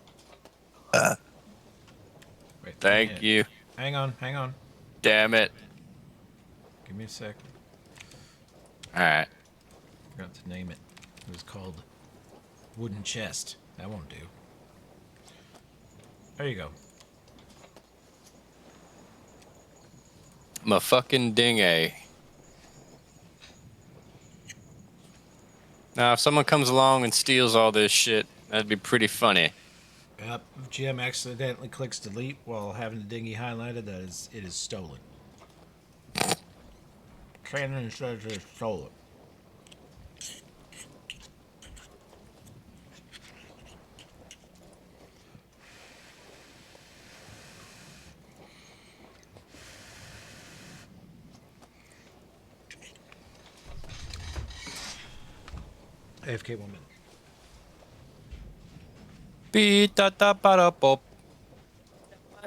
Wait, Thank you. Hang on. Damn it. Give me a sec. Alright. Forgot to name it. It was called wooden chest. That won't do. There you go. I'm a fucking dinghy. Now, if someone comes along and steals all this shit, that'd be pretty funny. Yep. If Jim accidentally clicks delete while having the dinghy highlighted, it is stolen. Carrion says it's stolen. AFK 1 minute. Beep da da ba da bop.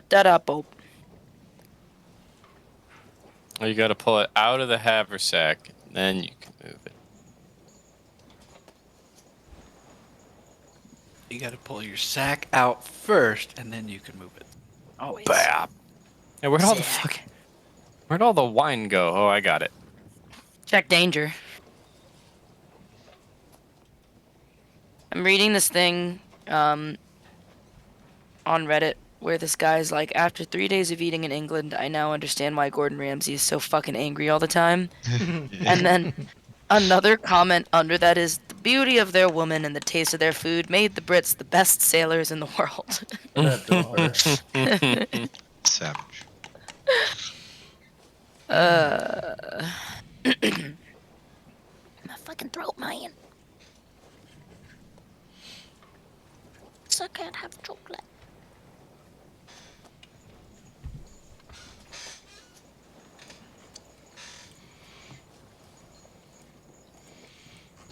Da-da-boop. You gotta pull it out of the haversack, then you can move it. You gotta pull your sack out first, and then you can move it. Oh, Bam! Hey, where'd all the wine go? Oh, I got it. check danger. I'm reading this thing on Reddit where this guy's like, after 3 days of eating in England, I now understand why Gordon Ramsay is so fucking angry all the time. And then another comment under that is, the beauty of their woman and the taste of their food made the Brits the best sailors in the world. That daughter. Savage. My fucking throat, man. So I can't have chocolate.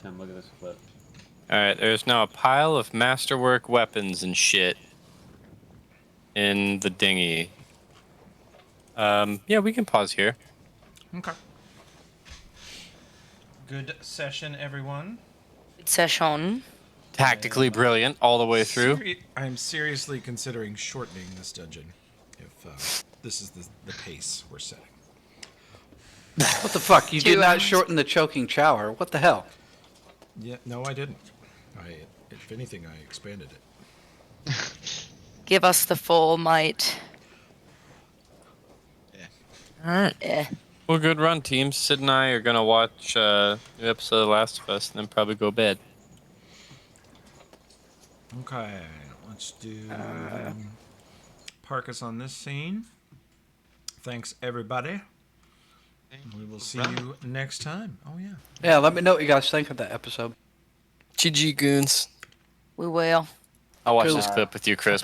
Tim, look at this clip. Alright, there's now a pile of masterwork weapons and shit in the dinghy. Yeah, we can pause here. Okay. Good session, everyone. Session. Tactically brilliant all the way through. I'm seriously considering shortening this dungeon if this is the pace we're setting. What the fuck? You did 2 not hours. shorten the choking shower. What the hell? Yeah, no, I didn't. If anything, I expanded it. Give us the full might. Alright. Eh. Well, good run, team. Sid and I are gonna watch a new episode of The Last of Us and then probably go bed. Okay, let's do park us on this scene. Thanks, everybody. We will see you next time. Oh, yeah. Yeah, let me know what you guys think of that episode. GG, goons. We will. I'll watch Cool. this clip with you, Chris.